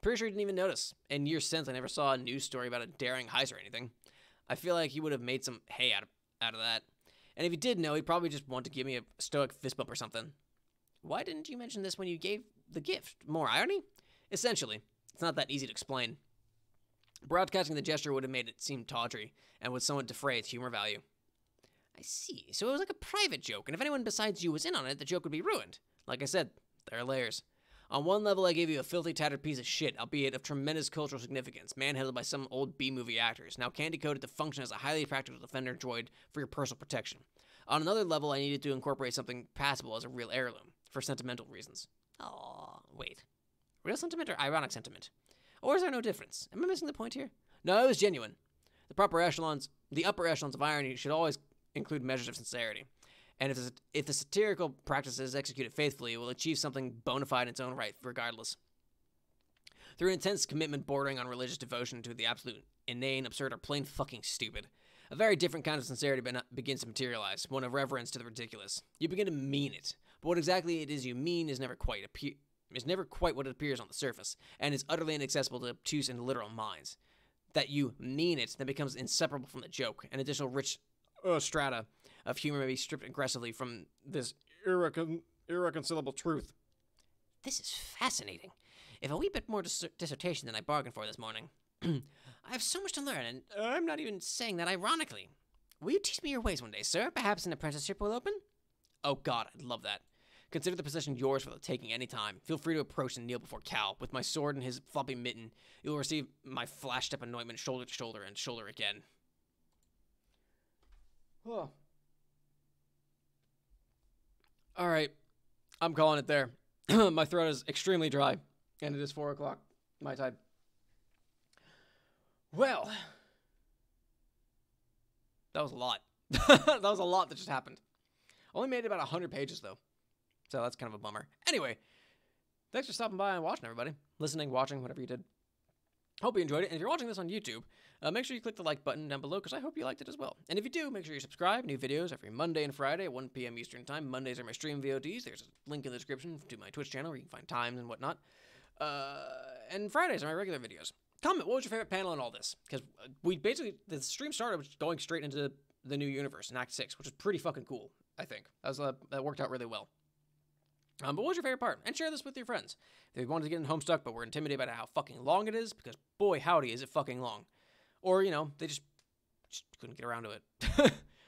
Pretty sure he didn't even notice. In years since, I never saw a news story about a daring heist or anything. I feel like he would have made some hay out of that. And if he did know, he'd probably just want to give me a stoic fist bump or something. Why didn't you mention this when you gave the gift? More irony? Essentially. It's not that easy to explain. Broadcasting the gesture would have made it seem tawdry, and would somewhat defray its humor value. I see. So it was like a private joke, and if anyone besides you was in on it, the joke would be ruined. Like I said, there are layers. On one level, I gave you a filthy, tattered piece of shit, albeit of tremendous cultural significance, manhandled by some old B-movie actors, now candy-coded to function as a highly practical defender droid for your personal protection. On another level, I needed to incorporate something passable as a real heirloom, for sentimental reasons. Oh, wait. Real sentiment or ironic sentiment? Or is there no difference? Am I missing the point here? No, it was genuine. The upper echelons of irony should always include measures of sincerity. And if the satirical practice is executed faithfully, it will achieve something bona fide in its own right, regardless. Through intense commitment bordering on religious devotion to the absolute inane, absurd, or plain fucking stupid, a very different kind of sincerity begins to materialize, one of reverence to the ridiculous. You begin to mean it, but what exactly it is you mean is never quite what it appears on the surface, and is utterly inaccessible to obtuse and literal minds. That you mean it then becomes inseparable from the joke, an additional rich strata of humor may be stripped aggressively from this irreconcilable truth. This is fascinating. If a wee bit more dissertation than I bargained for this morning. I have so much to learn, and I'm not even saying that ironically. Will you teach me your ways one day, sir? Perhaps an apprenticeship will open? Oh God, I'd love that. Consider the position yours for the taking any time. Feel free to approach and kneel before Cal. With my sword and his floppy mitten, you'll receive my flash-step anointment shoulder to shoulder and shoulder again. Oh. All right, I'm calling it there. My throat is extremely dry, and it is 4 o'clock my time. Well, that was a lot. That was a lot that just happened. Only made it about 100 pages, though. So that's kind of a bummer. Anyway, thanks for stopping by and watching, everybody. Listening, watching, whatever you did. Hope you enjoyed it. And if you're watching this on YouTube, make sure you click the like button down below, because I hope you liked it as well. And if you do, make sure you subscribe. New videos every Monday and Friday at 1 p.m. Eastern Time. Mondays are my stream VODs. There's a link in the description to my Twitch channel where you can find times and whatnot. And Fridays are my regular videos. Comment, what was your favorite panel in all this? Because the stream started going straight into the new universe in Act 6, which is pretty fucking cool, I think. That worked out really well. But what was your favorite part? And share this with your friends. If you wanted to get in Homestuck but were intimidated by how fucking long it is, because boy howdy is it fucking long. Or, they just couldn't get around to it.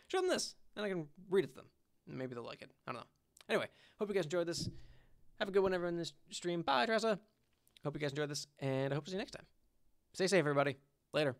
Show them this, and I can read it to them. Maybe they'll like it. I don't know. Anyway, hope you guys enjoyed this. Have a good one, everyone, in this stream. Bye, Tressa. Hope you guys enjoyed this, and I hope to see you next time. Stay safe, everybody. Later.